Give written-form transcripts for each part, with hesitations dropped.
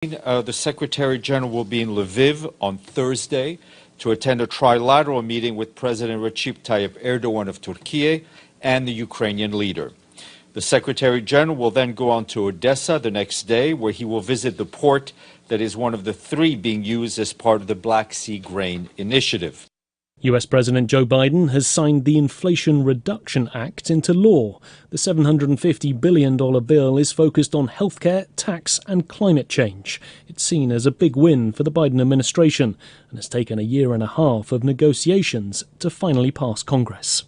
The Secretary General will be in Lviv on Thursday to attend a trilateral meeting with President Recep Tayyip Erdogan of Turkey and the Ukrainian leader. The Secretary General will then go on to Odessa the next day, where he will visit the port that is one of the three being used as part of the Black Sea Grain Initiative. US President Joe Biden has signed the Inflation Reduction Act into law. The $750 billion bill is focused on healthcare, tax and climate change. It's seen as a big win for the Biden administration and has taken a year and a half of negotiations to finally pass Congress.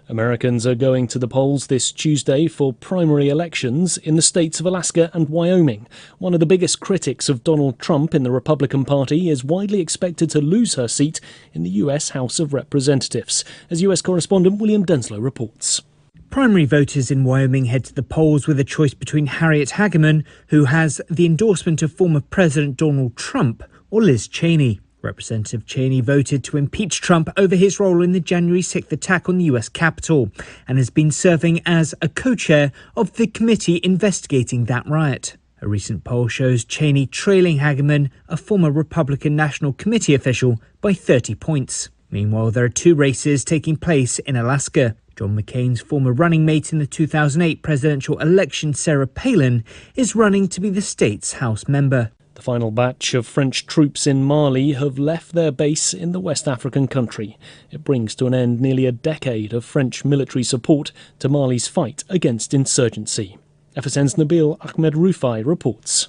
Americans are going to the polls this Tuesday for primary elections in the states of Alaska and Wyoming. One of the biggest critics of Donald Trump in the Republican Party is widely expected to lose her seat in the US House of Representatives, as US correspondent William Denslow reports. Primary voters in Wyoming head to the polls with a choice between Harriet Hageman, who has the endorsement of former President Donald Trump, or Liz Cheney. Representative Cheney voted to impeach Trump over his role in the January 6th attack on the US Capitol and has been serving as a co-chair of the committee investigating that riot. A recent poll shows Cheney trailing Hageman, a former Republican National Committee official, by 30 points. Meanwhile, there are two races taking place in Alaska. John McCain's former running mate in the 2008 presidential election, Sarah Palin, is running to be the state's House member. The final batch of French troops in Mali have left their base in the West African country. It brings to an end nearly a decade of French military support to Mali's fight against insurgency. FSN's Nabil Ahmed Rufai reports.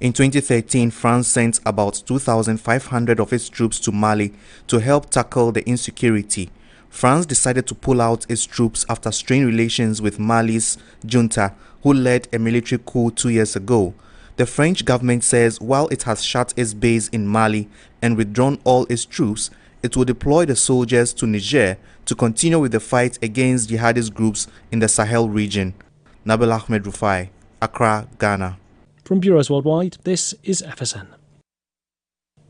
In 2013, France sent about 2,500 of its troops to Mali to help tackle the insecurity. France decided to pull out its troops after strained relations with Mali's junta, who led a military coup 2 years ago. The French government says while it has shut its base in Mali and withdrawn all its troops, it will deploy the soldiers to Niger to continue with the fight against jihadist groups in the Sahel region. Nabil Ahmed Rufai, Accra, Ghana. From Bureaus Worldwide, this is FSN.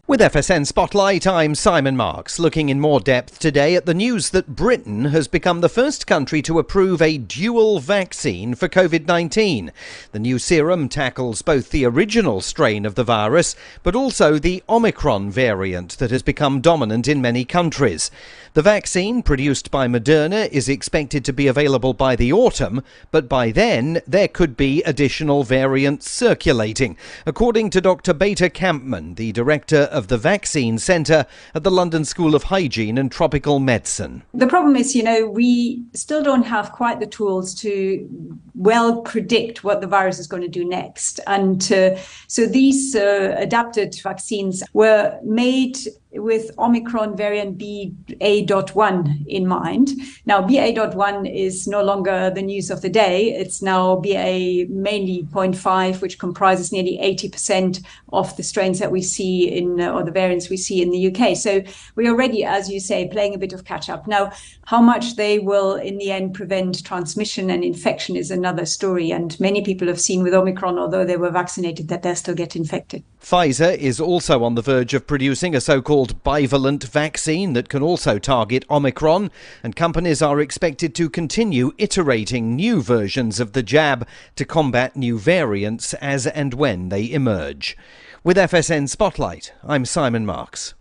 With FSN Spotlight, I'm Simon Marks, looking in more depth today at the news that Britain has become the first country to approve a dual vaccine for COVID-19. The new serum tackles both the original strain of the virus, but also the Omicron variant that has become dominant in many countries. The vaccine, produced by Moderna, is expected to be available by the autumn, but by then there could be additional variants circulating, according to Dr. Beta Campman, the director of the Vaccine Centre at the London School of Hygiene and Tropical Medicine. The problem is, we still don't have quite the tools to well predict what the virus is going to do next. And so these adapted vaccines were made with Omicron variant BA.1 in mind. Now, BA.1 is no longer the news of the day. It's now BA mainly 0.5, which comprises nearly 80% of the strains that we see or the variants we see in the UK. So we're already, as you say, playing a bit of catch up. Now, how much they will in the end prevent transmission and infection is another story. And many people have seen with Omicron, although they were vaccinated, that they still get infected. Pfizer is also on the verge of producing a so-called bivalent vaccine that can also target Omicron, and companies are expected to continue iterating new versions of the jab to combat new variants as and when they emerge. With FSN Spotlight, I'm Simon Marks.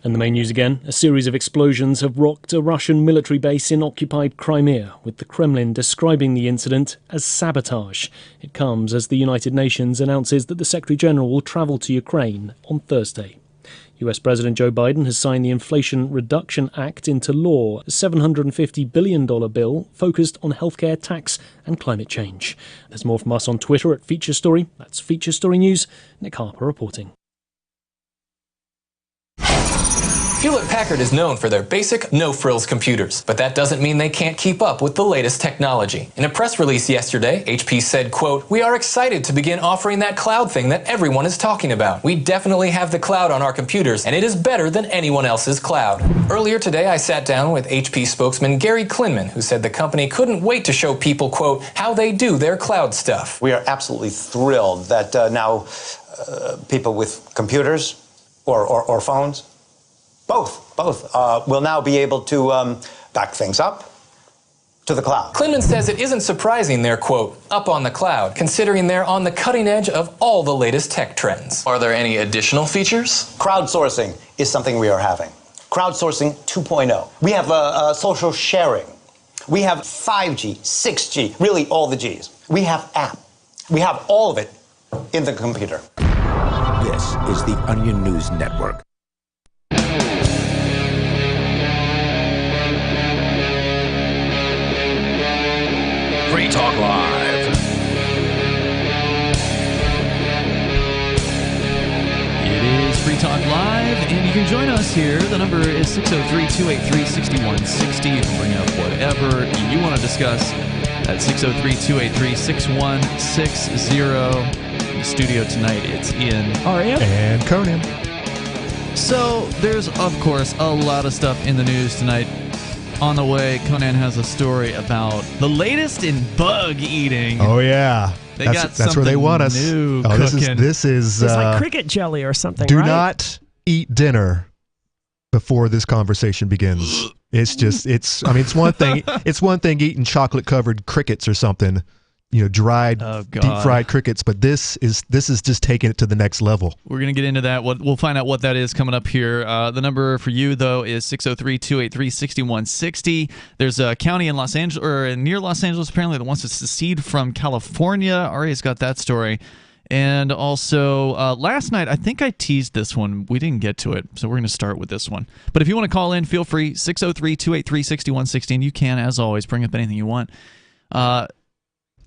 And the main news again, a series of explosions have rocked a Russian military base in occupied Crimea, with the Kremlin describing the incident as sabotage. It comes as the United Nations announces that the Secretary-General will travel to Ukraine on Thursday. US President Joe Biden has signed the Inflation Reduction Act into law, a $750 billion bill focused on healthcare, tax and climate change. There's more from us on Twitter at Feature Story. That's Feature Story News. Nick Harper reporting. Hewlett-Packard is known for their basic, no-frills computers, but that doesn't mean they can't keep up with the latest technology. In a press release yesterday, HP said, quote, "We are excited to begin offering that cloud thing that everyone is talking about. We definitely have the cloud on our computers, and it is better than anyone else's cloud." Earlier today, I sat down with HP spokesman Gary Klinman, who said the company couldn't wait to show people, quote, how they do their cloud stuff. We are absolutely thrilled that now people with computers or phones, both will now be able to back things up, to the cloud. Klinman says it isn't surprising they're, quote, up on the cloud, considering they're on the cutting edge of all the latest tech trends. Are there any additional features? Crowdsourcing is something we are having. Crowdsourcing 2.0. We have social sharing. We have 5G, 6G, really all the Gs. We have app. We have all of it in the computer. This is the Onion News Network. Free Talk Live. It is Free Talk Live, and you can join us here. The number is 603-283-6160. You can bring up whatever you want to discuss at 603-283-6160. In the studio tonight, it's Ian, Aria, and Conan. So there's, of course, a lot of stuff in the news tonight. On the way, Conan has a story about the latest in bug eating. Oh yeah, that's where they want us. New oh, cooking. this is it's like cricket jelly or something. Do right? not eat dinner before this conversation begins. It's just it's one thing. It's one thing eating chocolate covered crickets or something. Dried, deep fried crickets, but this is just taking it to the next level. We're going to get into that. We'll find out what that is coming up here. The number for you, though, is 603-283-6160. There's a county in Los Angeles, or near Los Angeles, apparently, that wants to secede from California. Aria's got that story. And also, last night, I think I teased this one. We didn't get to it, so we're going to start with this one. But if you want to call in, feel free, 603-283-6160, and you can, as always, bring up anything you want.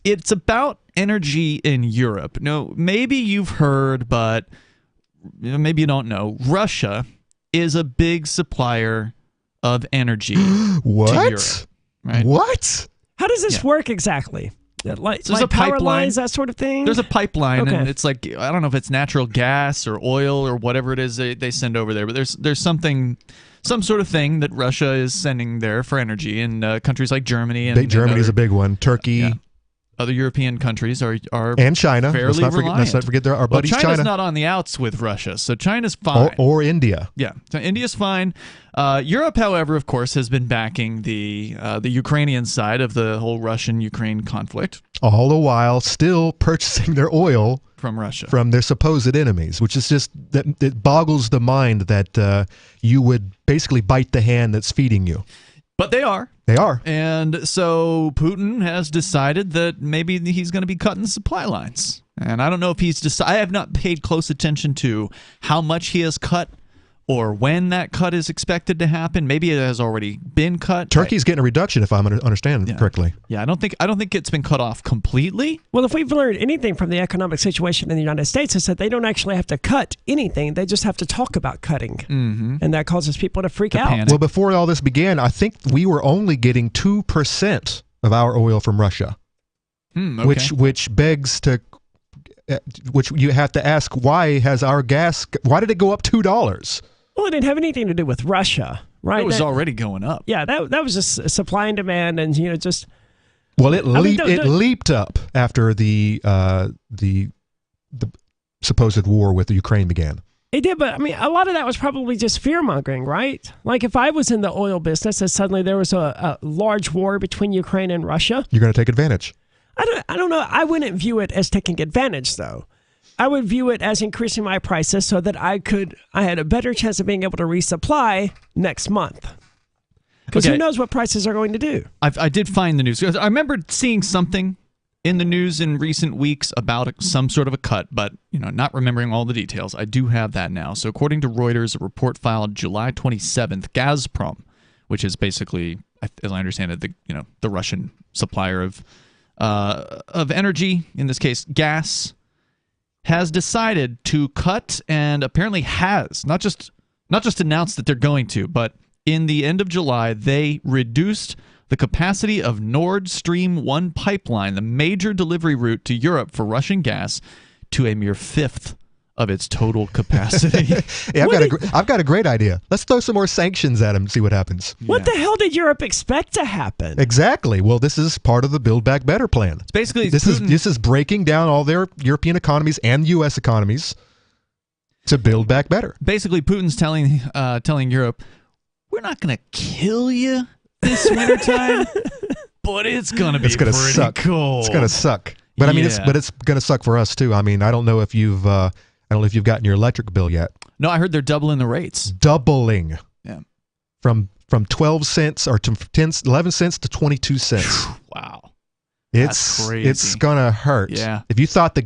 It's about energy in Europe. No, maybe you've heard, but maybe you don't know. Russia is a big supplier of energy to Europe. Right? What? How does this work exactly? Like So there's a power pipeline. lines, that sort of thing? There's a pipeline, Okay. and it's like, I don't know if it's natural gas or oil or whatever it is they send over there, but there's some sort of thing that Russia is sending there for energy in countries like Germany. And Germany's a big one. Turkey. Yeah. Other European countries are and China. Fairly reliant. Let's not forget our buddies China's China. not on the outs with Russia, so China's fine. Or India. Yeah, so India's fine. Europe, however, of course, has been backing the Ukrainian side of the whole Russian-Ukraine conflict. All the while still purchasing their oil from Russia, from their supposed enemies, which is just that it boggles the mind that you would basically bite the hand that's feeding you. But they are. They are. And so Putin has decided that maybe he's going to be cutting supply lines. And I don't know if he's decided. I have not paid close attention to how much he has cut or when that cut is expected to happen. Maybe it has already been cut. Turkey's getting a reduction, if I'm understanding correctly. Yeah, I don't think it's been cut off completely. Well, if we've learned anything from the economic situation in the United States, is that they don't actually have to cut anything. They just have to talk about cutting. Mm-hmm. And that causes people to freak out. Well, before all this began, I think we were only getting 2% of our oil from Russia, okay. which begs to... which you have to ask, why did it go up $2? Well, it didn't have anything to do with Russia, right? It was already going up. Yeah, that was just supply and demand, and just. Well, it leaped up after the supposed war with Ukraine began. It did, but I mean, a lot of that was probably just fear mongering, right? Like if I was in the oil business and suddenly there was a large war between Ukraine and Russia, you're going to take advantage. I don't know. I wouldn't view it as taking advantage, though. I would view it as increasing my prices so that I had a better chance of being able to resupply next month. Because who knows what prices are going to do? I did find the news. I remember seeing something in the news in recent weeks about some sort of a cut, but not remembering all the details. I do have that now. So according to Reuters, a report filed July 27th, Gazprom, which is basically, as I understand it, the Russian supplier of energy, in this case gas, has decided to cut, and apparently has not just announced that they're going to, but in the end of July they reduced the capacity of Nord Stream 1 pipeline, the major delivery route to Europe for Russian gas, to a mere fifth of its total capacity. Hey, I've got a great idea. Let's throw some more sanctions at them and see what happens. What the hell did Europe expect to happen? Exactly. Well, this is part of the Build Back Better plan. It's basically this is breaking down all their European economies and U.S. economies to build back better. Basically, Putin's telling Europe, we're not going to kill you this wintertime, But it's gonna be it's gonna pretty suck. cold. It's gonna suck. But I mean, it's gonna suck for us too. I mean, I don't know if you've gotten your electric bill yet. No, I heard they're doubling the rates. Doubling. Yeah. From 12 cents or to 11 cents to 22 cents. Wow. That's crazy. It's gonna hurt. Yeah. If you thought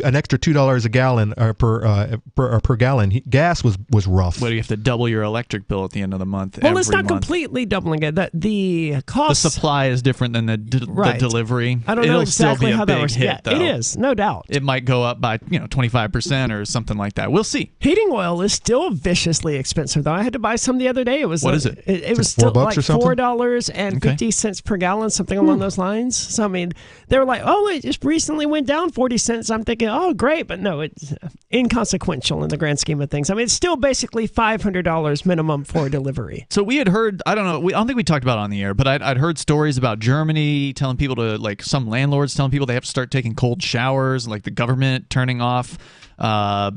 an extra $2 a gallon per gallon gas was rough. Well, you have to double your electric bill at the end of the month. Well, it's not completely doubling it. The cost, the supply is different than the delivery. I don't know exactly how that works. Hit, it is, no doubt. It might go up by 25% or something like that. We'll see. Heating oil is still viciously expensive, though. I had to buy some the other day. It was what is it? It was still like $4.50 per gallon, something along those lines. So I mean, they were like, "Oh, it just recently went down 40 cents." I'm thinking, oh, great. But no, it's inconsequential in the grand scheme of things. I mean, it's still basically $500 minimum for delivery. So we had heard, I don't know, I don't think we talked about it on the air, but I'd heard stories about Germany telling people to, like some landlords telling people they have to start taking cold showers, like the government turning off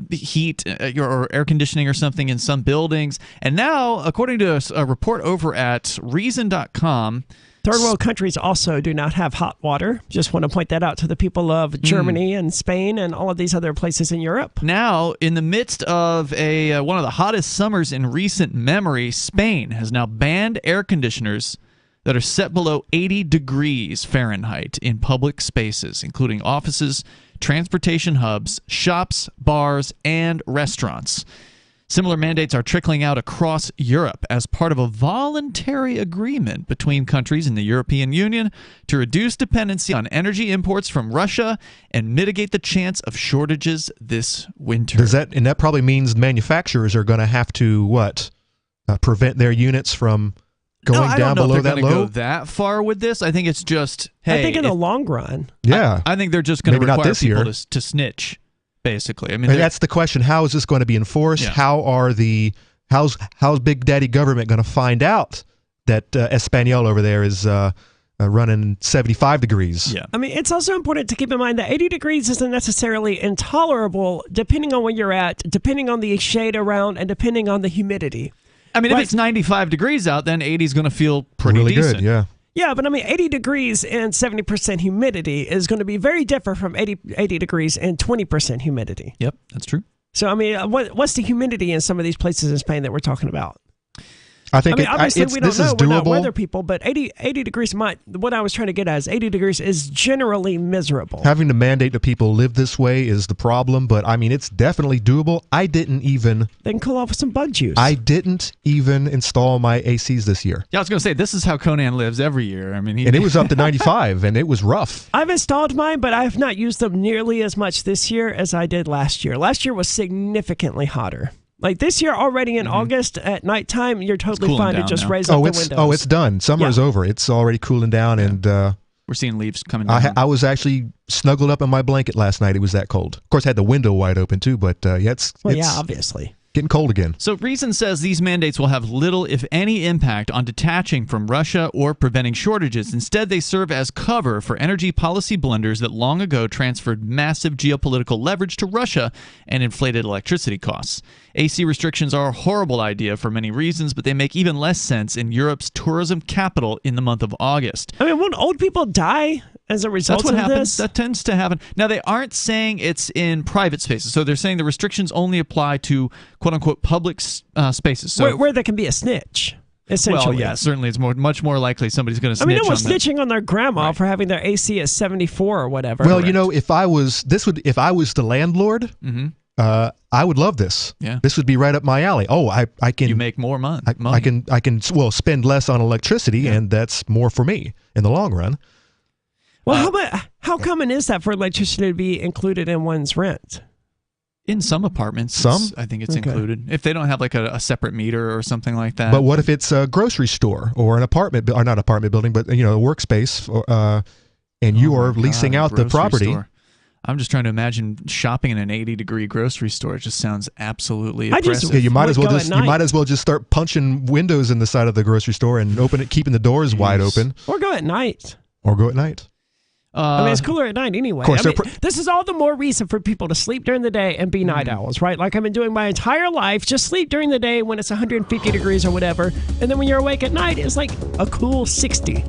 heat or air conditioning or something in some buildings. And now, according to a report over at Reason.com, third world countries also do not have hot water. Just want to point that out to the people of Germany and Spain and all of these other places in Europe. Now, in the midst of one of the hottest summers in recent memory, Spain has now banned air conditioners that are set below 80 degrees Fahrenheit in public spaces, including offices, transportation hubs, shops, bars, and restaurants. Similar mandates are trickling out across Europe as part of a voluntary agreement between countries in the European Union to reduce dependency on energy imports from Russia and mitigate the chance of shortages this winter. And that probably means manufacturers are going to have to prevent their units from going down below that low? I don't know if they're going to go that far with this. I think it's just, hey. I think in the long run. Yeah. I think they're just going to require people to snitch. Basically, I mean, that's the question. How is this going to be enforced? Yeah. How's Big Daddy government going to find out that Espanol over there is running 75 degrees? Yeah. I mean, it's also important to keep in mind that 80 degrees isn't necessarily intolerable, depending on where you're at, depending on the shade around, and depending on the humidity. I mean, if it's 95 degrees out, then 80 is going to feel pretty really decent. Good. Yeah. Yeah, but I mean, 80 degrees and 70% humidity is going to be very different from 80 degrees and 20% humidity. Yep, that's true. So, I mean, what's the humidity in some of these places in Spain that we're talking about? I think obviously we don't know. We're not weather people, but 80 degrees what I was trying to get at is 80 degrees is generally miserable. Having to mandate that people live this way is the problem, but I mean, it's definitely doable. They can cool off with some bug juice. I didn't even install my ACs this year. Yeah, I was going to say, this is how Conan lives every year. I mean, and it was up to 95, and it was rough. I've installed mine, but I have not used them nearly as much this year as I did last year. Last year was significantly hotter. Like this year already in August at nighttime, you're totally fine to just raise up the windows. Oh, it's done. Summer is over. It's already cooling down, and we're seeing leaves coming down. I was actually snuggled up in my blanket last night. It was that cold. Of course, I had the window wide open too, but it's obviously getting cold again. So Reason says these mandates will have little, if any, impact on detaching from Russia or preventing shortages. Instead, they serve as cover for energy policy blunders that long ago transferred massive geopolitical leverage to Russia and inflated electricity costs. AC restrictions are a horrible idea for many reasons, but they make even less sense in Europe's tourism capital in the month of August. I mean, won't old people die as a result That's what of happens. this? That tends to happen. Now, they aren't saying it's in private spaces. So they're saying the restrictions only apply to, quote-unquote, public spaces. So where there can be a snitch, essentially. Well, yeah, certainly it's much more likely somebody's going to snitch. I mean, no one's snitching on their grandma for having their AC at 74 or whatever. Well, if I was the landlord, I would love this. Yeah. This would be right up my alley. Oh, I can. You make more money. I can spend less on electricity, and that's more for me in the long run. Well, how common is that for electricity to be included in one's rent? In some apartments, I think it's included. If they don't have like a separate meter or something like that. But what if it's a grocery store or an apartment, or not apartment building, but a workspace, and you are leasing out the property? Store. I'm just trying to imagine shopping in an 80-degree grocery store. It just sounds absolutely oppressive. You might as well just start punching windows in the side of the grocery store and keeping the doors wide open. Or go at night. I mean, it's cooler at night anyway. This is all the more reason for people to sleep during the day and be night owls, right? Like I've been doing my entire life. Just sleep during the day when it's 150 degrees or whatever. And then when you're awake at night, it's like a cool 60.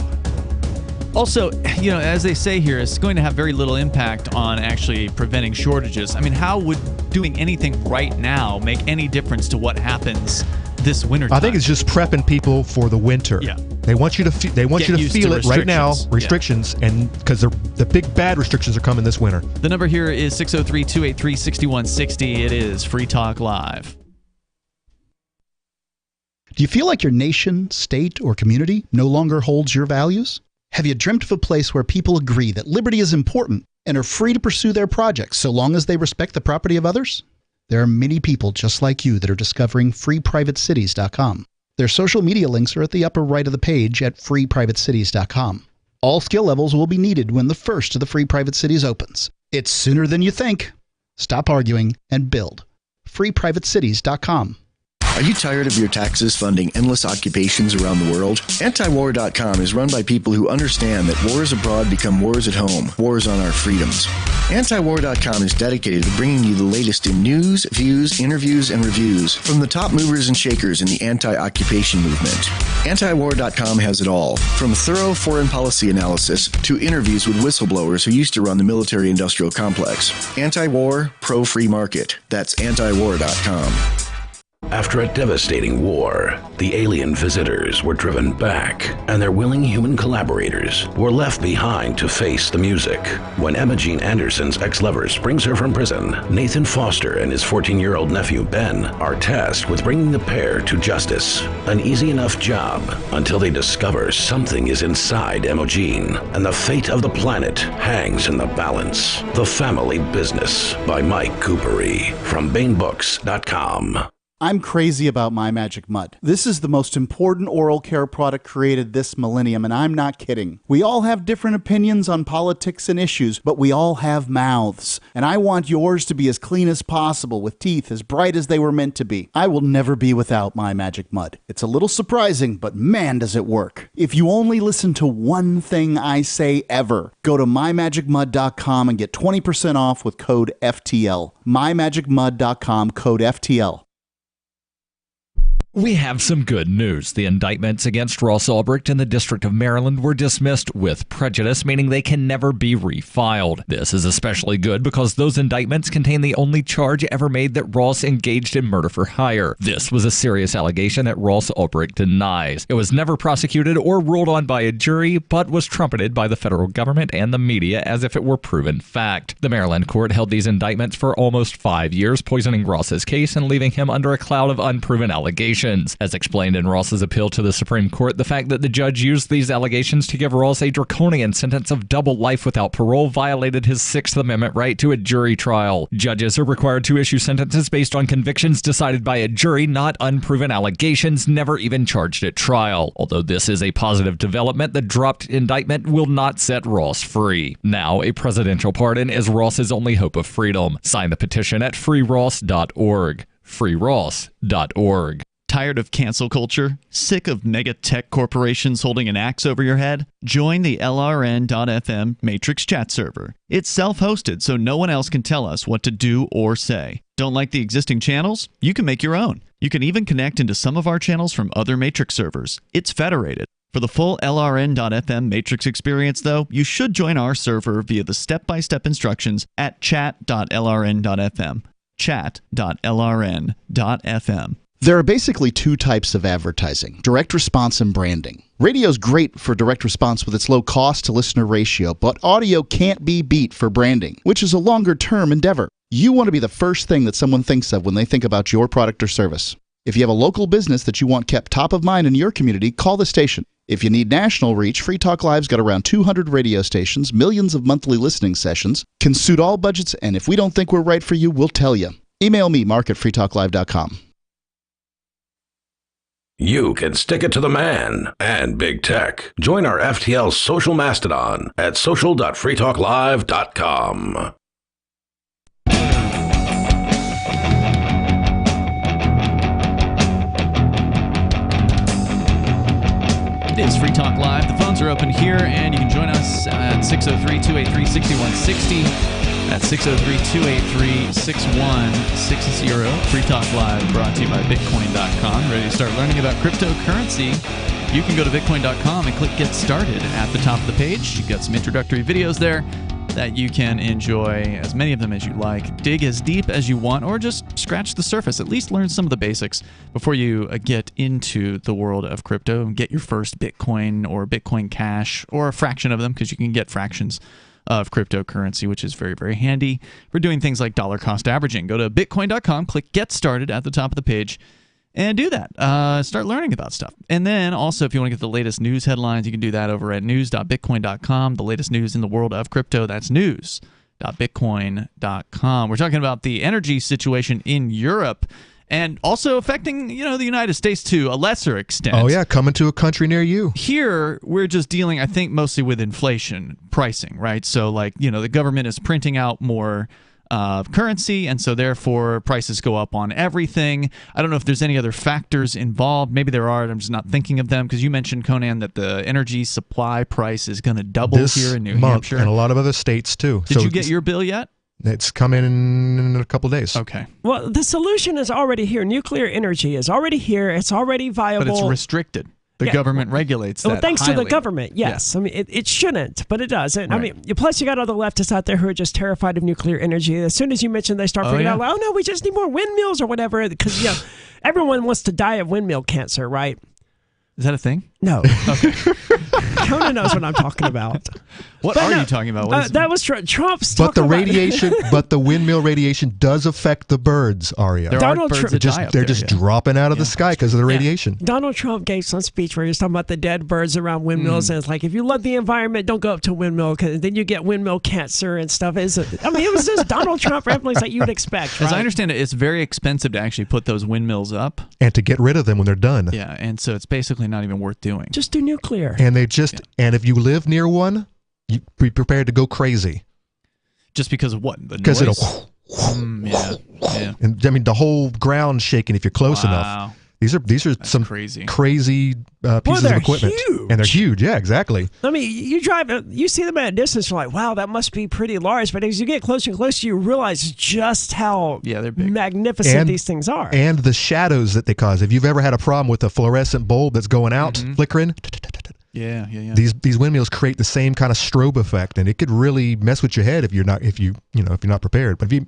Also, as they say here, it's going to have very little impact on actually preventing shortages. I mean, how would doing anything right now make any difference to what happens this winter time? I think it's just prepping people for the winter. Yeah. They want you to feel it right now. Restrictions, and because the big bad restrictions are coming this winter. The number here is 603-283-6160. It is Free Talk Live. Do you feel like your nation, state, or community no longer holds your values? Have you dreamt of a place where people agree that liberty is important and are free to pursue their projects so long as they respect the property of others? There are many people just like you that are discovering freeprivatecities.com. Their social media links are at the upper right of the page at freeprivatecities.com. All skill levels will be needed when the first of the Free Private Cities opens. It's sooner than you think. Stop arguing and build. freeprivatecities.com. Are you tired of your taxes funding endless occupations around the world? Antiwar.com is run by people who understand that wars abroad become wars at home, wars on our freedoms. Antiwar.com is dedicated to bringing you the latest in news, views, interviews, and reviews from the top movers and shakers in the anti-occupation movement. Antiwar.com has it all, from thorough foreign policy analysis to interviews with whistleblowers who used to run the military-industrial complex. Anti-war, pro-free market. That's antiwar.com. After a devastating war, the alien visitors were driven back, and their willing human collaborators were left behind to face the music. When Emma Jean Anderson's ex-lover brings her from prison, Nathan Foster and his 14-year-old nephew Ben are tasked with bringing the pair to justice. An easy enough job until they discover something is inside Emma Jean, and the fate of the planet hangs in the balance. The Family Business by Mike Coopery from BaneBooks.com. I'm crazy about My Magic Mud. This is the most important oral care product created this millennium, and I'm not kidding. We all have different opinions on politics and issues, but we all have mouths. And I want yours to be as clean as possible, with teeth as bright as they were meant to be. I will never be without My Magic Mud. It's a little surprising, but man, does it work. If you only listen to one thing I say ever, go to mymagicmud.com and get 20% off with code FTL. mymagicmud.com, code FTL. We have some good news. The indictments against Ross Ulbricht in the District of Maryland were dismissed with prejudice, meaning they can never be refiled. This is especially good because those indictments contain the only charge ever made that Ross engaged in murder for hire. This was a serious allegation that Ross Ulbricht denies. It was never prosecuted or ruled on by a jury, but was trumpeted by the federal government and the media as if it were proven fact. The Maryland court held these indictments for almost 5 years, poisoning Ross's case and leaving him under a cloud of unproven allegations. As explained in Ross's appeal to the Supreme Court, the fact that the judge used these allegations to give Ross a draconian sentence of double life without parole violated his Sixth Amendment right to a jury trial. Judges are required to issue sentences based on convictions decided by a jury, not unproven allegations never even charged at trial. Although this is a positive development, the dropped indictment will not set Ross free. Now, a presidential pardon is Ross's only hope of freedom. Sign the petition at freeross.org. freeross.org. Tired of cancel culture? Sick of mega tech corporations holding an axe over your head? Join the LRN.FM Matrix chat server. It's self-hosted, so no one else can tell us what to do or say. Don't like the existing channels? You can make your own. You can even connect into some of our channels from other Matrix servers. It's federated. For the full LRN.FM Matrix experience, though, you should join our server via the step-by-step instructions at chat.lrn.fm. chat.lrn.fm. There are basically two types of advertising, direct response and branding. Radio's great for direct response with its low cost to listener ratio, but audio can't be beat for branding, which is a longer-term endeavor. You want to be the first thing that someone thinks of when they think about your product or service. If you have a local business that you want kept top of mind in your community, call the station. If you need national reach, Free Talk Live's got around 200 radio stations, millions of monthly listening sessions, can suit all budgets, and if we don't think we're right for you, we'll tell you. Email me, mark@freetalklive.com. You can stick it to the man and big tech. Join our FTL social mastodon at social.freetalklive.com. It is Free Talk Live. The phones are open here, and you can join us at 603-283-6160. That's 603-283-6160. Free Talk Live brought to you by Bitcoin.com. Ready to start learning about cryptocurrency? you can go to Bitcoin.com and click Get Started at the top of the page. You've got some introductory videos there that you can enjoy, as many of them as you like. Dig as deep as you want, or just scratch the surface. At least learn some of the basics before you get into the world of crypto and get your first Bitcoin or Bitcoin Cash, or a fraction of them, because you can get fractions of cryptocurrency, which is very, very handy for doing things like dollar cost averaging. Go to Bitcoin.com, click Get Started at the top of the page, and do that. Start learning about stuff. And then also, if you want to get the latest news headlines, you can do that over at news.bitcoin.com. The latest news in the world of crypto, that's news.bitcoin.com. We're talking about the energy situation in Europe and also affecting, the United States to a lesser extent. Oh, yeah, coming to a country near you. Here, we're just dealing, I think, mostly with inflation pricing, right? So, the government is printing out more currency, and so therefore prices go up on everything. I don't know if there's any other factors involved. Maybe there are. I'm just not thinking of them, because you mentioned, Conan, that the energy supply price is going to double here in New Hampshire. And a lot of other states, too. Did you get your bill yet? It's coming in a couple days. Okay. Well, the solution is already here. Nuclear energy is already here. It's already viable. But it's restricted. The government regulates that. Well, thanks highly. to the government, yes. Yeah. I mean, it shouldn't, but it does. And, right. Plus you got all the leftists out there who are just terrified of nuclear energy. As soon as you mention, they start figuring out, oh no, we just need more windmills or whatever, because everyone wants to die of windmill cancer, right? Is that a thing? No. Okay. Conan knows what I'm talking about. What are you talking about? That was Trump's. But the radiation, but the windmill radiation does affect the birds, Aria. They're just dropping out of the sky because of the radiation. Donald Trump gave some speech where he was talking about the dead birds around windmills, and it's like, if you love the environment, don't go up to a windmill, because then you get windmill cancer and stuff. It was just Donald Trump ramblings like you'd expect. Right? As I understand it, it's very expensive to actually put those windmills up and to get rid of them when they're done. Yeah, and so it's basically not even worth doing. Just do nuclear. And and if you live near one, you be prepared to go crazy. Just because of what? Because it'll. Yeah. And the whole ground shaking if you're close enough. These are some crazy pieces of equipment. Huge. And they're huge. Yeah, exactly. I mean, you see them at a distance, you're like, wow, that must be pretty large. But as you get closer and closer, you realize just how they're big. Magnificent these things are. And the shadows that they cause. If you've ever had a problem with a fluorescent bulb that's going out, flickering. Yeah. These windmills create the same kind of strobe effect, and it could really mess with your head if you're not prepared. But the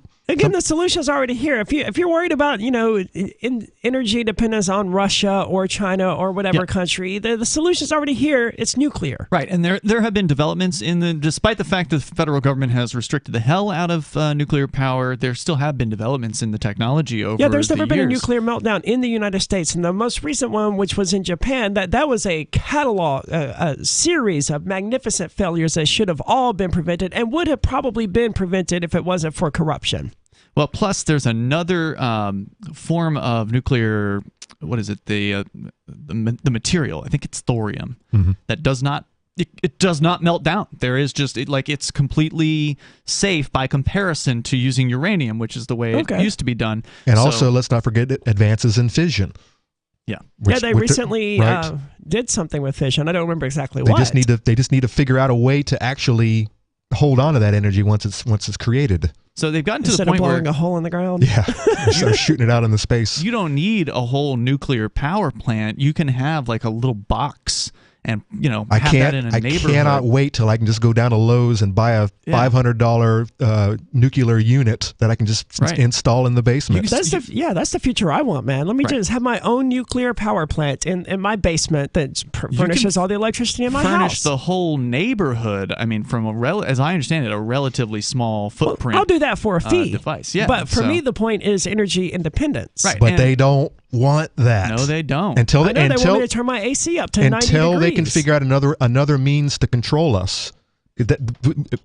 solution is already here. If you're worried about energy dependence on Russia or China or whatever country, the solution is already here. It's nuclear. Right, and there have been developments despite the fact that the federal government has restricted the hell out of nuclear power. There still have been developments in the technology over there's never been a years. nuclear meltdown in the United States, and the most recent one, which was in Japan, that was a catalog. A series of magnificent failures that should have all been prevented and would have probably been prevented if it wasn't for corruption. Well, plus there's another form of nuclear. What is it? The material. I think it's thorium that does not. It does not melt down. There is just it's completely safe by comparison to using uranium, which is the way it used to be done. And also, let's not forget advances in fission. Yeah, they recently did something with fission. I don't remember exactly what. They just need to figure out a way to actually hold on to that energy once it's created. So they've gotten to Instead the point of blowing where a hole in the ground. Yeah, start shooting it out into space. You don't need a whole nuclear power plant. You can have like a little box. And have that in a neighborhood. I cannot wait till I can just go down to Lowe's and buy a $500 nuclear unit that I can just install in the basement. That's the future I want, man. Let me just have my own nuclear power plant in my basement that furnishes all the electricity in my house. Furnish the whole neighborhood. I mean, from as I understand it, a relatively small footprint. I'll do that for a fee. Device. Yeah, but for me, the point is energy independence. Right, but they don't want that. No, they don't. They want me to turn my AC up to 90 degrees. Until they can figure out another means to control us.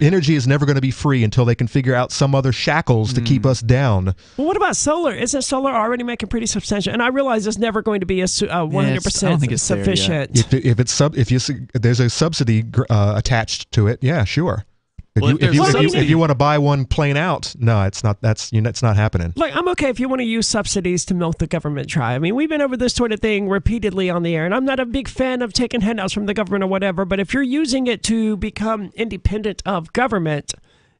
Energy is never going to be free until they can figure out some other shackles to keep us down. Well, what about solar? Isn't solar already making pretty substantial? And I realize it's never going to be 100% sufficient. If there's a subsidy attached to it, yeah, sure. If you want to buy one plain out, no, it's not. It's not happening. Like, I'm okay if you want to use subsidies to milk the government dry. I mean, we've been over this sort of thing repeatedly on the air, and I'm not a big fan of taking handouts from the government or whatever. But if you're using it to become independent of government,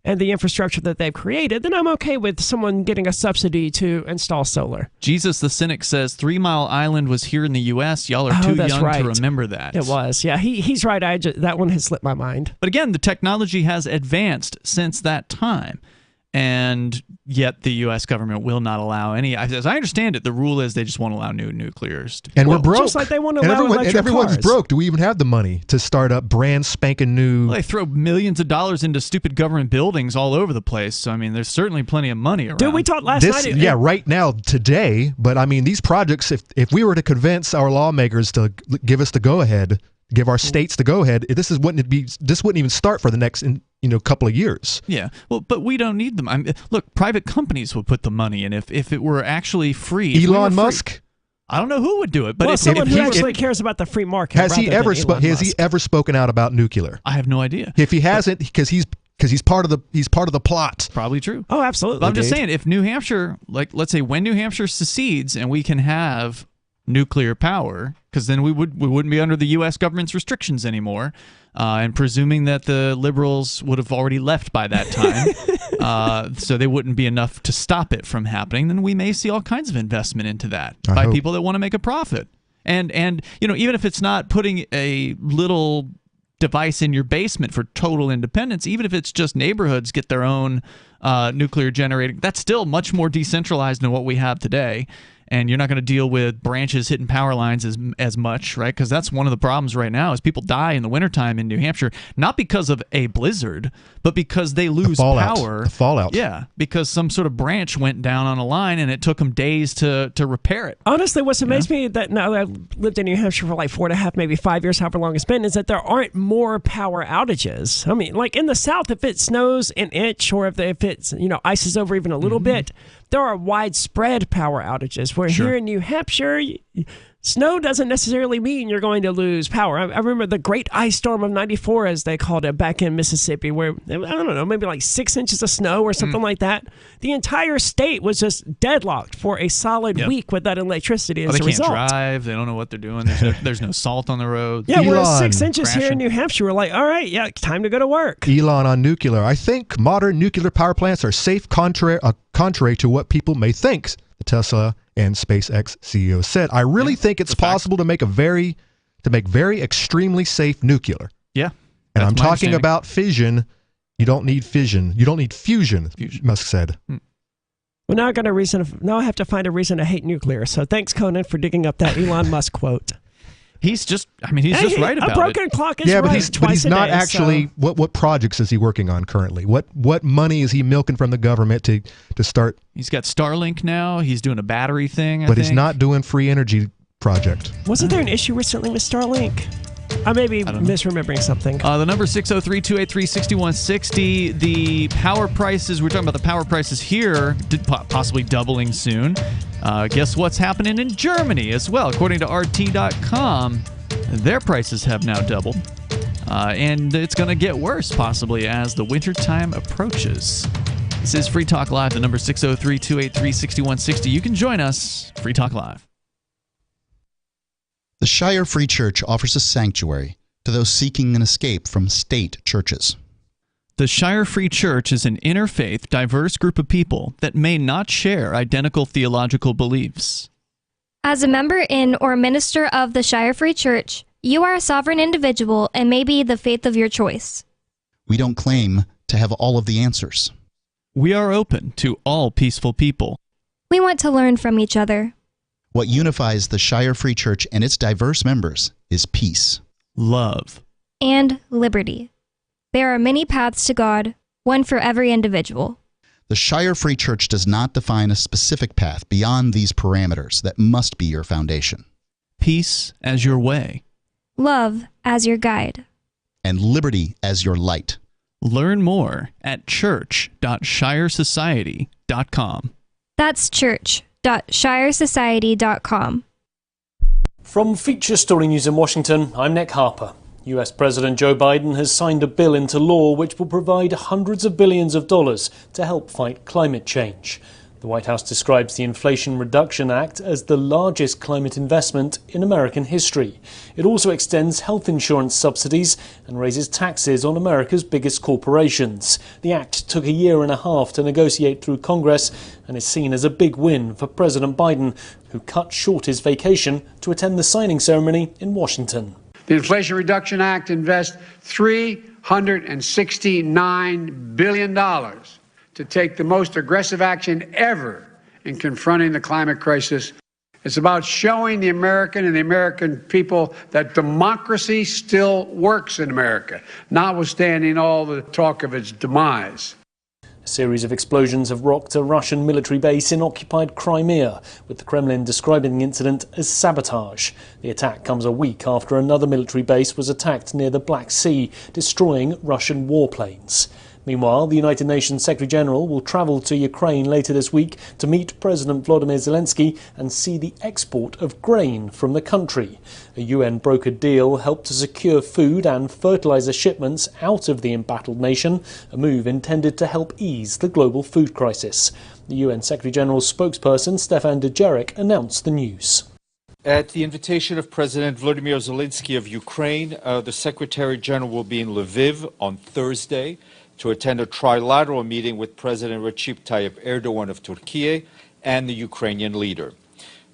and the infrastructure that they've created, then I'm okay with someone getting a subsidy to install solar. Jesus the Cynic says 3 Mile Island was here in the U.S. Y'all are too young to remember that. It was. Yeah, he's right. That one has slipped my mind. But again, the technology has advanced since that time. And yet the U.S. government will not allow any. As I understand it, the rule is they just won't allow new nuclears. And we're broke. Just like they want to allow electric everyone's cars. broke. Do we even have the money to start up brand spanking new? Well, they throw millions of dollars into stupid government buildings all over the place. So, I mean, there's certainly plenty of money around. Dude, we talked last night. Yeah, right now, today. But, I mean, these projects, if we were to convince our lawmakers to give us the go-ahead, give our states the go-ahead, this wouldn't even start for the next couple of years. Yeah, well, but we don't need them. Look, private companies will put the money in if it were actually free. Elon Musk? I don't know who would do it, but someone who actually cares about the free market. Has he ever spoken out about nuclear? I have no idea. If he hasn't, because he's part of the plot. Probably true. Oh, absolutely. But I'm just saying, if New Hampshire, let's say when New Hampshire secedes and we can have nuclear power, because then we wouldn't be under the U.S. government's restrictions anymore, and presuming that the liberals would have already left by that time, so they wouldn't be enough to stop it from happening, then we may see all kinds of investment into that by people that want to make a profit. And even if it's not putting a little device in your basement for total independence, even if it's just neighborhoods get their own nuclear generating, that's still much more decentralized than what we have today. And you're not going to deal with branches hitting power lines as much, right? Because that's one of the problems right now is people die in the wintertime in New Hampshire, not because of a blizzard, but because they lose power. The fallout. Yeah, because some sort of branch went down on a line and it took them days to repair it. Honestly, what's amazed me that now I've lived in New Hampshire for like 4.5, maybe 5 years, however long it's been, is that there aren't more power outages. I mean, like in the South, if it snows an inch or if it's, ices over even a little bit, there are widespread power outages. Where here in New Hampshire, snow doesn't necessarily mean you're going to lose power. I remember the Great Ice Storm of '94, as they called it, back in Mississippi, where, I don't know, maybe like 6 inches of snow or something like that. The entire state was just deadlocked for a solid week without electricity as a result. They can't drive. They don't know what they're doing. There's no salt on the road. Yeah, we're 6 inches here in New Hampshire. We're like, all right, time to go to work. Elon on nuclear. I think modern nuclear power plants are safe contrary to what people may think, the Tesla and SpaceX CEO said. I really think it's possible to make very extremely safe nuclear. Yeah. And I'm talking about fission. You don't need fission. You don't need fusion. Musk said. Well, now I have to find a reason to hate nuclear. So thanks, Conan, for digging up that Elon Musk quote. He's just right about it. A broken clock is right. But he's not actually. So. What projects is he working on currently? What money is he milking from the government to start? He's got Starlink now. He's doing a battery thing. But he's not doing free energy project. Wasn't there an issue recently with Starlink? I may be misremembering something. The number 603-283-6160. The power prices, we're talking about the power prices here, possibly doubling soon. Guess what's happening in Germany as well? According to RT.com, their prices have now doubled. And it's going to get worse, possibly, as the wintertime approaches. This is Free Talk Live, the number 603-283-6160. You can join us, Free Talk Live. The Shire Free Church offers a sanctuary to those seeking an escape from state churches. The Shire Free Church is an interfaith, diverse group of people that may not share identical theological beliefs. As a member in or minister of the Shire Free Church, you are a sovereign individual and may be the faith of your choice. We don't claim to have all of the answers. We are open to all peaceful people. We want to learn from each other. What unifies the Shire Free Church and its diverse members is peace, love, and liberty. There are many paths to God, one for every individual. The Shire Free Church does not define a specific path beyond these parameters that must be your foundation. Peace as your way. Love as your guide. And liberty as your light. Learn more at church.shiresociety.com. That's church.shiresociety.com. From Feature Story News in Washington, I'm Nick Harper. US President Joe Biden has signed a bill into law which will provide hundreds of billions of dollars to help fight climate change. The White House describes the Inflation Reduction Act as the largest climate investment in American history. It also extends health insurance subsidies and raises taxes on America's biggest corporations. The act took a year and a half to negotiate through Congress and is seen as a big win for President Biden, who cut short his vacation to attend the signing ceremony in Washington. The Inflation Reduction Act invests $369 billion to take the most aggressive action ever in confronting the climate crisis. It's about showing the American and the American people that democracy still works in America, notwithstanding all the talk of its demise. A series of explosions have rocked a Russian military base in occupied Crimea, with the Kremlin describing the incident as sabotage. The attack comes a week after another military base was attacked near the Black Sea, destroying Russian warplanes. Meanwhile, the United Nations Secretary-General will travel to Ukraine later this week to meet President Volodymyr Zelensky and see the export of grain from the country. A UN-brokered deal helped to secure food and fertilizer shipments out of the embattled nation, a move intended to help ease the global food crisis. The UN Secretary-General's spokesperson, Stefan Dujarric, announced the news. At the invitation of President Volodymyr Zelensky of Ukraine, the Secretary-General will be in Lviv on Thursday to attend a trilateral meeting with President Recep Tayyip Erdogan of Turkey and the Ukrainian leader.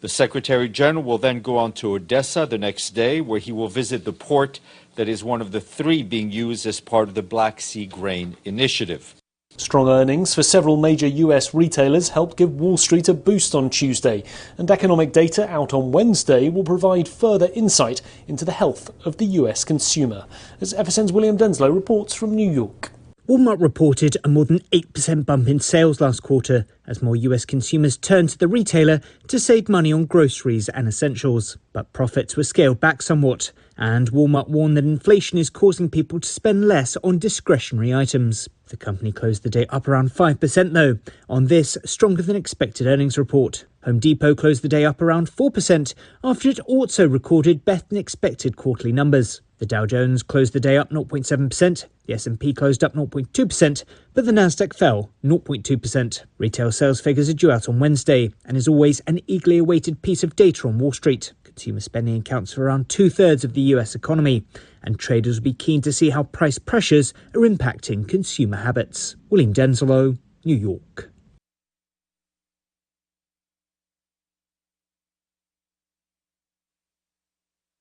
The Secretary-General will then go on to Odessa the next day, where he will visit the port that is one of the three being used as part of the Black Sea Grain Initiative. Strong earnings for several major US retailers helped give Wall Street a boost on Tuesday, and economic data out on Wednesday will provide further insight into the health of the US consumer. As FSN's William Denslow reports from New York. Walmart reported a more than 8% bump in sales last quarter as more US consumers turned to the retailer to save money on groceries and essentials. But profits were scaled back somewhat, and Walmart warned that inflation is causing people to spend less on discretionary items. The company closed the day up around 5% though, on this stronger than expected earnings report. Home Depot closed the day up around 4% after it also recorded better than expected quarterly numbers. The Dow Jones closed the day up 0.7%, the S&P closed up 0.2%, but the Nasdaq fell 0.2%. Retail sales figures are due out on Wednesday, and is always an eagerly awaited piece of data on Wall Street. Consumer spending accounts for around 2/3 of the US economy, and traders will be keen to see how price pressures are impacting consumer habits. William Denslow, New York.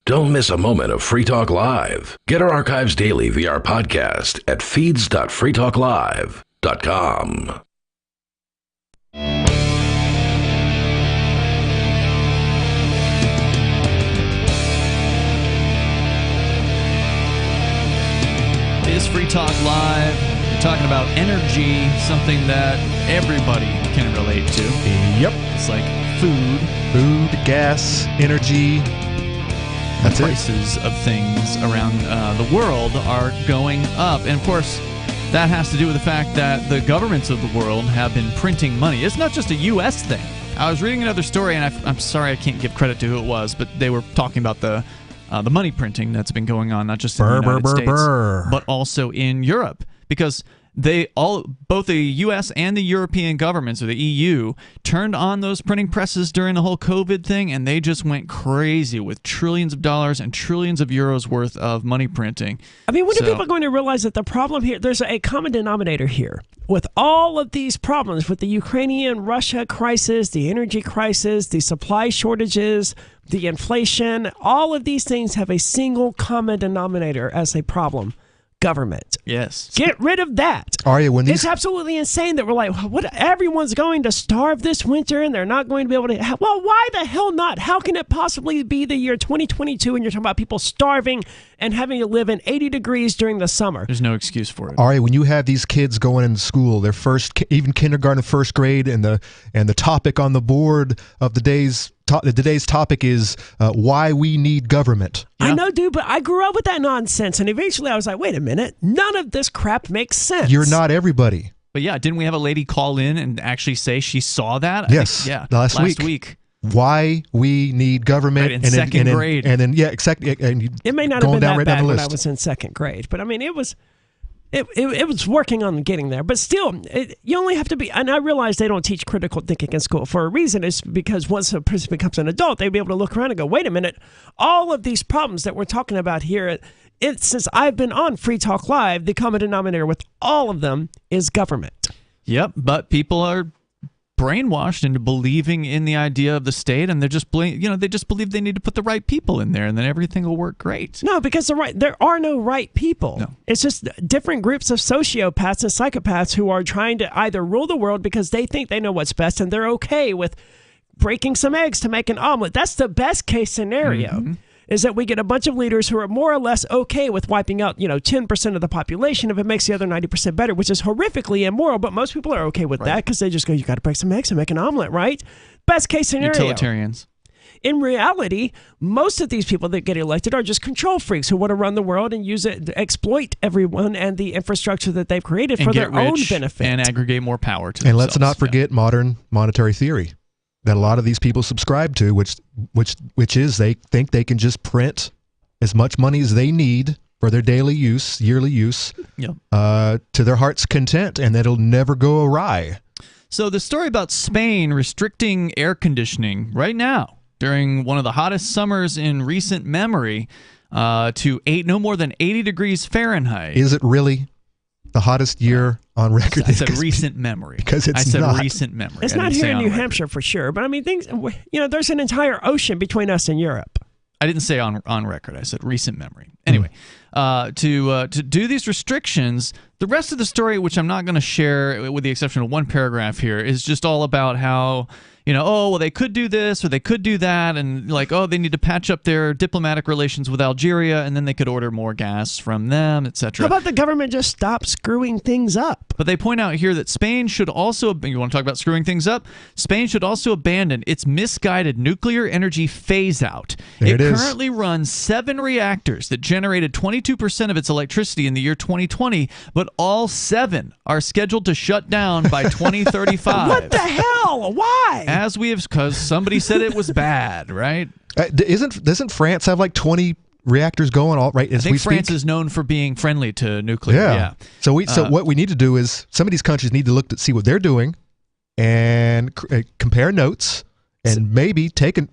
Don't miss a moment of Free Talk Live. Get our archives daily via our podcast at feeds.freetalklive.com. It is Free Talk Live. We're talking about energy, something that everybody can relate to. Yep. It's like food, gas, energy. That's prices of things around the world are going up. And of course, that has to do with the fact that the governments of the world have been printing money. It's not just a U.S. thing. I was reading another story, and I'm sorry I can't give credit to who it was, but they were talking about the money printing that's been going on, not just in the United States, but also in Europe. Because both the U.S. and the European governments, or the EU, turned on those printing presses during the whole COVID thing, and they just went crazy with trillions of dollars and trillions of euros worth of money printing. I mean, when are people going to realize that the problem here, there's a common denominator here. With all of these problems, with the Ukrainian-Russia crisis, the energy crisis, the supply shortages, the inflation, all of these things have a single common denominator as a problem. Government. Yes. Get rid of that. It's absolutely insane that we're like, what? Everyone's going to starve this winter and they're not going to be able to. Well, why the hell not? How can it possibly be the year 2022 and you're talking about people starving and having to live in 80 degrees during the summer? There's no excuse for it. When you have these kids going into school, their even kindergarten, first grade, and the topic on the board of today's topic is why we need government. Yeah. I know, dude, but I grew up with that nonsense, and eventually I was like, wait a minute, none of this crap makes sense. You're not everybody. But yeah, didn't we have a lady call in and actually say she saw that? Yes, last week. Why we need government. Right, in second grade. And then, exactly. And it may not have been that bad when I was in second grade, but I mean, it was it was working on getting there, but still, you only have to be. And I realize they don't teach critical thinking in school for a reason. It's because once a person becomes an adult, they'll be able to look around and go, "Wait a minute! All of these problems that we're talking about here, since I've been on Free Talk Live, the common denominator with all of them is government." Yep, but people are brainwashed into believing in the idea of the state, and they just believe they need to put the right people in there, and then everything will work great. No, because there are no right people. No. It's just different groups of sociopaths and psychopaths who are trying to either rule the world because they think they know what's best, and they're okay with breaking some eggs to make an omelet. That's the best case scenario. Mm-hmm. Is that we get a bunch of leaders who are more or less okay with wiping out, 10% of the population if it makes the other 90% better, which is horrifically immoral, but most people are okay with that because they just go, you got to break some eggs and make an omelet, right? Best case scenario. Utilitarians. In reality, most of these people that get elected are just control freaks who want to run the world and use it to exploit everyone and the infrastructure that they've created for their own benefit. And aggregate more power to And themselves. Let's not forget modern monetary theory that a lot of these people subscribe to, which is they think they can just print as much money as they need for their daily use, yearly use, to their heart's content, and that it'll never go awry. So the story about Spain restricting air conditioning right now during one of the hottest summers in recent memory to no more than 80 degrees Fahrenheit. Is it really the hottest year on record? I said recent memory. Because I said recent memory. It's not here in New Hampshire for sure, but I mean, there's an entire ocean between us and Europe. I didn't say on record. I said recent memory. Anyway, to do these restrictions, the rest of the story, which I'm not going to share with the exception of one paragraph here, is just all about how, they could do this or they could do that, and they need to patch up their diplomatic relations with Algeria, and then they could order more gas from them, etc. How about the government just stop screwing things up? But they point out here that Spain should also, you want to talk about screwing things up? Spain should also abandon its misguided nuclear energy phase-out. It currently runs 7 reactors that generated 22% of its electricity in the year 2020, but all 7 are scheduled to shut down by 2035. What the hell? Why? Because somebody said it was bad, right? Doesn't France have 20 reactors going all right as we speak? France is known for being friendly to nuclear. Yeah. So what we need to do is some of these countries need to look to see what they're doing and compare notes and maybe take an.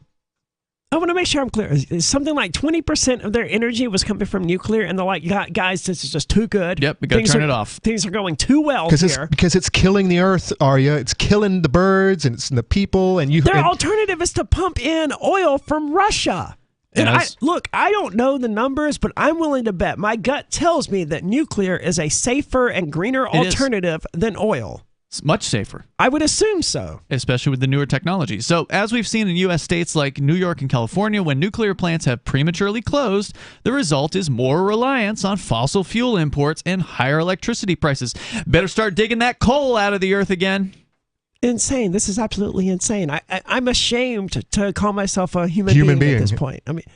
I want to make sure I'm clear. Something like 20% of their energy was coming from nuclear, and they're like, guys, this is just too good. Yep, we got to turn it off. Things are going too well here. Because it's killing the earth, Arya. It's killing the birds and it's the people. And their alternative is to pump in oil from Russia. And I don't know the numbers, but I'm willing to bet. My gut tells me that nuclear is a safer and greener alternative than oil. It's much safer. I would assume so. Especially with the newer technology. So as we've seen in U.S. states like New York and California, when nuclear plants have prematurely closed, the result is more reliance on fossil fuel imports and higher electricity prices. Better start digging that coal out of the earth again. Insane. This is absolutely insane. I'm ashamed to call myself a human being at this point. I mean,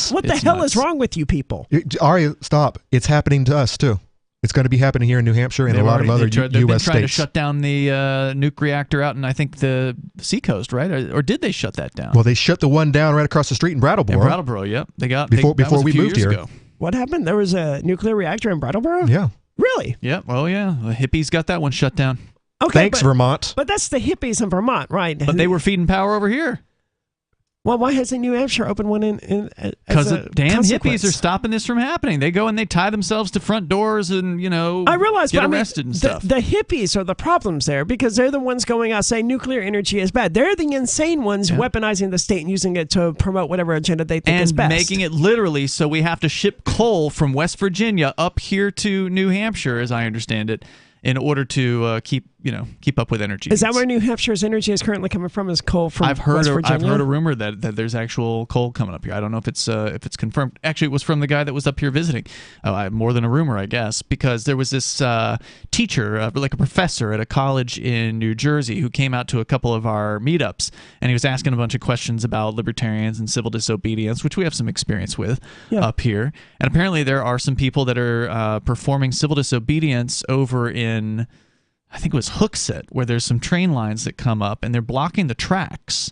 what the hell is wrong with you people? Arya, stop. It's happening to us, too. It's going to be happening here in New Hampshire and a lot of other U.S. states. They've been trying to shut down the nuke reactor out in, I think, the Seacoast, right? Or did they shut that down? Well, they shut the one down right across the street in Brattleboro. In Brattleboro, yep. Before we moved here. Ago. What happened? There was a nuclear reactor in Brattleboro? Yeah. Really? Yeah. Well, yeah. The hippies got that one shut down. Okay, Thanks, Vermont. But that's the hippies in Vermont, right? But they were feeding power over here. Well, why hasn't New Hampshire opened one in because the damn hippies are stopping this from happening. They go and they tie themselves to front doors and, I realize, get arrested and stuff. The hippies are the problems there because they're the ones going out saying nuclear energy is bad. They're the insane ones weaponizing the state and using it to promote whatever agenda they think is best. And making it literally so we have to ship coal from West Virginia up here to New Hampshire, as I understand it, in order to keep up with energy. Is that where New Hampshire's energy is currently coming from? Is coal from West Virginia? I've heard a rumor that there's actual coal coming up here. I don't know if it's confirmed. Actually, it was from the guy that was up here visiting. More than a rumor, I guess, because there was this teacher, like a professor at a college in New Jersey, who came out to a couple of our meetups, and he was asking a bunch of questions about libertarians and civil disobedience, which we have some experience with up here. And apparently, there are some people that are performing civil disobedience over in, I think it was Hooksett, where there's some train lines that come up and they're blocking the tracks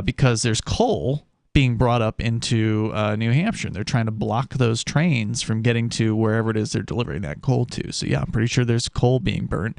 because there's coal being brought up into New Hampshire. They're trying to block those trains from getting to wherever it is they're delivering that coal to. So yeah, I'm pretty sure there's coal being burnt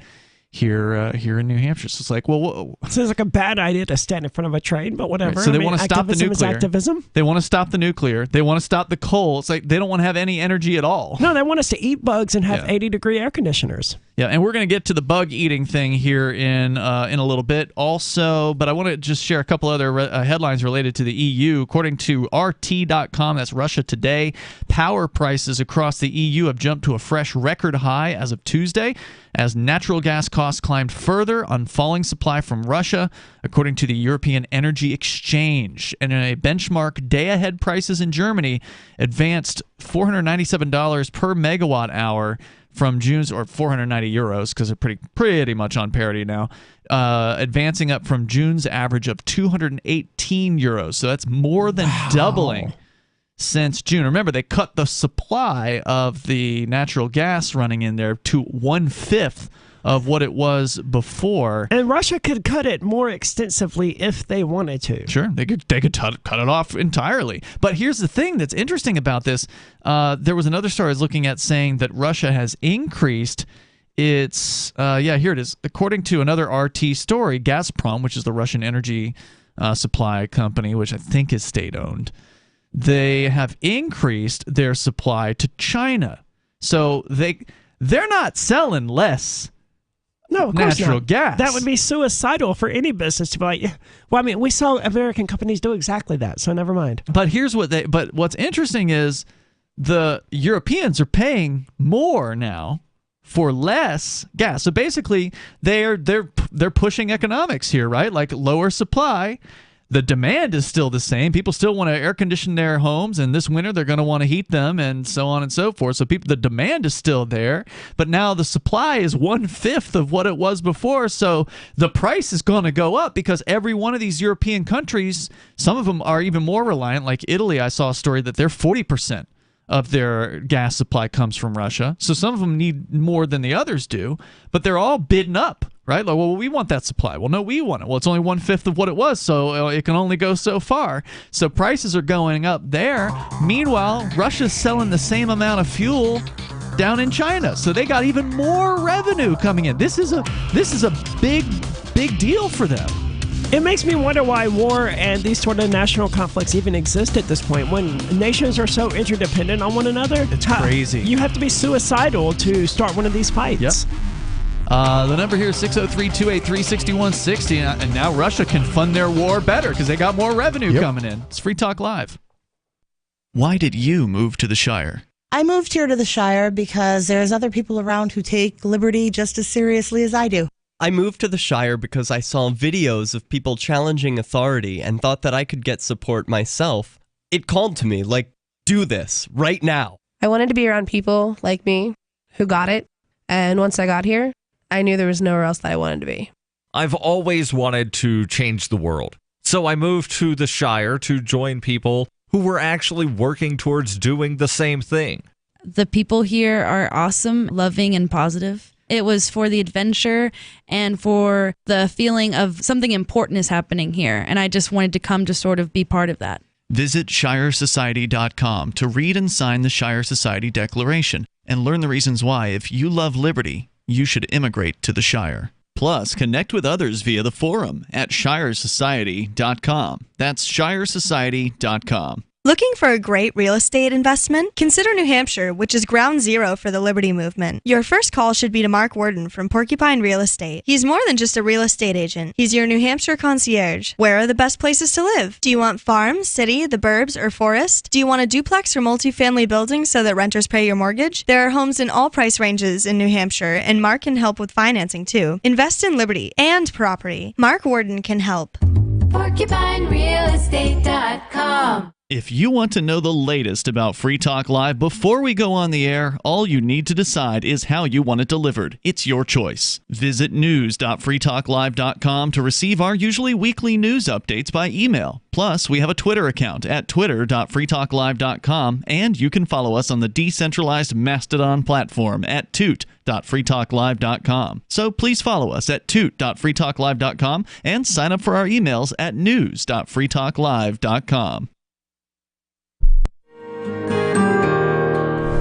here in New Hampshire. So it's like, well, sounds like a bad idea to stand in front of a train, but whatever. Right, so they want to stop the nuclear. Activism. They want to stop the nuclear. They want to stop the coal. It's like they don't want to have any energy at all. No, they want us to eat bugs and have 80-degree air conditioners. Yeah, and we're going to get to the bug eating thing here in a little bit also, but I want to just share a couple other headlines related to the EU. According to RT.com, that's Russia Today, power prices across the EU have jumped to a fresh record high as of Tuesday as natural gas costs climbed further on falling supply from Russia, according to the European Energy Exchange. And in a benchmark, day-ahead prices in Germany advanced $497 per megawatt hour from June's, or 490 euros, because they're pretty much on parity now, advancing up from June's average of 218 euros. So that's more than doubling since June. Remember, they cut the supply of the natural gas running in there to 1/5 of what it was before. And Russia could cut it more extensively if they wanted to. Sure, they could cut it off entirely. But here's the thing that's interesting about this. There was another story I was looking at saying that Russia has increased its, here it is. According to another RT story, Gazprom, which is the Russian energy supply company, which I think is state-owned, they have increased their supply to China. So they're not selling less of course natural not. gas. That would be suicidal for any business to be like, well, I mean, we saw American companies do exactly that, so never mind. But what's interesting is the Europeans are paying more now for less gas. So basically, they're pushing economics here, right? Like lower supply. The demand is still the same. People still want to air condition their homes, and this winter they're going to want to heat them, and so on and so forth. So the demand is still there, but now the supply is 1/5 of what it was before. So the price is going to go up because every one of these European countries, some of them are even more reliant. Like Italy, I saw a story that they're 40% of their gas supply comes from Russia. So some of them need more than the others do, but they're all bidding up. Right? Like, well, we want that supply. Well, no, we want it. Well, it's only 1/5 of what it was, so it can only go so far. So prices are going up there. Meanwhile, Russia's selling the same amount of fuel down in China, so they got even more revenue coming in. This is a big deal for them. It makes me wonder why war and these sort of national conflicts even exist at this point, when nations are so interdependent on one another. It's crazy. You have to be suicidal to start one of these fights. Yep. The number here is 603-283-6160, and now Russia can fund their war better because they got more revenue coming in. It's Free Talk Live. Why did you move to the Shire? I moved here to the Shire because there's other people around who take liberty just as seriously as I do. I moved to the Shire because I saw videos of people challenging authority and thought that I could get support myself. It called to me, like, do this right now. I wanted to be around people like me who got it, and once I got here, I knew there was nowhere else that I wanted to be. I've always wanted to change the world. So I moved to the Shire to join people who were actually working towards doing the same thing. The people here are awesome, loving, and positive. It was for the adventure and for the feeling of something important is happening here. And I just wanted to come to sort of be part of that. Visit ShireSociety.com to read and sign the Shire Society Declaration and learn the reasons why, if you love liberty, you should immigrate to the Shire. Plus, connect with others via the forum at ShireSociety.com. That's ShireSociety.com. Looking for a great real estate investment? Consider New Hampshire, which is ground zero for the Liberty Movement. Your first call should be to Mark Worden from Porcupine Real Estate. He's more than just a real estate agent. He's your New Hampshire concierge. Where are the best places to live? Do you want farm, city, the burbs, or forest? Do you want a duplex or multifamily building so that renters pay your mortgage? There are homes in all price ranges in New Hampshire, and Mark can help with financing too. Invest in liberty and property. Mark Worden can help. PorcupineRealEstate.com. If you want to know the latest about Free Talk Live before we go on the air, all you need to decide is how you want it delivered. It's your choice. Visit news.freetalklive.com to receive our usually weekly news updates by email. Plus, we have a Twitter account at twitter.freetalklive.com, and you can follow us on the decentralized Mastodon platform at toot.freetalklive.com. So please follow us at toot.freetalklive.com and sign up for our emails at news.freetalklive.com.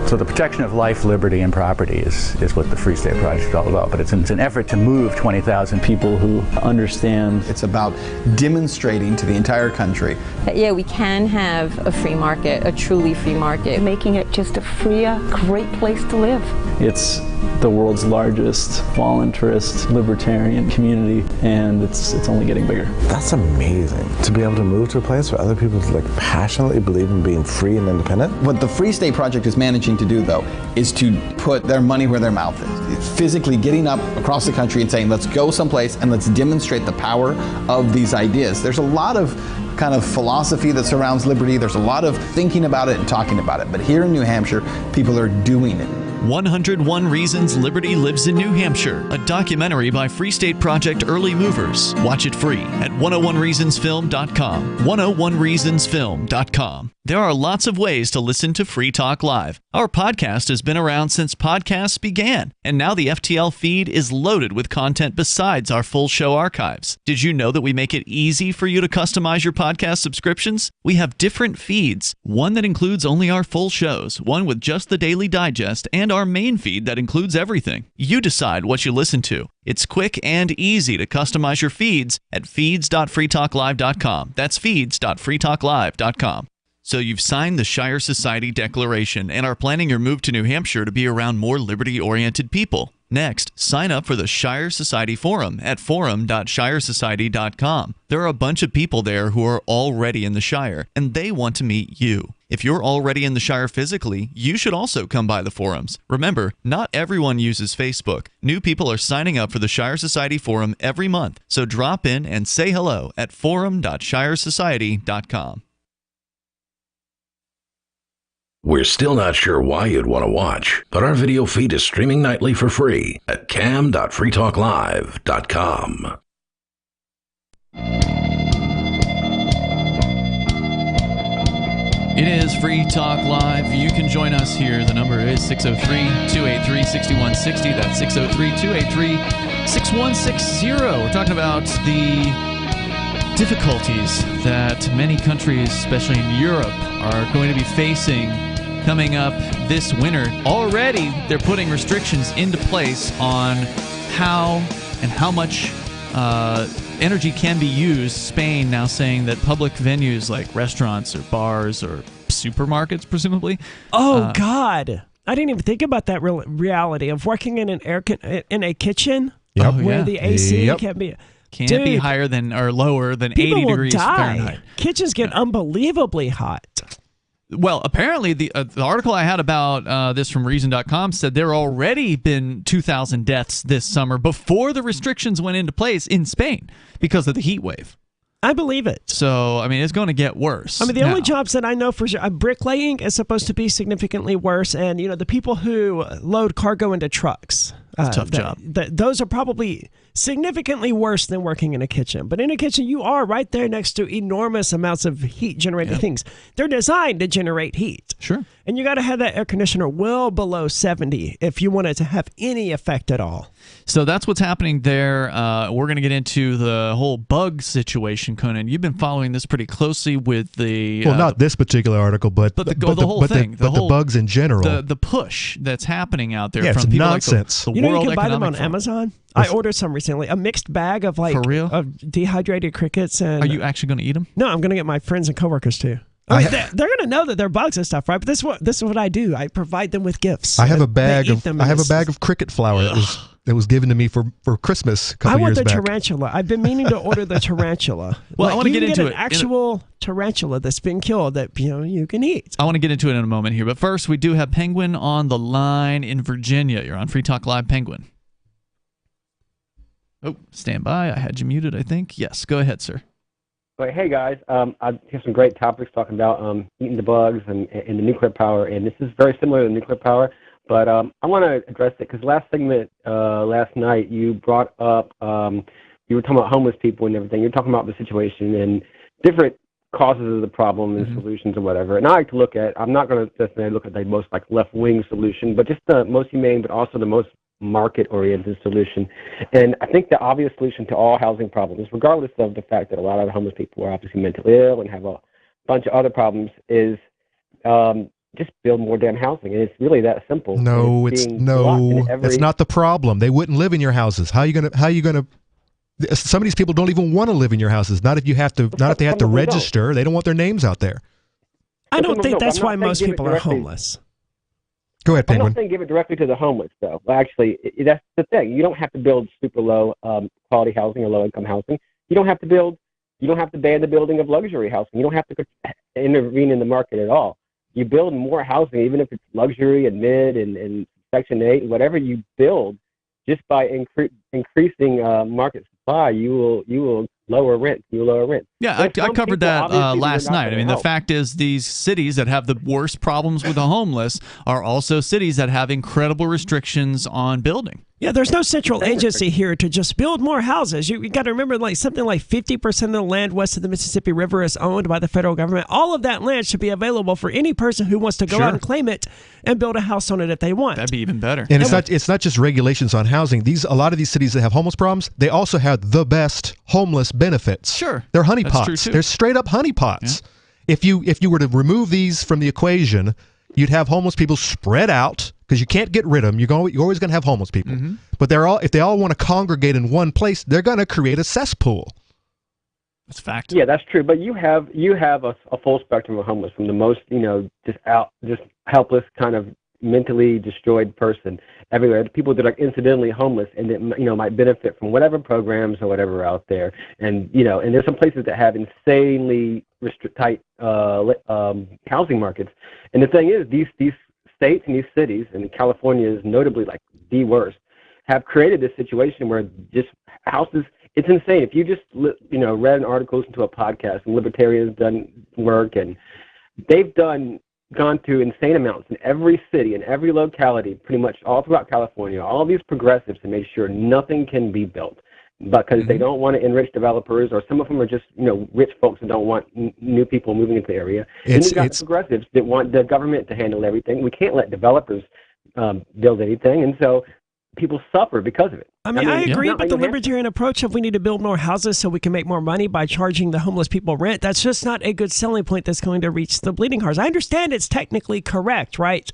So the protection of life, liberty, and property is what the Free State Project is all about. But it's an effort to move 20,000 people who understand. It's about demonstrating to the entire country that, yeah, we can have a free market, a truly free market. Making it just a freer, great place to live. It's the world's largest voluntarist libertarian community, and it's only getting bigger. That's amazing, to be able to move to a place where other people passionately believe in being free and independent. What the Free State Project is managing to do, though, is to put their money where their mouth is. It's physically getting up across the country and saying, let's go someplace and let's demonstrate the power of these ideas. There's a lot of kind of philosophy that surrounds liberty. There's a lot of thinking about it and talking about it. But here in New Hampshire, people are doing it. 101 Reasons Liberty Lives in New Hampshire, a documentary by Free State Project Early Movers. Watch it free at 101reasonsfilm.com. 101reasonsfilm.com. There are lots of ways to listen to Free Talk Live. Our podcast has been around since podcasts began, and now the FTL feed is loaded with content besides our full show archives. Did you know that we make it easy for you to customize your podcast subscriptions? We have different feeds, one that includes only our full shows, one with just the Daily Digest, and our main feed that includes everything. You decide what you listen to. It's quick and easy to customize your feeds at feeds.freetalklive.com. That's feeds.freetalklive.com. So you've signed the Shire Society Declaration and are planning your move to New Hampshire to be around more liberty-oriented people. Next, sign up for the Shire Society Forum at forum.shiresociety.com. There are a bunch of people there who are already in the Shire, and they want to meet you. If you're already in the Shire physically, you should also come by the forums. Remember, not everyone uses Facebook. New people are signing up for the Shire Society Forum every month, so drop in and say hello at forum.shiresociety.com. We're still not sure why you'd want to watch, but our video feed is streaming nightly for free at cam.freetalklive.com. It is Free Talk Live. You can join us here. The number is 603-283-6160. That's 603-283-6160. We're talking about the difficulties that many countries, especially in Europe, are going to be facing coming up this winter. Already, they're putting restrictions into place on how and how much energy can be used. Spain now saying that public venues like restaurants or bars or supermarkets, presumably. Oh, God. I didn't even think about that reality of working in in a kitchen where the AC can be... Can't be higher than or lower than 80 degrees Fahrenheit. Kitchens get unbelievably hot. Well, apparently the article I had about this from Reason.com said there already been 2,000 deaths this summer before the restrictions went into place in Spain because of the heat wave. I believe it. So, I mean, it's going to get worse. I mean, the only jobs that I know for sure, bricklaying is supposed to be significantly worse. And, the people who load cargo into trucks. It's a tough job. Those are probably significantly worse than working in a kitchen. But in a kitchen, you are right there next to enormous amounts of heat-generating things. They're designed to generate heat. Sure. And you got to have that air conditioner well below 70 if you want it to have any effect at all. So that's what's happening there. We're going to get into the whole bug situation, Conan. You've been following this pretty closely with the... Well, not this particular article, but the whole thing. The bugs in general. The push that's happening out there from it's people nonsense. like the you World can buy them on Economic Amazon? I ordered some recently. A mixed bag of For real? of dehydrated crickets. And Are you actually going to eat them? No, I'm going to get my friends and coworkers too. I mean, they're going to know that they're bugs and stuff, right? But this is what I do. I provide them with gifts. I have a bag of cricket flour that was given to me for Christmas a couple years back. I want the tarantula. I've been meaning to order the tarantula. Well, I want to get into an actual tarantula that's been killed that you can eat. I want to get into it in a moment here, but first we do have Penguin on the line in Virginia. You're on Free Talk Live, Penguin. Oh, stand by. I had you muted, I think. Yes, go ahead, sir. Hey guys, I have some great topics talking about eating the bugs and the nuclear power, and this is very similar to nuclear power, but I want to address it because last segment, last night, you brought up, you were talking about homeless people and everything. You're talking about the situation and different causes of the problem and solutions or whatever. And I like to look at, I'm not going to necessarily look at the most left-wing solution, but just the most humane, but also the most market-oriented solution. And I think the obvious solution to all housing problems, regardless of the fact that a lot of the homeless people are obviously mentally ill and have a bunch of other problems, is just build more damn housing. And it's really that simple. No, it's that's not the problem. They wouldn't live in your houses. How are you gonna? Some of these people don't even want to live in your houses. Not if they have to register. They don't want their names out there. I don't think that's why most people are homeless. Go ahead, Penguin. I'm not saying give it directly to the homeless, though. Well, actually, that's the thing. You don't have to build super low quality housing or low income housing. You don't have to ban the building of luxury housing. You don't have to intervene in the market at all. You build more housing, even if it's luxury and mid and Section 8, whatever you build, just by increasing market supply, you will lower rent. Yeah, I covered that last night. I mean, the fact is these cities that have the worst problems with the homeless are also cities that have incredible restrictions on building. Yeah, there's no central agency here to just build more houses. You got to remember, something like 50% of the land west of the Mississippi River is owned by the federal government. All of that land should be available for any person who wants to go out and claim it and build a house on it if they want. That'd be even better. And it's not just regulations on housing. A lot of these cities that have homeless problems, they also have the best homeless benefits. Sure, they're honeypots. They're straight up honeypots. Yeah. If you were to remove these from the equation, you'd have homeless people spread out. Because you can't get rid of them. You're always going to have homeless people. Mm-hmm. But if they all want to congregate in one place, they're going to create a cesspool. That's fact. Yeah, that's true. But you have a full spectrum of homeless, from the most just helpless, kind of mentally destroyed person everywhere, to people that are incidentally homeless and that might benefit from whatever programs or whatever out there. And and there's some places that have insanely tight housing markets. And the thing is, these states and these cities, and California is notably the worst, have created this situation where just houses, it's insane. If you just read an article, listen to a podcast, and libertarians done work, and they've gone to insane amounts in every city, in every locality, pretty much all throughout California, all these progressives, to make sure nothing can be built, because they don't want to enrich developers, or some of them are just rich folks that don't want new people moving into the area. And you've got progressives that want the government to handle everything. We can't let developers build anything, and so people suffer because of it. I mean, I agree, but the libertarian approach of we need to build more houses so we can make more money by charging the homeless people rent, that's just not a good selling point that's going to reach the bleeding hearts. I understand it's technically correct, right?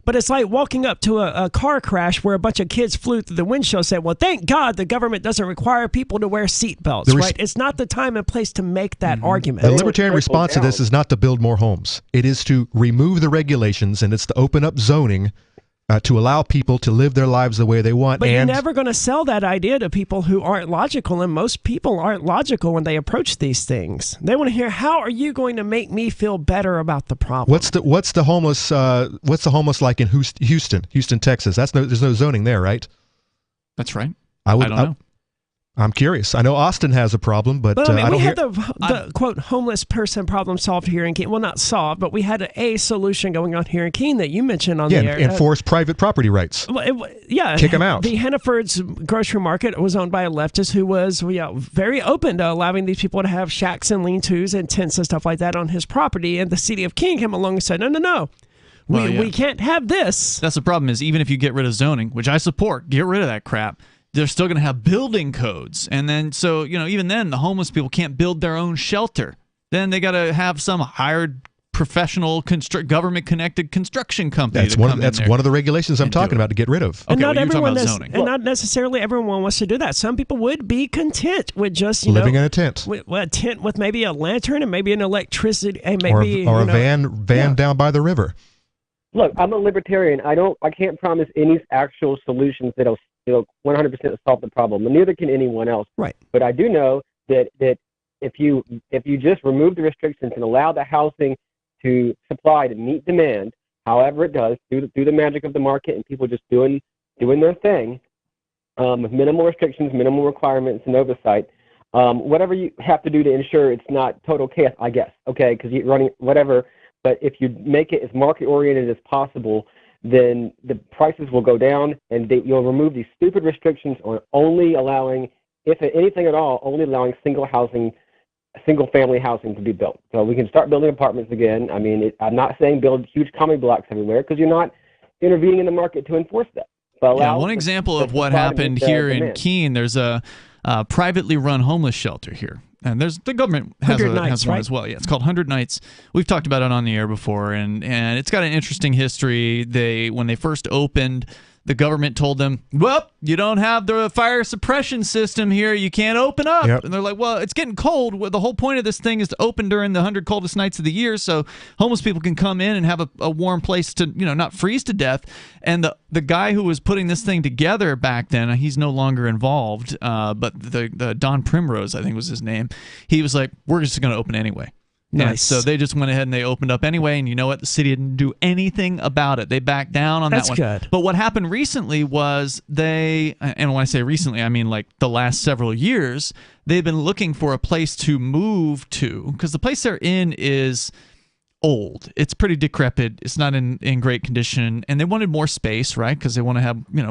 But it's like walking up to a car crash where a bunch of kids flew through the windshield and said, well, thank God the government doesn't require people to wear seatbelts, right? It's not the time and place to make that argument. The libertarian response to this is not to build more homes. It is to remove the regulations, and it's to open up zoning to allow people to live their lives the way they want. But you're never going to sell that idea to people who aren't logical, and most people aren't logical when they approach these things. They want to hear, how are you going to make me feel better about the problem? What's the homeless like in Houston, Texas? There's no zoning there, right? That's right. I don't know. I'm curious. I know Austin has a problem, but I mean, we had the quote homeless person problem solved here in Keene. Well, not solved, but we had a solution going on here in Keene that you mentioned on the air. Enforce private property rights. Kick them out. The Hannaford's grocery market was owned by a leftist who was very open to allowing these people to have shacks and lean-tos and tents and stuff like that on his property. And the city of Keene came along and said, no. We can't have this. That's the problem, is even if you get rid of zoning, which I support, get rid of that crap, they're still going to have building codes. And then, so, even then, the homeless people can't build their own shelter. Then they got to have some hired professional government-connected construction company. That's one of the regulations I'm talking about to get rid of. And not not necessarily everyone wants to do that. Some people would be content with just living in a tent. A tent with maybe a lantern and maybe an electricity and maybe or a van down by the river. Look, I'm a libertarian. I can't promise any actual solutions that'll 100% solve the problem, and neither can anyone else. Right. But I do know that if you just remove the restrictions and allow the housing to supply to meet demand, however it does, through the magic of the market and people just doing their thing, with minimal restrictions, minimal requirements, and oversight, whatever you have to do to ensure it's not total chaos, I guess. Okay, because you're running whatever. But if you make it as market oriented as possible, then the prices will go down, and you'll remove these stupid restrictions on only allowing, if anything at all, only allowing single family housing to be built. So we can start building apartments again. I mean, I'm not saying build huge common blocks everywhere, because you're not intervening in the market to enforce that. But one example of what happened here in Keene, there's a privately run homeless shelter here. And the government has 100 Nights, has one right? as well. Yeah, it's called 100 Nights. We've talked about it on the air before, and it's got an interesting history. When they first opened, the government told them, well, you don't have the fire suppression system here. You can't open up. Yep. And they're like, well, it's getting cold. Well, the whole point of this thing is to open during the 100 coldest nights of the year so homeless people can come in and have a warm place to, not freeze to death. And the guy who was putting this thing together back then, he's no longer involved, but the Don Primrose, I think was his name, he was like, we're just going to open anyway. Nice. And so they just went ahead and they opened up anyway, and you know what? The city didn't do anything about it. They backed down on That's that one. good. But what happened recently was and when I say recently, I mean like the last several years, they've been looking for a place to move to, because the place they're in is old. It's pretty decrepit. It's not in great condition, and they wanted more space, right? Because they want to have they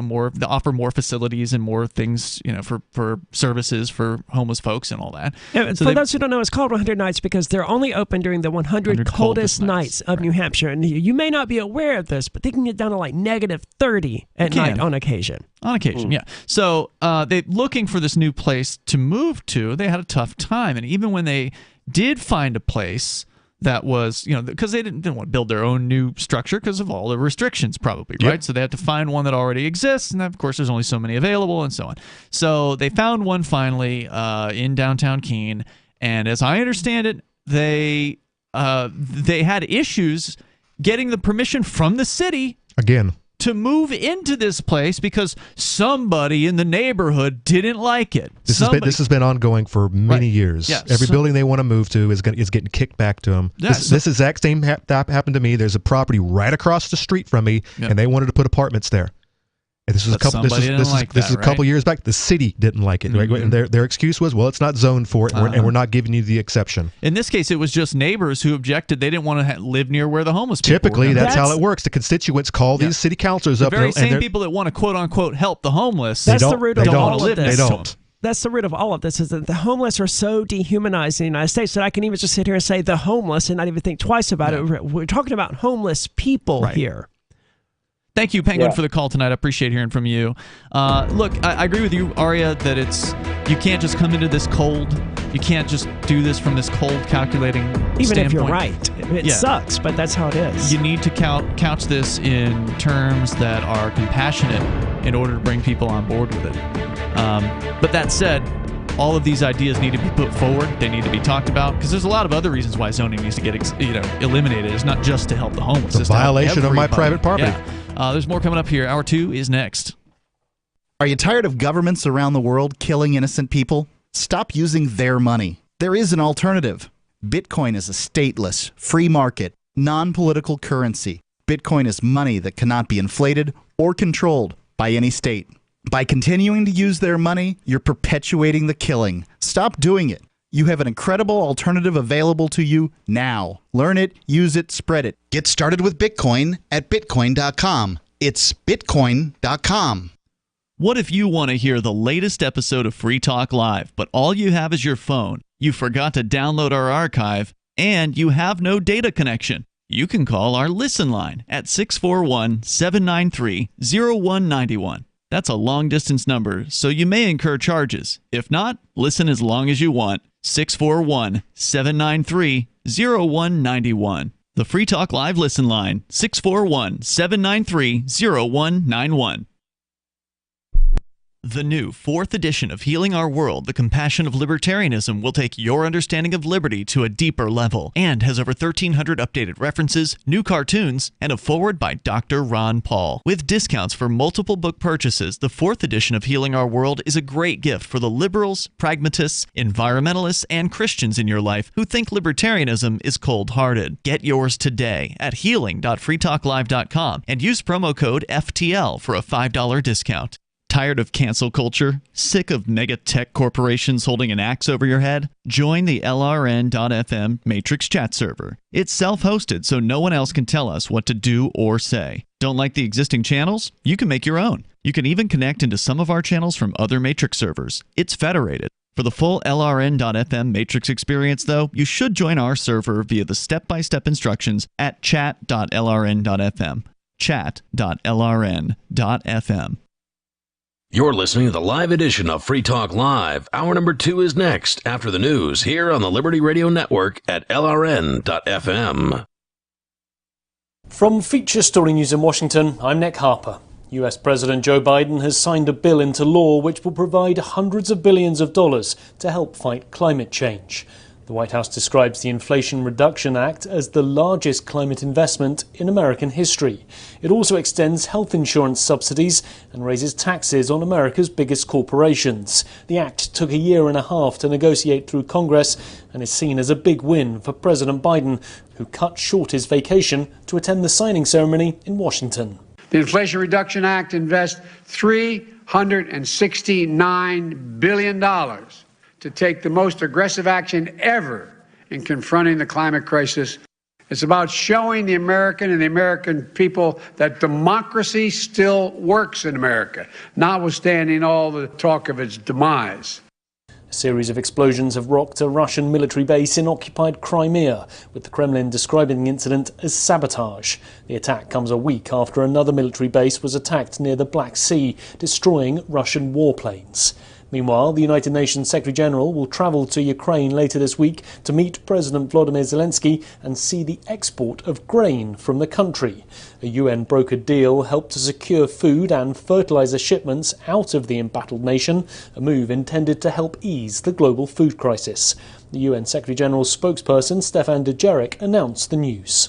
offer more facilities and more things, for services for homeless folks and all that. Yeah, So for they- those who don't know, it's called 100 Nights because they're only open during the 100 coldest nights of New Hampshire. And you may not be aware of this, but they can get down to like negative 30 at They can. night on occasion. On occasion, yeah. So they looking for this new place to move to. They had a tough time, and even when they did find a place that was, because they didn't want to build their own new structure because of all the restrictions, probably, right? Yep. So they had to find one that already exists, and of course, there's only so many available, and so on. So they found one finally in downtown Keene, and as I understand it, they had issues getting the permission from the city Again. to move into this place because somebody in the neighborhood didn't like it. This has been ongoing for many years. Yeah, Every building they want to move to is getting kicked back to them. Yeah, This exact same happened to me. There's a property right across the street from me, Yeah. and they wanted to put apartments there. And this was But somebody didn't like this is that, a couple right? years back. The city didn't like it, right? Mhm. And their excuse was, well, it's not zoned for it, and we're not giving you the exception. In this case, it was just neighbors who objected. They didn't want to live near where the homeless people Typically, were. that's how it works. The constituents call these city councilors The up, very and same they're- people that want to quote unquote help the homeless. That's the root of don't all want to of live this. next They to don't. them. That's the root of all of this, is that the homeless are so dehumanized in the United States that I can even just sit here and say the homeless and not even think twice about it. We're talking about homeless people here. Thank you, Penguin, Yeah. for the call tonight. I appreciate hearing from you. Look, I agree with you, Aria, that you can't just come into this cold. You can't just do this from this cold, calculating Even standpoint. if you're right. It Yeah. sucks, but that's how it is. You need to couch this in terms that are compassionate in order to bring people on board with it. But that said, all of these ideas need to be put forward. They need to be talked about because there's a lot of other reasons why zoning needs to get eliminated. It's not just to help the homeless. It's a to help violation of my everybody. private property. Yeah. There's more coming up here. Hour 2 is next. Are you tired of governments around the world killing innocent people? Stop using their money. There is an alternative. Bitcoin is a stateless, free market, non-political currency. Bitcoin is money that cannot be inflated or controlled by any state. By continuing to use their money, you're perpetuating the killing. Stop doing it. You have an incredible alternative available to you now. Learn it, use it, spread it. Get started with Bitcoin at Bitcoin.com. It's Bitcoin.com. What if you want to hear the latest episode of Free Talk Live, but all you have is your phone, you forgot to download our archive, and you have no data connection? You can call our Listen line at 641-793-0191. That's a long-distance number, so you may incur charges. If not, listen as long as you want. 641-793-0191. The Free Talk Live Listen line, 641-793-0191. The new 4th edition of Healing Our World, The Compassion of Libertarianism, will take your understanding of liberty to a deeper level and has over 1,300 updated references, new cartoons, and a foreword by Dr. Ron Paul. With discounts for multiple book purchases, the 4th edition of Healing Our World is a great gift for the liberals, pragmatists, environmentalists, and Christians in your life who think libertarianism is cold-hearted. Get yours today at healing.freetalklive.com and use promo code FTL for a $5 discount. Tired of cancel culture? Sick of mega tech corporations holding an axe over your head? Join the LRN.FM Matrix chat server. It's self-hosted, so no one else can tell us what to do or say. Don't like the existing channels? You can make your own. You can even connect into some of our channels from other Matrix servers. It's federated. For the full LRN.FM Matrix experience, though, you should join our server via the step-by-step instructions at chat.lrn.fm. Chat.lrn.fm. You're listening to the live edition of Free Talk Live. Hour number 2 is next after the news here on the Liberty Radio Network at LRN.FM. From Feature Story News in Washington, I'm Nick Harper. US President Joe Biden has signed a bill into law which will provide hundreds of billions of dollars to help fight climate change. The White House describes the Inflation Reduction Act as the largest climate investment in American history. It also extends health insurance subsidies and raises taxes on America's biggest corporations. The act took a year and a half to negotiate through Congress and is seen as a big win for President Biden, who cut short his vacation to attend the signing ceremony in Washington. The Inflation Reduction Act invests $369 billion to take the most aggressive action ever in confronting the climate crisis. It's about showing the American and the American people that democracy still works in America, notwithstanding all the talk of its demise. A series of explosions have rocked a Russian military base in occupied Crimea, with the Kremlin describing the incident as sabotage. The attack comes a week after another military base was attacked near the Black Sea, destroying Russian warplanes. Meanwhile, the United Nations Secretary-General will travel to Ukraine later this week to meet President Volodymyr Zelensky and see the export of grain from the country. A UN-brokered deal helped to secure food and fertilizer shipments out of the embattled nation, a move intended to help ease the global food crisis. The UN Secretary-General's spokesperson, Stefan Dujarric, announced the news.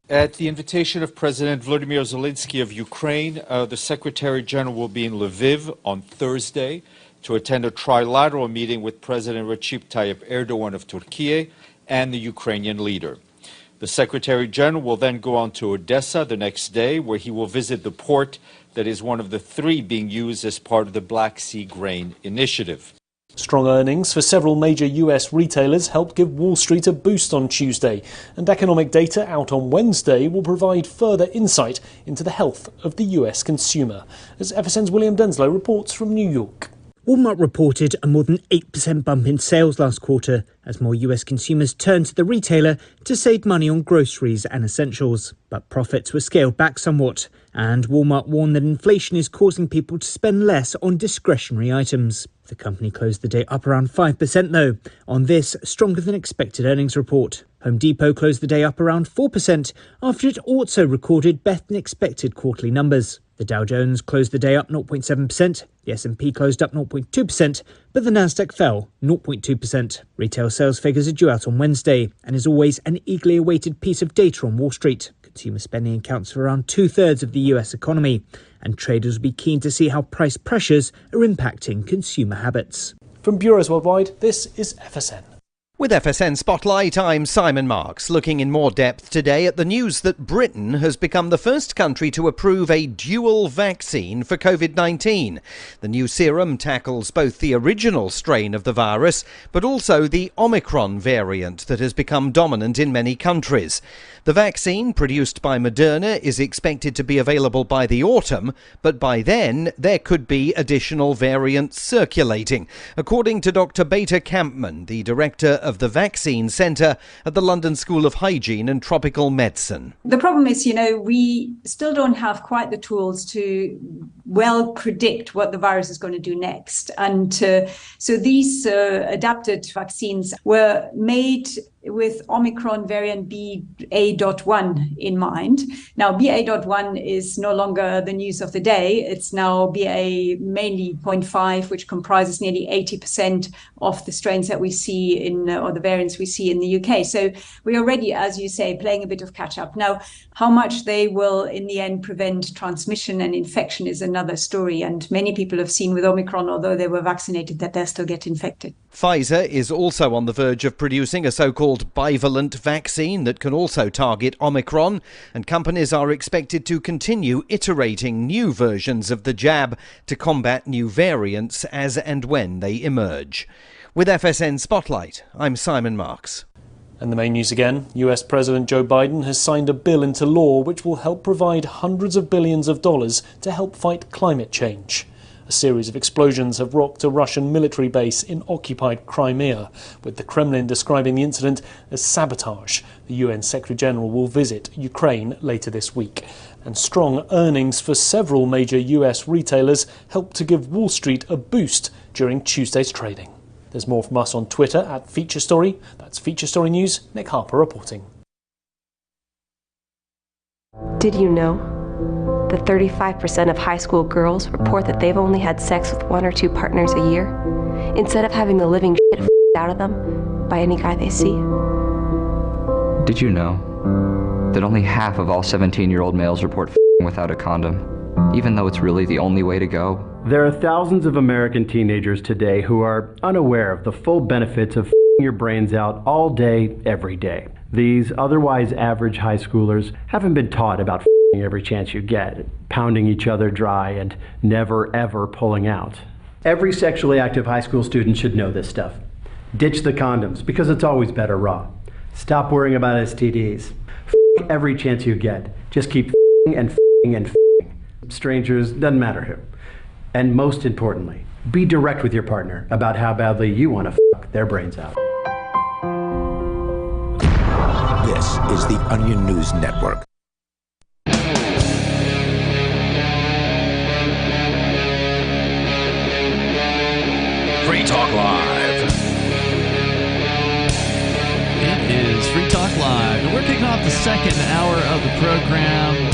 At the invitation of President Volodymyr Zelensky of Ukraine, the Secretary-General will be in Lviv on Thursday to attend a trilateral meeting with President Recep Tayyip Erdogan of Turkey and the Ukrainian leader. The Secretary-General will then go on to Odessa the next day, where he will visit the port that is one of the 3 being used as part of the Black Sea Grain Initiative. Strong earnings for several major US retailers helped give Wall Street a boost on Tuesday, and economic data out on Wednesday will provide further insight into the health of the US consumer, as FSN's William Denslow reports from New York. Walmart reported a more than 8% bump in sales last quarter as more US consumers turned to the retailer to save money on groceries and essentials. But profits were scaled back somewhat, and Walmart warned that inflation is causing people to spend less on discretionary items. The company closed the day up around 5% though, on this stronger than expected earnings report. Home Depot closed the day up around 4% after it also recorded better than expected quarterly numbers. The Dow Jones closed the day up 0.7%, the S&P closed up 0.2%, but the Nasdaq fell 0.2%. Retail sales figures are due out on Wednesday, and is always an eagerly awaited piece of data on Wall Street. Consumer spending accounts for around 2/3 of the US economy, and traders will be keen to see how price pressures are impacting consumer habits. From Bureaus Worldwide, this is FSN. With FSN Spotlight, I'm Simon Marks, looking in more depth today at the news that Britain has become the first country to approve a dual vaccine for COVID-19. The new serum tackles both the original strain of the virus, but also the Omicron variant that has become dominant in many countries. The vaccine, produced by Moderna, is expected to be available by the autumn, but by then there could be additional variants circulating, according to Dr. Beta Campman, the director of the Vaccine Centre at the London School of Hygiene and Tropical Medicine. The problem is, we still don't have quite the tools to well predict what the virus is going to do next. And so these adapted vaccines were made with Omicron variant BA.1 in mind. Now, BA.1 is no longer the news of the day. It's now BA mainly 0.5, which comprises nearly 80% of the strains that we see or the variants we see in the UK. So we're already, as you say, playing a bit of catch up. Now, how much they will in the end prevent transmission and infection is another story. And many people have seen with Omicron, although they were vaccinated, that they still get infected. Pfizer is also on the verge of producing a so-called bivalent vaccine that can also target Omicron, and companies are expected to continue iterating new versions of the jab to combat new variants as and when they emerge. With FSN Spotlight, I'm Simon Marks. And the main news again, US President Joe Biden has signed a bill into law which will help provide hundreds of billions of dollars to help fight climate change. A series of explosions have rocked a Russian military base in occupied Crimea, with the Kremlin describing the incident as sabotage. The UN Secretary-General will visit Ukraine later this week. and strong earnings for several major US retailers helped to give Wall Street a boost during Tuesday's trading. There's more from us on Twitter at Feature Story. That's Feature Story News. Nick Harper reporting. Did you know that 35% of high school girls report that they've only had sex with 1 or 2 partners a year, instead of having the living shit out of them by any guy they see? Did you know that only half of all 17-year-old males report without a condom, even though it's really the only way to go? There are thousands of American teenagers today who are unaware of the full benefits of your brains out all day, every day. These otherwise average high schoolers haven't been taught about every chance you get, pounding each other dry and never ever pulling out. Every sexually active high school student should know this stuff. Ditch the condoms, because it's always better raw. Stop worrying about STDs. Every chance you get. Just keep and and strangers, doesn't matter who. And most importantly, be direct with your partner about how badly you want to fuck their brains out. This is the Onion News Network. Free Talk Live. It is Free Talk Live, and we're kicking off the second hour of the program.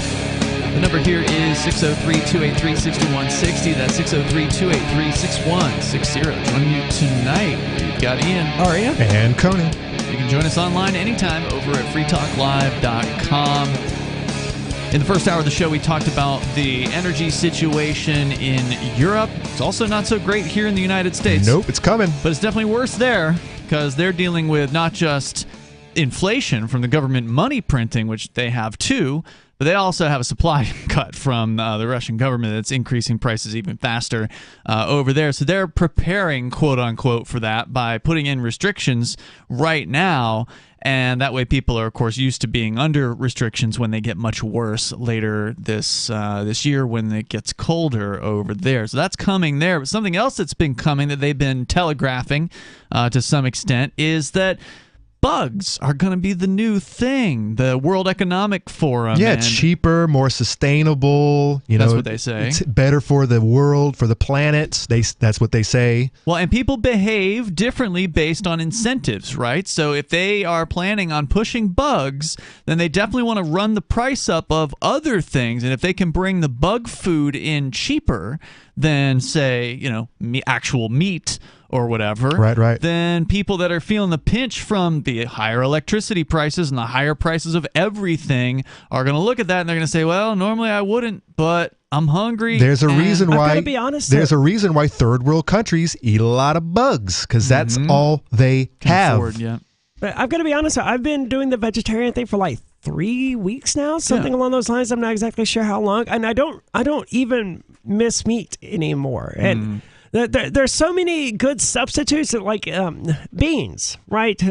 The number here is 603-283-6160. That's 603-283-6160. Joining you tonight, we've got Ian. Aria. And Conan. You can join us online anytime over at freetalklive.com. In the first hour of the show, we talked about the energy situation in Europe. It's also not so great here in the United States. Nope, it's coming. But it's definitely worse there because they're dealing with not just inflation from the government money printing, which they have too, but they also have a supply cut from the Russian government that's increasing prices even faster over there. So they're preparing, quote unquote, for that by putting in restrictions right now. And that way people are, of course, used to being under restrictions when they get much worse later this year when it gets colder over there. So that's coming there. But something else that's been coming that they've been telegraphing to some extent is that bugs are going to be the new thing. The World Economic Forum. Yeah, it's cheaper, more sustainable. That's what they say. It's better for the world, for the planet. That's what they say. Well, and people behave differently based on incentives, right? So if they are planning on pushing bugs, then they definitely want to run the price up of other things. And if they can bring the bug food in cheaper than, say, actual meat or whatever, right. then people that are feeling the pinch from the higher electricity prices and the higher prices of everything are going to look at that and they're going to say, well, normally I wouldn't, but I'm hungry. There's a reason why. I'm gonna be honest. There's a reason why third world countries eat a lot of bugs because that's all they have. Afford, yeah. But I'm going to be honest. I've been doing the vegetarian thing for like 3 weeks now, something along those lines. I'm not exactly sure how long, and I don't even miss meat anymore. And there's so many good substitutes, like beans, right?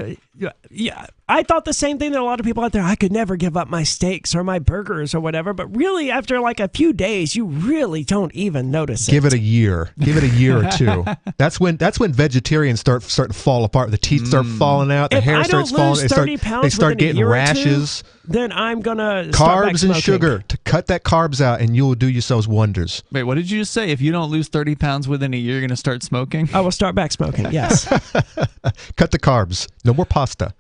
Yeah, I thought the same thing that a lot of people out there. I could never give up my steaks or my burgers or whatever, but really, after like a few days, you really don't even notice it. Give it a year. Give it a year or two. That's when vegetarians start to fall apart. The teeth start falling out. The hair starts falling. They start getting rashes. Then I'm gonna carbs and sugar to cut that carbs out, and you'll do yourselves wonders. Wait, what did you just say? If you don't lose 30 pounds within a year, you're gonna start smoking? I will start back smoking. Yes. Cut the carbs. No more pasta.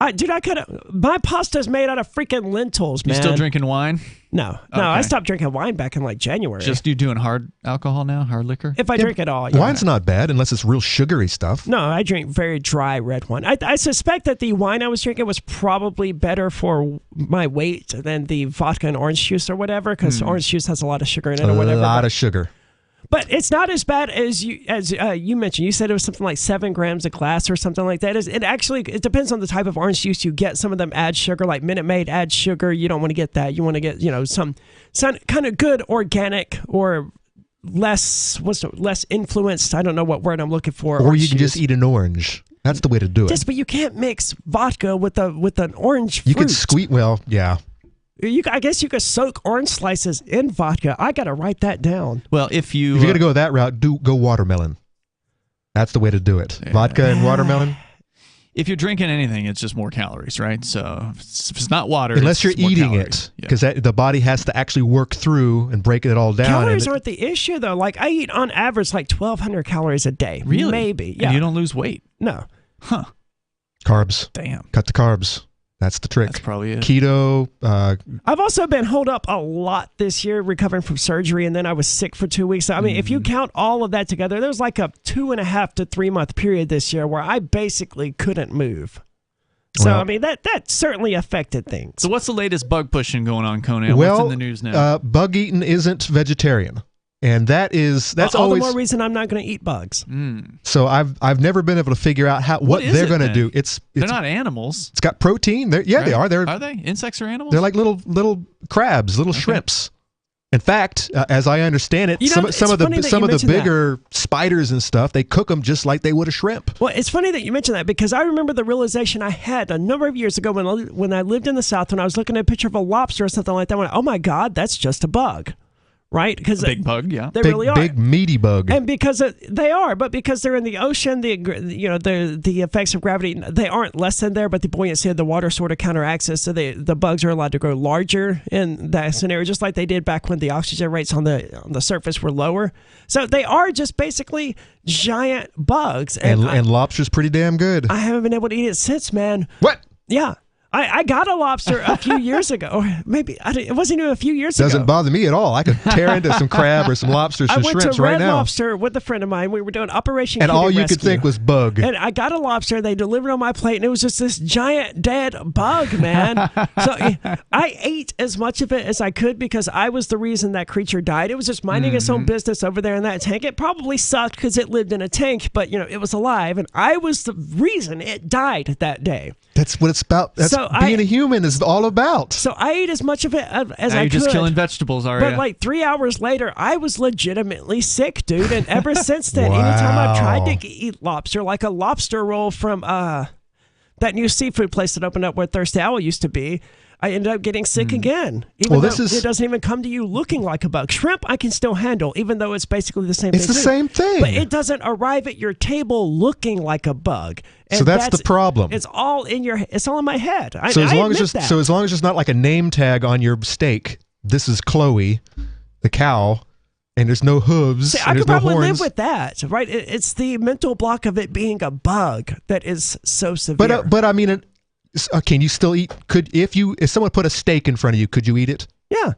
My pasta's made out of freaking lentils, man. You still drinking wine? No, Okay. I stopped drinking wine back in like January. Just you doing hard alcohol now, hard liquor? If I drink it all, yeah. Wine's not bad unless it's real sugary stuff. No, I drink very dry red wine. I suspect that the wine I was drinking was probably better for my weight than the vodka and orange juice or whatever, because orange juice has a lot of sugar in it or whatever. A lot of sugar. But it's not as bad as you mentioned. You said it was something like 7 grams a glass or something like that. It depends on the type of orange juice you get. Some of them add sugar, like Minute Maid adds sugar. You don't want to get that. You want to get some kind of good organic or less influenced. I don't know what word I'm looking for. Or you can just eat an orange. That's the way to do it. Yes, but you can't mix vodka with an orange fruit. You can squeeze. Well, yeah. I guess you could soak orange slices in vodka. I got to write that down. Well, if you're going to go that route, go watermelon. That's the way to do it. Yeah. Vodka and watermelon. if you're drinking anything, it's just more calories, right? So if it's not water, unless you're it's more eating calories. it, because the body has to actually work through and break it all down. Calories aren't the issue, though. Like, I eat on average like 1,200 calories a day. Really? Maybe. And Yeah. you don't lose weight? No. Huh. Carbs. Damn. Cut the carbs. That's the trick. That's probably it. Keto. I've also been holed up a lot this year recovering from surgery, and then I was sick for 2 weeks. I mean, if you count all of that together, there was like a 2.5 to 3 month period this year where I basically couldn't move. So, Well- I mean, that certainly affected things. So what's the latest bug pushing going on, Conan? well, What's in the news now? Bug eating isn't vegetarian, and that's all always the more reason I'm not going to eat bugs. So I've never been able to figure out what is they're it going to then? do. It's They're not animals. It's got protein. They right? are. Are they? Insects or animals? They're like little crabs, little shrimps. In fact, as I understand it, You know, some it's of the funny that you mentioned bigger spiders and stuff, they cook them just like they would a shrimp. Well, it's funny that you mentioned that because I remember the realization I had a number of years ago when I lived in the South, when I was looking at a picture of a lobster or something like that. I went, oh my God, that's just a bug. Right? Because big bug, yeah. They really are. Big meaty bug. And because they are, but because they're in the ocean, the effects of gravity, they aren't lessened there, but the buoyancy of the water sort of counteracts it. So the bugs are allowed to grow larger in that scenario, just like they did back when the oxygen rates on the surface were lower. So they are just basically giant bugs. And lobster's pretty damn good. I haven't been able to eat it since, man. What? Yeah. I got a lobster a few years ago. Or maybe it wasn't even a few years ago. Doesn't bother me at all. I could tear into some crab or some lobsters and I went shrimps to right Red now. Lobster with a friend of mine. We were doing Operation And Kitty all you Rescue. could think was bug. And I got a lobster. They delivered on my plate, and it was just this giant dead bug, man. So I ate as much of it as I could because I was the reason that creature died. It was just minding its own business over there in that tank. It probably sucked because it lived in a tank, but it was alive, and I was the reason it died that day. That's what it's about. That's being a human is all about. So I ate as much of it as now I could. you're just killing vegetables, are But you? like 3 hours later, I was legitimately sick, dude. And ever since then, anytime I've tried to eat lobster, like a lobster roll from that new seafood place that opened up where Thirsty Owl used to be, I ended up getting sick again. Even though it doesn't even come to you looking like a bug. Shrimp I can still handle, even though it's basically the same thing. It's the same thing. But it doesn't arrive at your table looking like a bug. So that's the problem. It's all in my head. So as I long as admit that. as long as there's not like a name tag on your steak, this is Chloe, the cow, and there's no hooves. See, I and there's could probably no live horns. with that, right? It's the mental block of it being a bug that is so severe. But I mean, can you still eat? If someone put a steak in front of you, could you eat it? Yeah,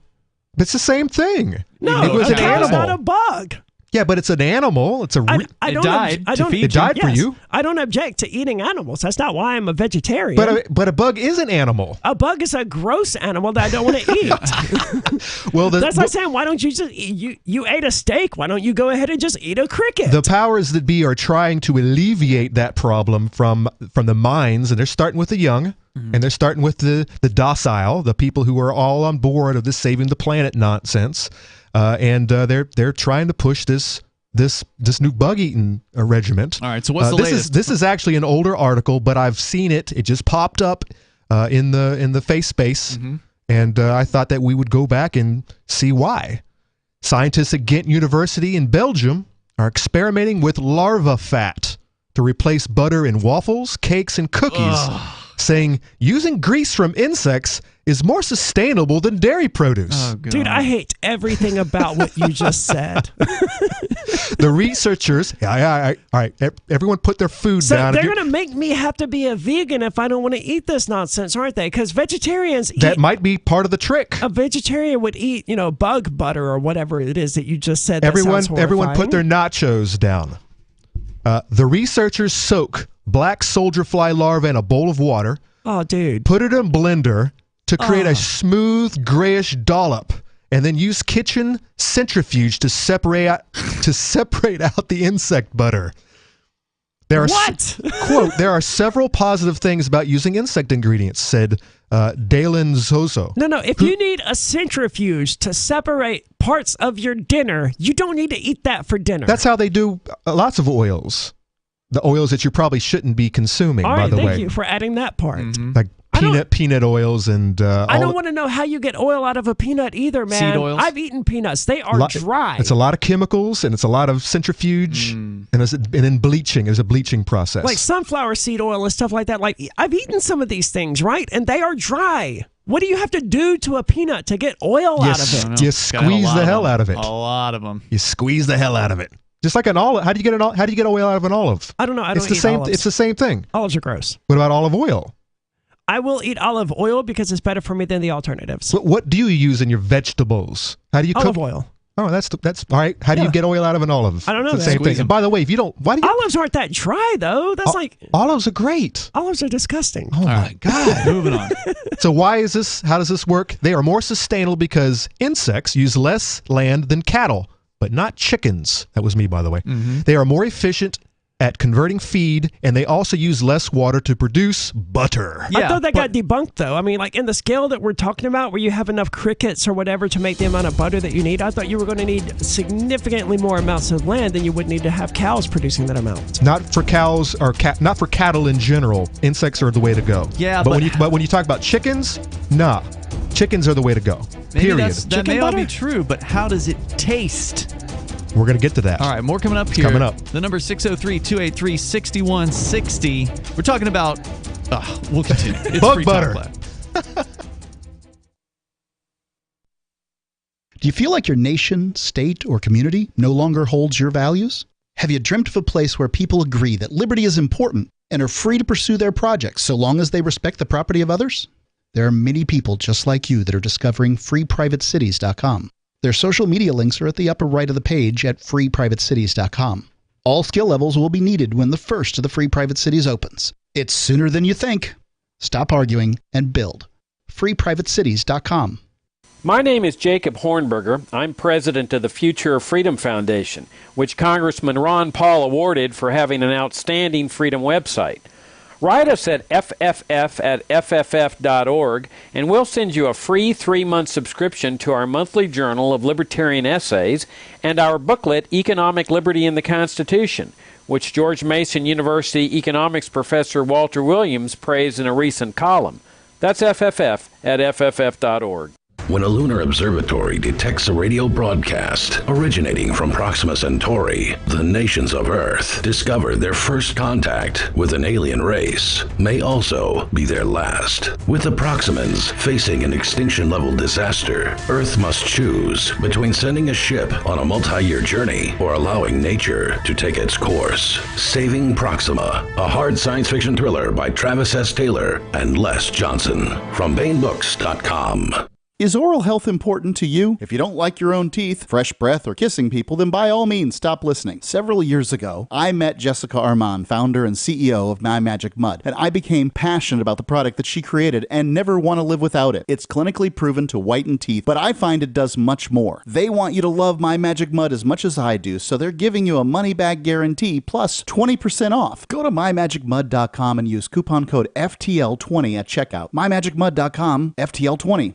it's the same thing. No, it was a an cow's animal. not a bug. Yeah, but it's an animal. It's a. It died for you. I don't object to eating animals. That's not why I'm a vegetarian. But a bug is an animal. A bug is a gross animal that I don't want to eat. Well, that's like saying, why don't you just you ate a steak? Why don't you go ahead and just eat a cricket? The powers that be are trying to alleviate that problem from the minds, and they're starting with the young, and they're starting with the docile, the people who are all on board of this saving the planet nonsense, and they're trying to push this new bug eating regiment. All right, so what's the latest? This is actually an older article, but I've seen it. It just popped up in the face space, and I thought that we would go back and see why. Scientists at Ghent University in Belgium are experimenting with larva fat to replace butter in waffles, cakes, and cookies, saying using grease from insects is more sustainable than dairy produce. Dude, I hate everything about what you just said. The researchers, all right, everyone put their food So down. they're going to make me have to be a vegan if I don't want to eat this nonsense, aren't they? Because vegetarians That might be part of the trick. A vegetarian would eat, bug butter or whatever it is that you just said. That Everyone sounds horrifying. put their nachos down. The researchers soak black soldier fly larvae in a bowl of water. Oh, dude. Put it in a blender to create a smooth grayish dollop, and then use kitchen centrifuge to separate out the insect butter. There are quote, there are several positive things about using insect ingredients, said Dalen Zoso. No, if you need a centrifuge to separate parts of your dinner, you don't need to eat that for dinner. That's how they do lots of oils. The oils that you probably shouldn't be consuming, All by right, the way. thank you for adding that part. Like peanut oils and I don't want to know how you get oil out of a peanut either, man. Seed oils? I've eaten peanuts. They are dry. It's a lot of chemicals and it's a lot of centrifuge and then bleaching. There's a bleaching process. Like sunflower seed oil and stuff like that. Like I've eaten some of these things, right? And they are dry. What do you have to do to a peanut to get oil out of it? You squeeze the hell out of it. A lot of them. You squeeze the hell out of it. Just like an olive. How do you get oil out of an olive? I don't know. I don't eat olives. It's the same thing. Olives are gross. What about olive oil? I will eat olive oil because it's better for me than the alternatives. What do you use in your vegetables? How do you cook? Olive oil. Oh, that's all right. How do you get oil out of an olive? I don't know. It's the same thing. And by the way, if you don't, why do you? Olives aren't that dry though. That's olives are great. Olives are disgusting. Oh my God. Moving on. So why is this? How does this work? They are more sustainable because insects use less land than cattle, but not chickens. That was me, by the way. They are more efficient at converting feed, and they also use less water to produce butter. I thought that got debunked, though. I mean, like in the scale that we're talking about, where you have enough crickets or whatever to make the amount of butter that you need, I thought you were going to need significantly more amounts of land than you would need to have cows producing that amount. Not for cows or not for cattle in general. Insects are the way to go. Yeah, but when you talk about chickens, nah, chickens are the way to go. Period. That may all be true, but how does it taste? We're going to get to that. All right, more coming up here. Coming up. The number 603-283-6160. We're talking about... we'll continue. It's Bug Free butter. Talk Live. Do you feel like your nation, state, or community no longer holds your values? Have you dreamt of a place where people agree that liberty is important and are free to pursue their projects so long as they respect the property of others? There are many people just like you that are discovering freeprivatecities.com. Their social media links are at the upper right of the page at freeprivatecities.com. All skill levels will be needed when the first of the Free Private Cities opens. It's sooner than you think. Stop arguing and build. freeprivatecities.com. My name is Jacob Hornberger. I'm president of the Future of Freedom Foundation, which Congressman Ron Paul awarded for having an outstanding freedom website. Write us at fff@fff.org, and we'll send you a free 3-month subscription to our monthly journal of libertarian essays and our booklet, Economic Liberty in the Constitution, which George Mason University economics professor Walter Williams praised in a recent column. That's fff@fff.org. When a lunar observatory detects a radio broadcast originating from Proxima Centauri, the nations of Earth discover their first contact with an alien race may also be their last. With the Proximans facing an extinction-level disaster, Earth must choose between sending a ship on a multi-year journey or allowing nature to take its course. Saving Proxima, a hard science fiction thriller by Travis S. Taylor and Les Johnson from BaneBooks.com. Is oral health important to you? If you don't like your own teeth, fresh breath, or kissing people, then by all means stop listening. Several years ago, I met Jessica Armand, founder and CEO of My Magic Mud, and I became passionate about the product that she created and never want to live without it. It's clinically proven to whiten teeth, but I find it does much more. They want you to love My Magic Mud as much as I do, so they're giving you a money-back guarantee plus 20% off. Go to mymagicmud.com and use coupon code FTL20 at checkout. mymagicmud.com, FTL20.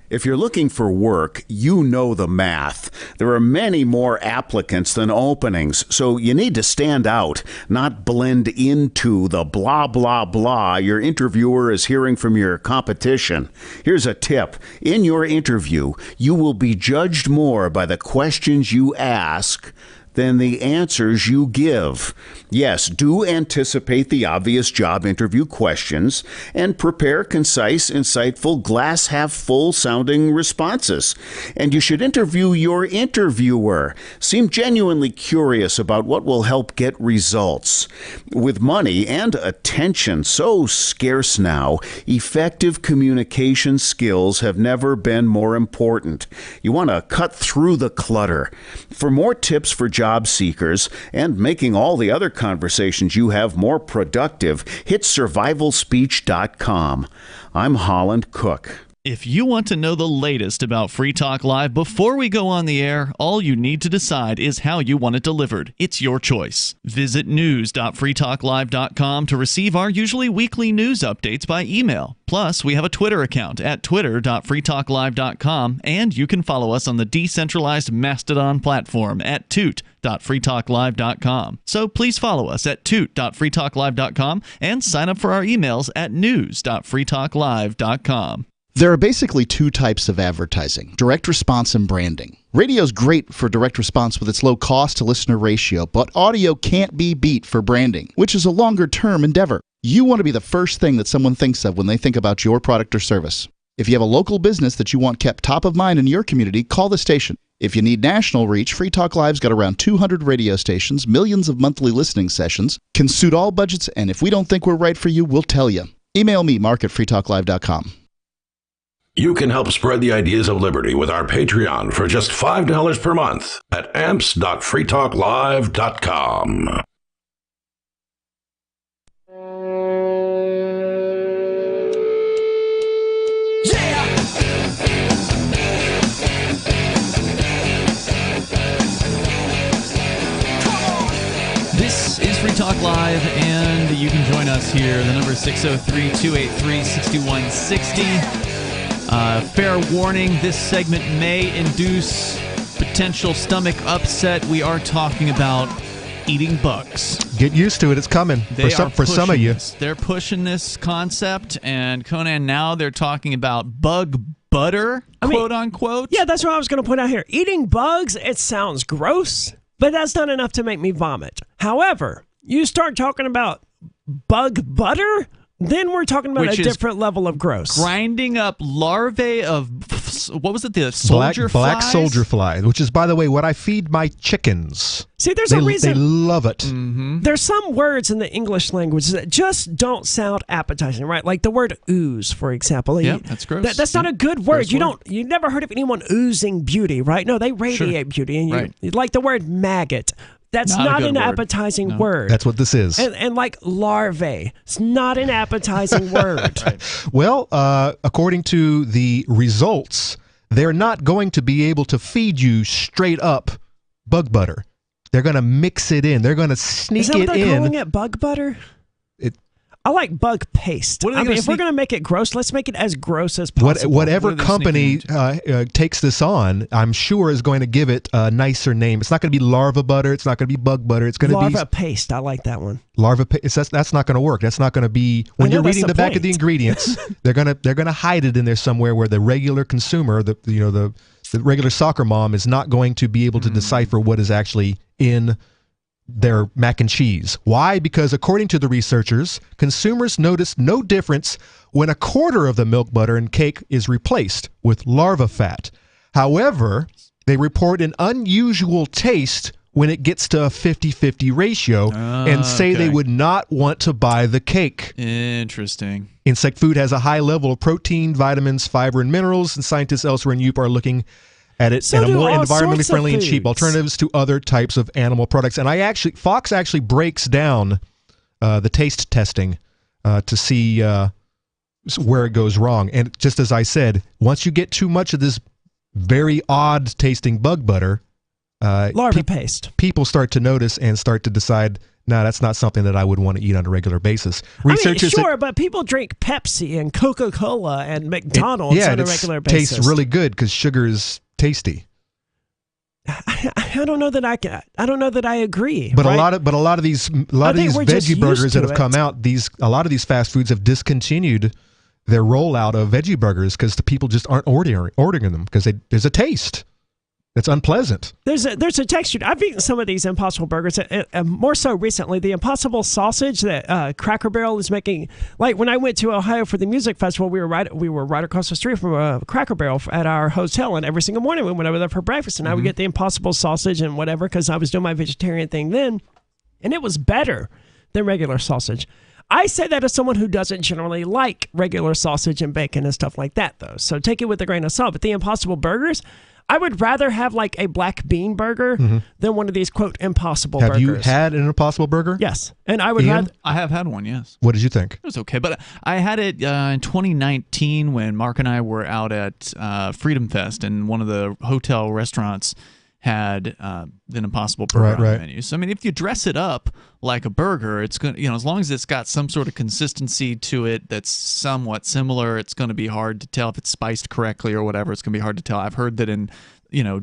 If you're looking for work, you know the math. There are many more applicants than openings, so you need to stand out, not blend into the blah, blah, blah your interviewer is hearing from your competition. Here's a tip. In your interview, you will be judged more by the questions you ask than the answers you give. Yes, do anticipate the obvious job interview questions and prepare concise, insightful, glass-half-full sounding responses. And you should interview your interviewer. Seem genuinely curious about what will help get results. With money and attention so scarce now, effective communication skills have never been more important. You want to cut through the clutter. For more tips for job seekers and making all the other conversations you have more productive, hit survivalspeech.com. I'm Holland Cook. If you want to know the latest about Free Talk Live before we go on the air, all you need to decide is how you want it delivered. It's your choice. Visit news.freetalklive.com to receive our usually weekly news updates by email. Plus, we have a Twitter account at twitter.freetalklive.com, and you can follow us on the decentralized Mastodon platform at toot.freetalklive.com. So please follow us at toot.freetalklive.com and sign up for our emails at news.freetalklive.com. There are basically two types of advertising, direct response and branding. Radio's great for direct response with its low cost to listener ratio, but audio can't be beat for branding, which is a longer term endeavor. You want to be the first thing that someone thinks of when they think about your product or service. If you have a local business that you want kept top of mind in your community, call the station. If you need national reach, Free Talk Live's got around 200 radio stations, millions of monthly listening sessions, can suit all budgets, and if we don't think we're right for you, we'll tell you. Email me, mark@freetalklive.com. You can help spread the ideas of liberty with our Patreon for just $5 per month at amps.freetalklive.com. This is Free Talk Live, and you can join us here. The number is 603-283-6160. Fair warning, this segment may induce potential stomach upset. We are talking about eating bugs. Get used to it. It's coming for some of you. They're pushing this concept, and Conan, now they're talking about bug butter, quote unquote. Yeah, that's what I was going to point out here. Eating bugs, it sounds gross, but that's not enough to make me vomit. However, you start talking about bug butter, then we're talking about a different level of gross. Grinding up larvae of, what was it, the soldier flies? Black soldier fly, which is, by the way, what I feed my chickens. See, there's a reason. They love it. Mm-hmm. There's some words in the English language that just don't sound appetizing, right? Like the word ooze, for example. Yeah, that's gross. That's not a good word. You never heard of anyone oozing beauty, right? No, they radiate beauty. And you like the word maggot. That's not an appetizing word. That's what this is. And like larvae, it's not an appetizing word. Well, according to the results, they're not going to be able to feed you straight up bug butter. They're going to mix it in. They're going to sneak it in. Is that what they're calling it, bug butter? I like bug paste. If we're going to make it gross, let's make it as gross as possible. Whatever company takes this on, I'm sure is going to give it a nicer name. It's not going to be larva butter. It's not going to be bug butter. It's going to be larva paste. I like that one. Larva paste. That's not going to work. That's not going to be when you're reading the back of the ingredients. they're going to hide it in there somewhere where the regular consumer, the regular soccer mom, is not going to be able to decipher what is actually in their mac and cheese. Why? Because according to the researchers, consumers notice no difference when a quarter of the milk butter and cake is replaced with larva fat. However, they report an unusual taste when it gets to a 50-50 ratio and say they would not want to buy the cake. Interesting. Insect food has a high level of protein, vitamins, fiber, and minerals, and scientists elsewhere in Europe are looking at it and a more environmentally friendly and cheap alternatives to other types of animal products. And Fox actually breaks down the taste testing to see where it goes wrong. And just as I said, once you get too much of this very odd tasting bug butter, larva paste, people start to notice and start to decide, no, that's not something that I would want to eat on a regular basis. But people drink Pepsi and Coca-Cola and McDonald's on a regular basis. It tastes really good because sugar is tasty. I don't know that I agree. But a lot of these veggie burgers that have come out, a lot of these fast foods have discontinued their rollout of veggie burgers because the people just aren't ordering them because there's a taste. It's unpleasant. There's a texture. I've eaten some of these Impossible burgers, more so recently. The Impossible sausage that Cracker Barrel is making. Like when I went to Ohio for the music festival, we were right across the street from Cracker Barrel at our hotel, and every single morning we went over there for breakfast, and I would get the Impossible sausage and whatever because I was doing my vegetarian thing then, and it was better than regular sausage. I say that as someone who doesn't generally like regular sausage and bacon and stuff like that, though. So take it with a grain of salt. But the Impossible burgers, I would rather have like a black bean burger than one of these quote impossible Have burgers. you had an Impossible Burger? Yes, and I would Ian? rather. I have had one, yes. What did you think? It was okay, but I had it in 2019 when Mark and I were out at Freedom Fest, and one of the hotel restaurants had an Impossible Burger on the menu. So I mean, if you dress it up like a burger, it's going to, as long as it's got some sort of consistency to it that's somewhat similar, it's going to be hard to tell if it's spiced correctly or whatever. It's going to be hard to tell. I've heard that in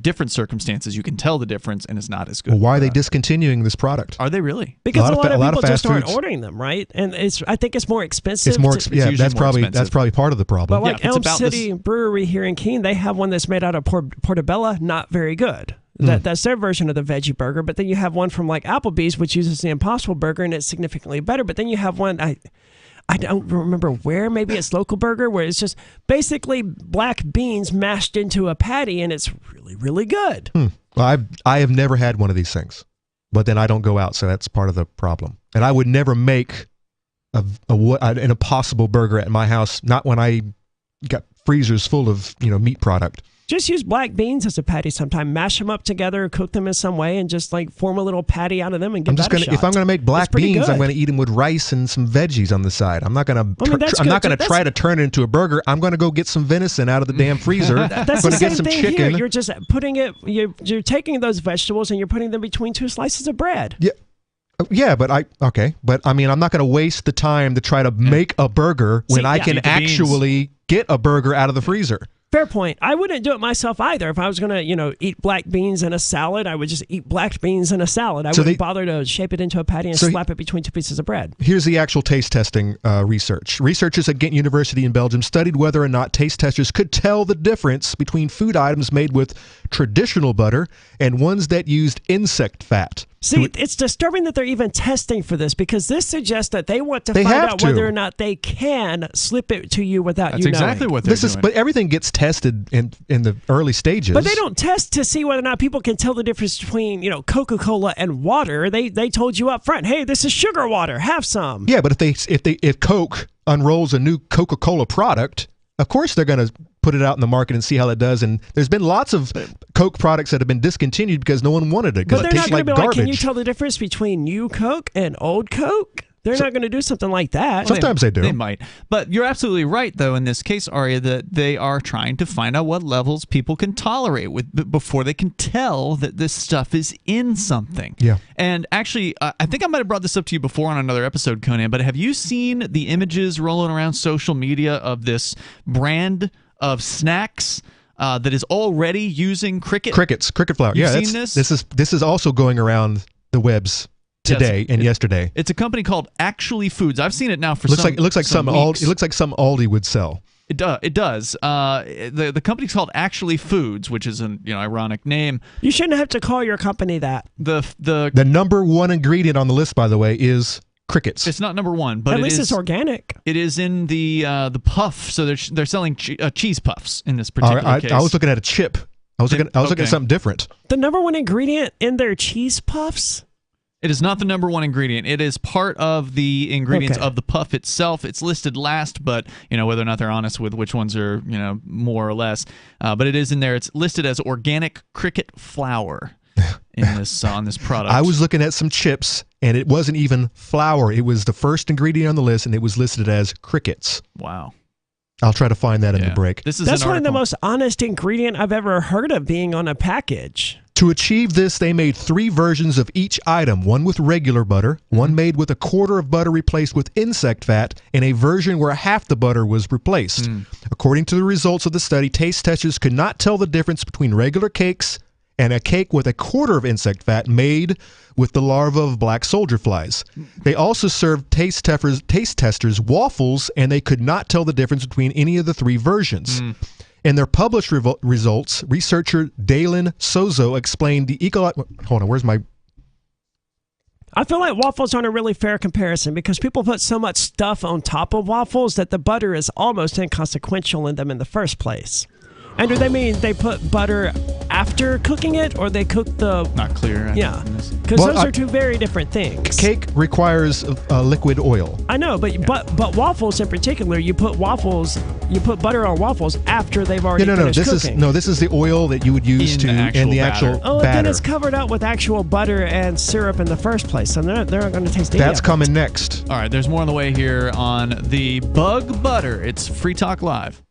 different circumstances you can tell the difference, and it's not as good. Well, why are they discontinuing this product? Are they really? Because a lot of people fast just aren't foods- ordering them, right? And I think it's more expensive. It's more. usually That's probably part of the problem. But like Elm City Brewery here in Keene, they have one that's made out of portobello, not very good. That's their version of the veggie burger. But then you have one from like Applebee's, which uses the Impossible Burger, and it's significantly better. But then you have one, I don't remember where, maybe it's Local Burger, where it's just basically black beans mashed into a patty, and it's really, really good. Well, I have never had one of these things, but then I don't go out, so that's part of the problem. And I would never make an Impossible Burger at my house, not when I got freezers full of meat product. Just use black beans as a patty sometime. Mash them up together, cook them in some way, and just like form a little patty out of them and give that a shot. If I'm gonna make black beans, I'm gonna eat them with rice and some veggies on the side. I'm not gonna try to turn it into a burger. I'm gonna go get some venison out of the damn freezer. That's I'm the gonna same get some thing chicken. here. You're just putting it. You're taking those vegetables and you're putting them between two slices of bread. Yeah, but I mean, I'm not going to waste the time to try to make a burger when I can actually get a burger out of the freezer. Fair point. I wouldn't do it myself either. If I was going to, eat black beans in a salad, I would just eat black beans in a salad. I wouldn't bother to shape it into a patty and slap it between two pieces of bread. Here's the actual taste testing research. Researchers at Ghent University in Belgium studied whether or not taste testers could tell the difference between food items made with traditional butter and ones that used insect fat. See, it's disturbing that they're even testing for this, because this suggests that they want to find out whether or not they can slip it to you without you knowing. That's exactly what they're doing. But everything gets tested in the early stages. But they don't test to see whether or not people can tell the difference between, Coca-Cola and water. They told you up front, hey, this is sugar water, have some. Yeah, but if Coke unrolls a new Coca-Cola product, of course they're going to put it out in the market and see how it does. And there's been lots of Coke products that have been discontinued because no one wanted it, because it tastes like garbage. Can you tell the difference between new Coke and old Coke? They're not going to do something like that. Sometimes they do. They might. But you're absolutely right, though, in this case, Arya, that they are trying to find out what levels people can tolerate before they can tell that this stuff is in something. Yeah. And actually, I think I might have brought this up to you before on another episode, Conan, but have you seen the images rolling around social media of this brand of snacks that is already using cricket flour? You've Yeah, seen this? This is also going around the webs today and yesterday. It's a company called Actually Foods. I've seen it now for It looks like some Aldi would sell. It does. The company's called Actually Foods, which is an ironic name. You shouldn't have to call your company that. The number one ingredient on the list, by the way, is crickets. It's not number one, but at least it's organic. It is in the puff. So they're selling cheese puffs in this particular case. I was looking at a chip. I was looking at something different. The number one ingredient in their cheese puffs? It is not the number one ingredient. It is part of the ingredients of the puff itself. It's listed last, but whether or not they're honest with which ones are more or less. But it is in there. It's listed as organic cricket flour in this on this product. I was looking at some chips, and it wasn't even flour. It was the first ingredient on the list, and it was listed as crickets. Wow. I'll try to find that in the break. That's one of the most honest ingredient I've ever heard of being on a package. To achieve this, they made 3 versions of each item, one with regular butter, one made with a quarter of butter replaced with insect fat, and a version where half the butter was replaced. According to the results of the study, taste testers could not tell the difference between regular cakes and a cake with a quarter of insect fat made with the larvae of black soldier flies. They also served taste testers waffles, and they could not tell the difference between any of the 3 versions. In their published results, researcher Dalen Sozo explained the Hold on, where's my... I feel like waffles aren't a really fair comparison because people put so much stuff on top of waffles that the butter is almost inconsequential in them in the first place. And do they mean they put butter after cooking it, or they cook the... Not clear. Yeah, because Well, those are two very different things. Cake requires liquid oil. I know, but waffles in particular, you put butter on waffles after they've already finished cooking. This is the oil that you would use in the actual Oh, batter. then it's covered up with actual butter and syrup in the first place, so they're not going to taste any That's of it. coming next. All right, there's more on the way here on the Bug Butter. It's Free Talk Live.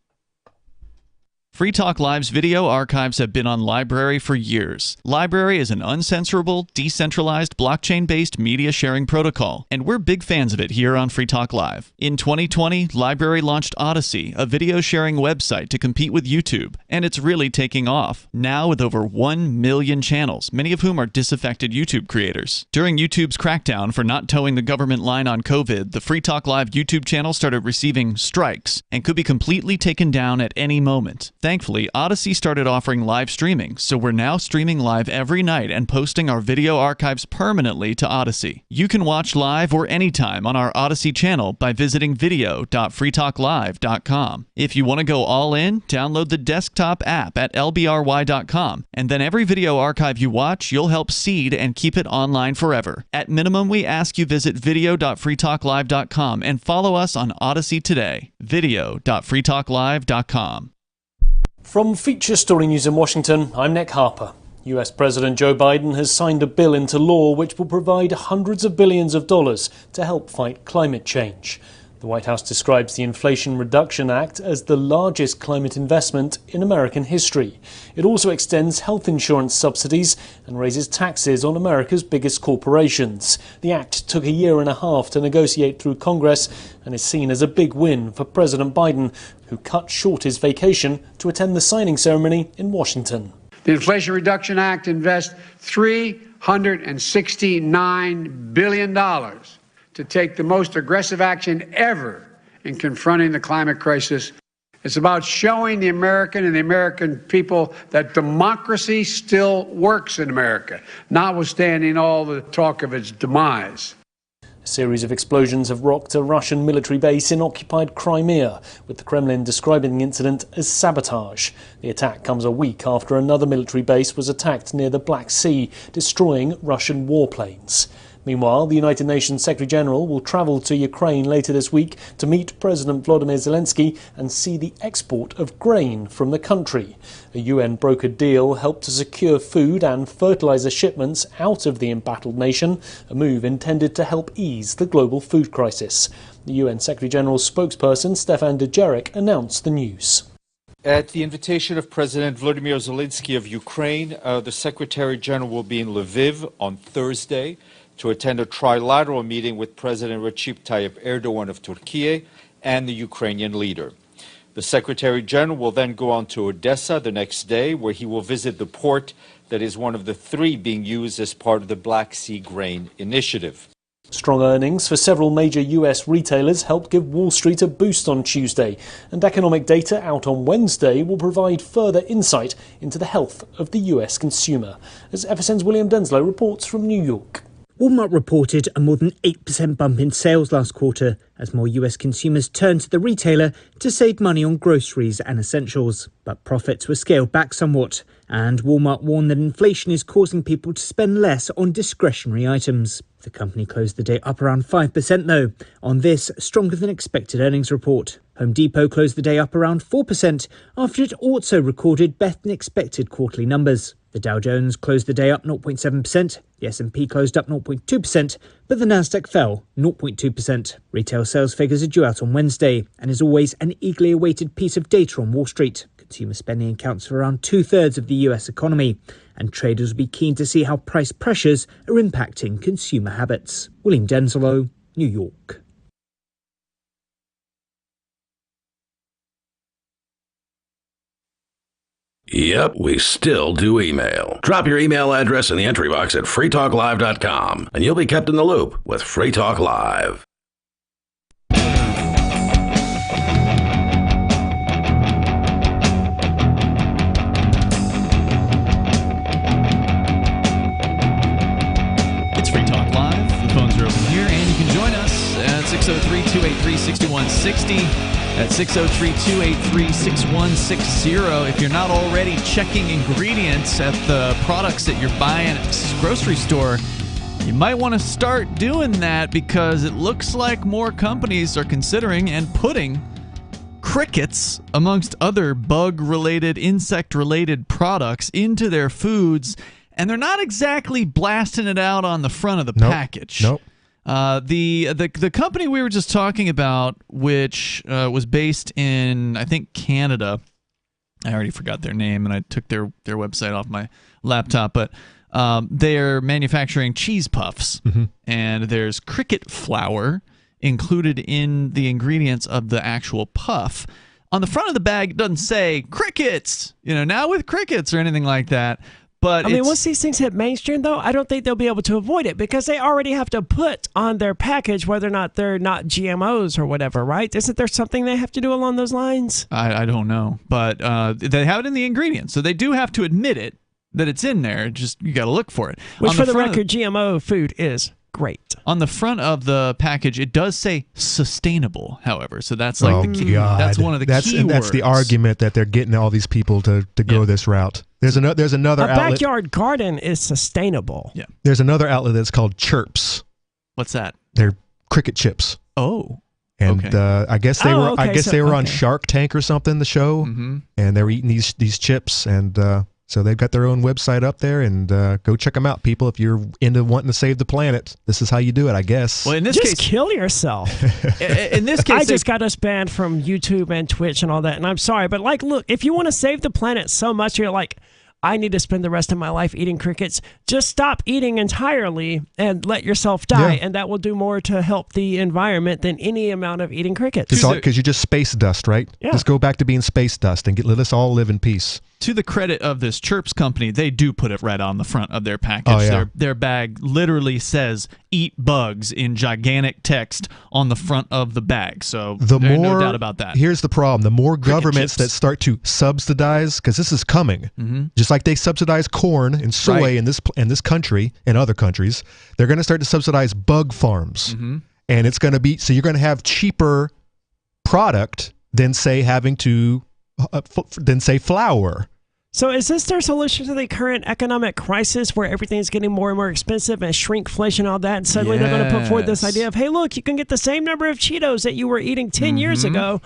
Free Talk Live's video archives have been on LBRY for years. LBRY is an uncensorable, decentralized, blockchain-based media sharing protocol, and we're big fans of it here on Free Talk Live. In 2020, LBRY launched Odysee, a video sharing website to compete with YouTube, and it's really taking off, now with over 1 million channels, many of whom are disaffected YouTube creators. During YouTube's crackdown for not towing the government line on COVID, the Free Talk Live YouTube channel started receiving strikes and could be completely taken down at any moment. Thankfully, Odysee started offering live streaming, so we're now streaming live every night and posting our video archives permanently to Odysee. You can watch live or anytime on our Odysee channel by visiting video.freetalklive.com. If you want to go all in, download the desktop app at lbry.com, and then every video archive you watch, you'll help seed and keep it online forever. At minimum, we ask you visit video.freetalklive.com and follow us on Odysee today. video.freetalklive.com. From Feature Story News in Washington, I'm Nick Harper. US President Joe Biden has signed a bill into law which will provide hundreds of billions of dollars to help fight climate change. The White House describes the Inflation Reduction Act as the largest climate investment in American history. It also extends health insurance subsidies and raises taxes on America's biggest corporations. The act took a year and a half to negotiate through Congress and is seen as a big win for President Biden, who cut short his vacation to attend the signing ceremony in Washington. The Inflation Reduction Act invests $369 billion to take the most aggressive action ever in confronting the climate crisis. It's about showing the American and the American people that democracy still works in America, notwithstanding all the talk of its demise. A series of explosions have rocked a Russian military base in occupied Crimea, with the Kremlin describing the incident as sabotage. The attack comes a week after another military base was attacked near the Black Sea, destroying Russian warplanes. Meanwhile, the United Nations Secretary-General will travel to Ukraine later this week to meet President Volodymyr Zelensky and see the export of grain from the country. A UN-brokered deal helped to secure food and fertilizer shipments out of the embattled nation, a move intended to help ease the global food crisis. The UN Secretary-General's spokesperson, Stefan Dujarric, announced the news. At the invitation of President Volodymyr Zelensky of Ukraine, the Secretary-General will be in Lviv on Thursday to attend a trilateral meeting with President Recep Tayyip Erdogan of Turkey and the Ukrainian leader. The Secretary-General will then go on to Odessa the next day, where he will visit the port that is one of the three being used as part of the Black Sea Grain Initiative. Strong earnings for several major US retailers helped give Wall Street a boost on Tuesday, and economic data out on Wednesday will provide further insight into the health of the US consumer, as FSN's William Denslow reports from New York. Walmart reported a more than 8% bump in sales last quarter as more US consumers turned to the retailer to save money on groceries and essentials. But profits were scaled back somewhat, and Walmart warned that inflation is causing people to spend less on discretionary items. The company closed the day up around 5% though, on this stronger than expected earnings report. Home Depot closed the day up around 4% after it also recorded better than expected quarterly numbers. The Dow Jones closed the day up 0.7%, the S&P closed up 0.2%, but the Nasdaq fell 0.2%. Retail sales figures are due out on Wednesday, and is always an eagerly awaited piece of data on Wall Street. Consumer spending accounts for around 2/3 of the US economy, and traders will be keen to see how price pressures are impacting consumer habits. William Denslow, New York. Yep, we still do email. Drop your email address in the entry box at freetalklive.com, and you'll be kept in the loop with Free Talk Live. It's Free Talk Live. The phones are open here, and you can join us at 603-283-61 on 60 at 603-283-6160. If you're not already checking ingredients at the products that you're buying at the grocery store, you might want to start doing that, because it looks like more companies are considering and putting crickets, amongst other bug-related, insect-related products, into their foods, and they're not exactly blasting it out on the front of the package. Nope. The company we were just talking about, which was based in, I think, Canada, I already forgot their name, and I took their website off my laptop, but they're manufacturing cheese puffs, and there's cricket flour included in the ingredients of the actual puff. On the front of the bag, it doesn't say crickets, now with crickets or anything like that. But I mean, once these things hit mainstream, though, I don't think they'll be able to avoid it, because they already have to put on their package whether or not they're not GMOs or whatever, right? Isn't there something they have to do along those lines? I don't know, but they have it in the ingredients, so they do have to admit it, that it's in there. Just you got to look for it. Which, for the record, GMO food is great. On the front of the package, it does say sustainable, however. So that's like the key. That's one of the key words. That's the argument that they're getting all these people to go this route. There's another a outlet. Backyard garden is sustainable. Yeah. There's another outlet that's called Chirps. What's that? They're cricket chips. Oh. And I guess they were. I guess they were on Shark Tank or something. The show, and they were eating these chips, and so they've got their own website up there, and go check them out, people. If you're into wanting to save the planet, this is how you do it, I guess. Well, in this just case, kill yourself. In this case, I just got us banned from YouTube and Twitch and all that, and I'm sorry, but look, if you want to save the planet so much, you're like, I need to spend the rest of my life eating crickets. Just stop eating entirely and let yourself die, and that will do more to help the environment than any amount of eating crickets. Because you're just space dust, right? Yeah. Just go back to being space dust and let us all live in peace. To the credit of this Chirps company, they do put it right on the front of their package. Oh, yeah. Their bag literally says "Eat bugs" in gigantic text on the front of the bag. So there's no doubt about that. Here's the problem. The more governments that start to subsidize, because this is coming, just like they subsidize corn and soy in this country and other countries, they're going to start to subsidize bug farms. And it's going to be, so you're going to have cheaper product than, say, having to, than, say, flour. So is this their solution to the current economic crisis where everything's getting more and more expensive and shrinkflation and all that? And suddenly they're going to put forward this idea of, hey, look, you can get the same number of Cheetos that you were eating 10 years ago,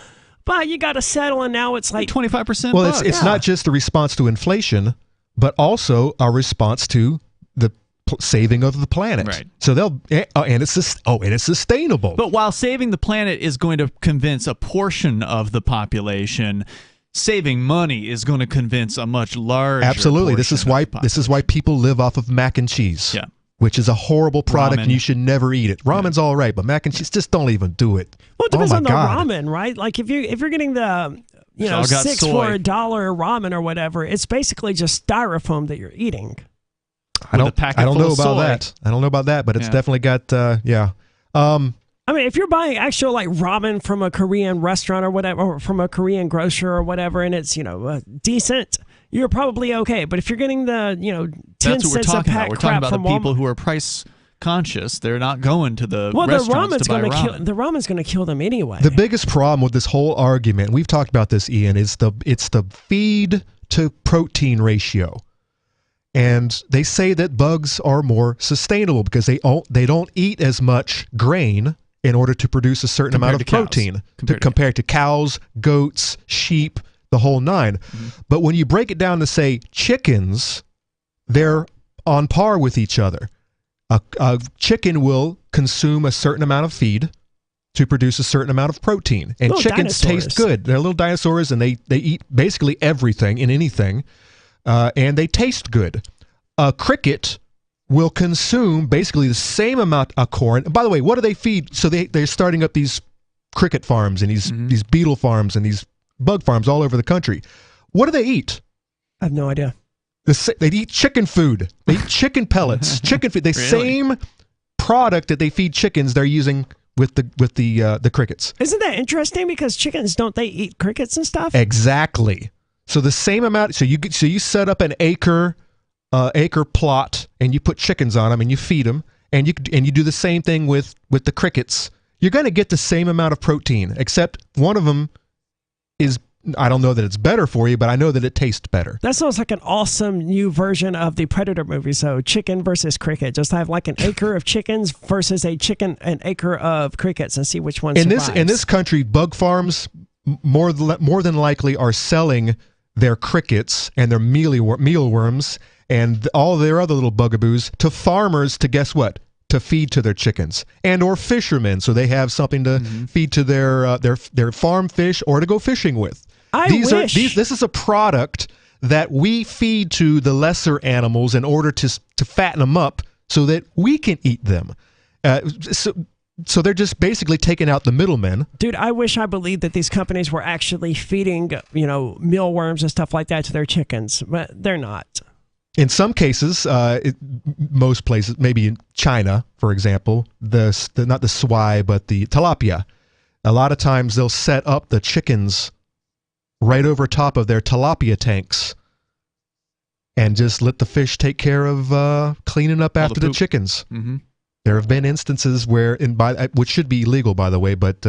but you got to settle, and now it's like 25%. Well, it's not just a response to inflation, but also a response to the saving of the planet. Right. So and it's sustainable. But while saving the planet is going to convince a portion of the population, saving money is going to convince a much larger. Absolutely. This is why people live off of mac and cheese. Yeah. Which is a horrible product, Ramen. and you should never eat it. Ramen's all right, but mac and cheese, just don't even do it. Well, it depends on the ramen, right? Like if you're getting the $6 for $1 ramen or whatever, it's basically just styrofoam that you're eating. I don't know about that. I don't know about that, but it's definitely got I mean, if you're buying actual like ramen from a Korean restaurant or whatever, or from a Korean grocer or whatever, and it's decent, you're probably okay. But if you're getting the 10 that's what we're cents a talking pack about. We're talking about the from people Walmart, who are price conscious. They're not going to the restaurants to buy ramen. The ramen's going to kill them anyway. The biggest problem with this whole argument, we've talked about this, Ian, is it's the feed to protein ratio. And they say that bugs are more sustainable because they don't eat as much grain in order to produce a certain amount of protein compared to cows, goats, sheep, the whole nine. But when you break it down to, say, chickens, they're on par with each other. A chicken will consume a certain amount of feed to produce a certain amount of protein. And little chickens dinosaurs. taste good. They're little dinosaurs, and they eat basically everything and anything, and they taste good. A cricket will consume basically the same amount of corn. And by the way, what do they feed? So they're starting up these cricket farms and these beetle farms and these bug farms all over the country. What do they eat? I have no idea. They eat chicken food. They eat chicken pellets, chicken food. The same product that they feed chickens, they're using with the crickets. Isn't that interesting? Because chickens, don't they eat crickets and stuff? Exactly. So the same amount. So you set up an acre plot and you put chickens on them and you feed them and you do the same thing with the crickets. you're going to get the same amount of protein, except one of them is, I don't know that it's better for you, but I know that it tastes better. That sounds like an awesome new version of the Predator movie. So chicken versus cricket. Just have like an acre of chickens versus an acre of crickets and see which one survives. In this country, bug farms more than likely are selling their crickets and their mealworms and all their other little bugaboos to farmers to, guess what? To feed to their chickens, and or fishermen, so they have something to feed to their farm fish or to go fishing with. This is a product that we feed to the lesser animals in order to fatten them up so that we can eat them. So they're just basically taking out the middlemen. Dude, I wish I believed that these companies were actually feeding, mealworms and stuff like that to their chickens, but they're not. In some cases, most places, maybe in China, for example, not the swai, but the tilapia. A lot of times they'll set up the chickens right over top of their tilapia tanks and just let the fish take care of cleaning up after the chickens. Mm-hmm. There have been instances where, which should be illegal, by the way, but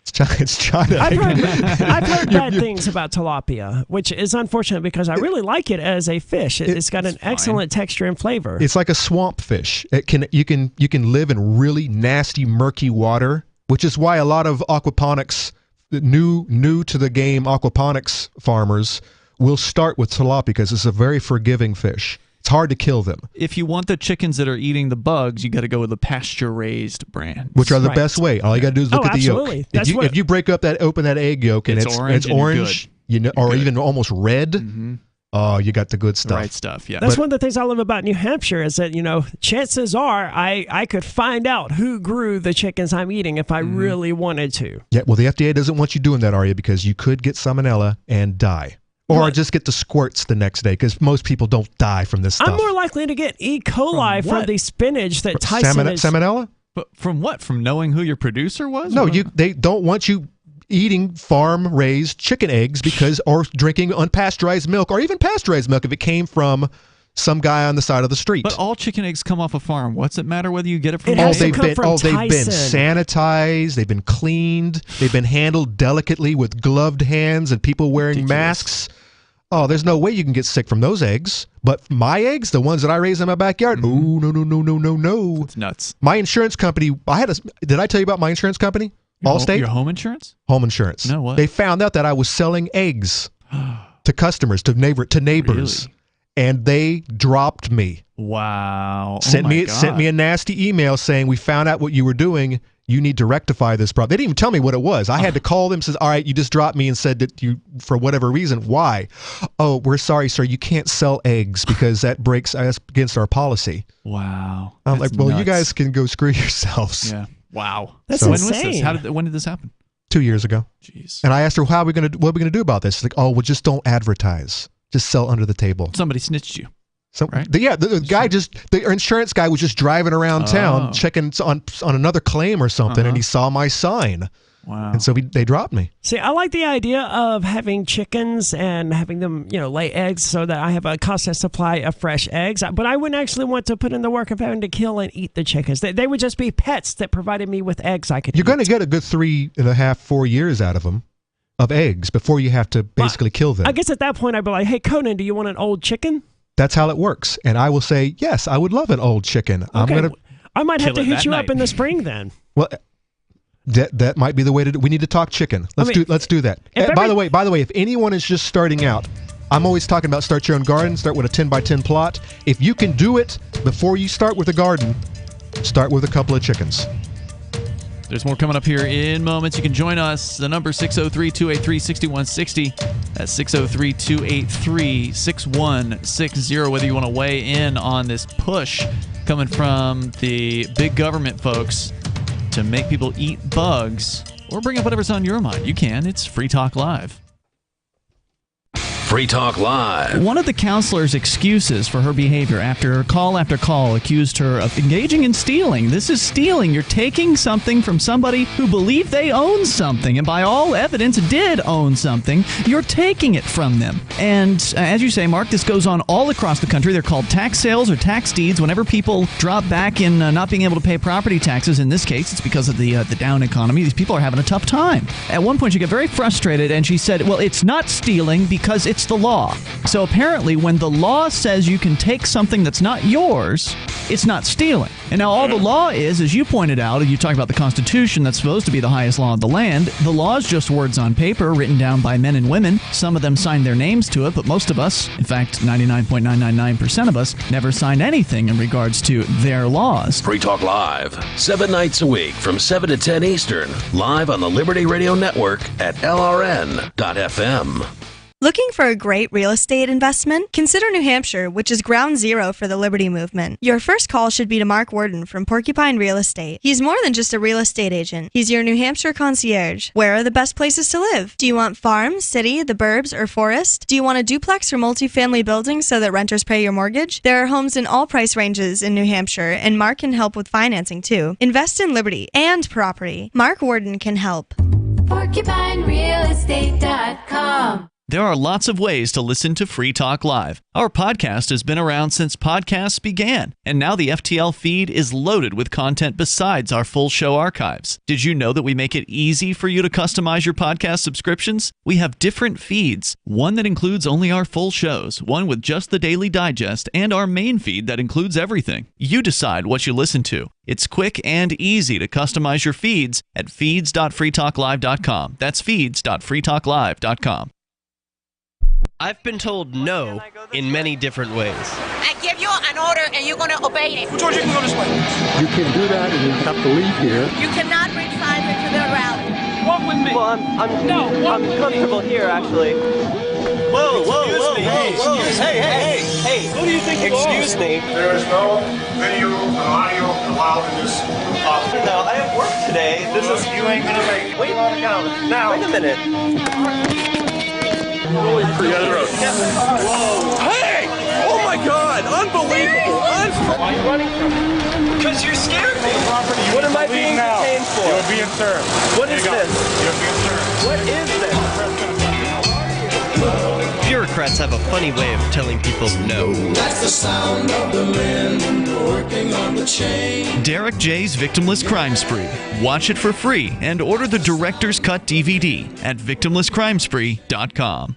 it's China. I've heard bad things about tilapia, which is unfortunate because I really like it as a fish. It's got an excellent texture and flavor. It's like a swamp fish. You can live in really nasty, murky water, which is why a lot of aquaponics, new to the game aquaponics farmers will start with tilapia because it's a very forgiving fish. It's hard to kill them. If you want the chickens that are eating the bugs, you got to go with the pasture-raised brand, which are the best way. All you got to do is look at the yolk. If you break up open that egg yolk and it's orange, or even almost red. Mm-hmm. Oh, you got the good stuff. The right stuff, yeah. That's one of the things I love about New Hampshire is that, chances are I could find out who grew the chickens I'm eating if I really wanted to. Yeah, well, the FDA doesn't want you doing that, Arya, because you could get salmonella and die. Or just get the squirts the next day, because most people don't die from this stuff. I'm more likely to get E. coli from the spinach that Tyson is... Salmonella? But from what? From knowing who your producer was? No, they don't want you eating farm-raised chicken eggs or drinking unpasteurized milk, or even pasteurized milk if it came from some guy on the side of the street. But all chicken eggs come off a farm. What's it matter whether you get it from they've been sanitized, they've been cleaned, they've been handled delicately with gloved hands and people wearing masks. Oh, there's no way you can get sick from those eggs. But my eggs, the ones that I raise in my backyard, oh, no. It's nuts. My insurance company, did I tell you about my insurance company? Allstate? Your home insurance? Home insurance. No, what? They found out that I was selling eggs to customers, to neighbors. Really? And they dropped me. Wow. Sent me a nasty email saying, we found out what you were doing. You need to rectify this problem. They didn't even tell me what it was. I had to call them and says, all right, you just dropped me and said that you, for whatever reason. Why? Oh, we're sorry, sir. You can't sell eggs because that breaks against our policy. Wow. I'm like, well, nuts. You guys can go screw yourselves. Yeah. Wow. That's insane. When was this? When did this happen? 2 years ago. Jeez. And I asked her, what are we going to do about this? She's like, oh, well, just don't advertise. Just sell under the table. Somebody snitched you. Right? The insurance guy was just driving around town checking on another claim or something, and he saw my sign. Wow. And so they dropped me. See, I like the idea of having chickens and having them, lay eggs so that I have a constant supply of fresh eggs. But I wouldn't actually want to put in the work of having to kill and eat the chickens. They would just be pets that provided me with eggs I could eat. You're going to get a good 3.5, 4 years out of them. Of eggs before you have to basically kill them. I guess at that point I'd be like, hey, Conan, do you want an old chicken? That's how it works. And I will say, yes, I would love an old chicken. Okay. I might have to hit you up in the spring then. Well, that might be the way to do. We need to talk chicken. Let's do that. By the way, if anyone is just starting out, I'm always talking about start your own garden, start with a 10x10 plot. If you can do it before you start with a garden, start with a couple of chickens. There's more coming up here in moments. You can join us. The number 603-283-6160. That's 603-283-6160. Whether you want to weigh in on this push coming from the big government folks to make people eat bugs, or bring up whatever's on your mind, you can. It's Free Talk Live. Free Talk Live. One of the counselor's excuses for her behavior after call accused her of engaging in stealing. This is stealing. You're taking something from somebody who believed they owned something, and by all evidence did own something. You're taking it from them. And as you say, Mark, this goes on all across the country. They're called tax sales or tax deeds. Whenever people drop back in not being able to pay property taxes, in this case, it's because of the down economy. These people are having a tough time. At one point, she got very frustrated, and she said, well, it's not stealing because it's the law. So apparently, when the law says you can take something that's not yours, it's not stealing. And now all the law is, as you pointed out, and you talk about the Constitution that's supposed to be the highest law of the land, the law is just words on paper written down by men and women. Some of them signed their names to it, but most of us, in fact, 99.999% of us, never signed anything in regards to their laws. Free Talk Live, 7 nights a week from 7 to 10 Eastern, live on the Liberty Radio Network at LRN.FM. Looking for a great real estate investment? Consider New Hampshire, which is ground zero for the Liberty Movement. Your first call should be to Mark Worden from Porcupine Real Estate. He's more than just a real estate agent. He's your New Hampshire concierge. Where are the best places to live? Do you want farm, city, the burbs, or forest? Do you want a duplex or multifamily building so that renters pay your mortgage? There are homes in all price ranges in New Hampshire, and Mark can help with financing too. Invest in Liberty and property. Mark Worden can help. PorcupineRealestate.com. There are lots of ways to listen to Free Talk Live. Our podcast has been around since podcasts began, and now the FTL feed is loaded with content besides our full show archives. Did you know that we make it easy for you to customize your podcast subscriptions? We have different feeds, one that includes only our full shows, one with just the Daily Digest, and our main feed that includes everything. You decide what you listen to. It's quick and easy to customize your feeds at feeds.freetalklive.com. That's feeds.freetalklive.com. I've been told no in many different ways. I give you an order and you're going to obey it. George, you can go this way. You can do that and you have to leave here. You cannot bring signs into the rally. Walk with me. Well, I'm comfortable here, actually. Whoa, hey, who do you think you are? Excuse me. There is no video or audio allowed in this office. No, I have work today. You ain't gonna make it. Wait a minute. Whoa. Hey! Oh my God! Unbelievable! Why are you running from me? Because you scared me. What am I being detained for? You're being served. What is this? You're being served. What is this? Bureaucrats have a funny way of telling people no. That's the sound of the men working on the chain. Derek J's Victimless Crime Spree. Watch it for free and order the Director's Cut DVD at victimlesscrimespree.com.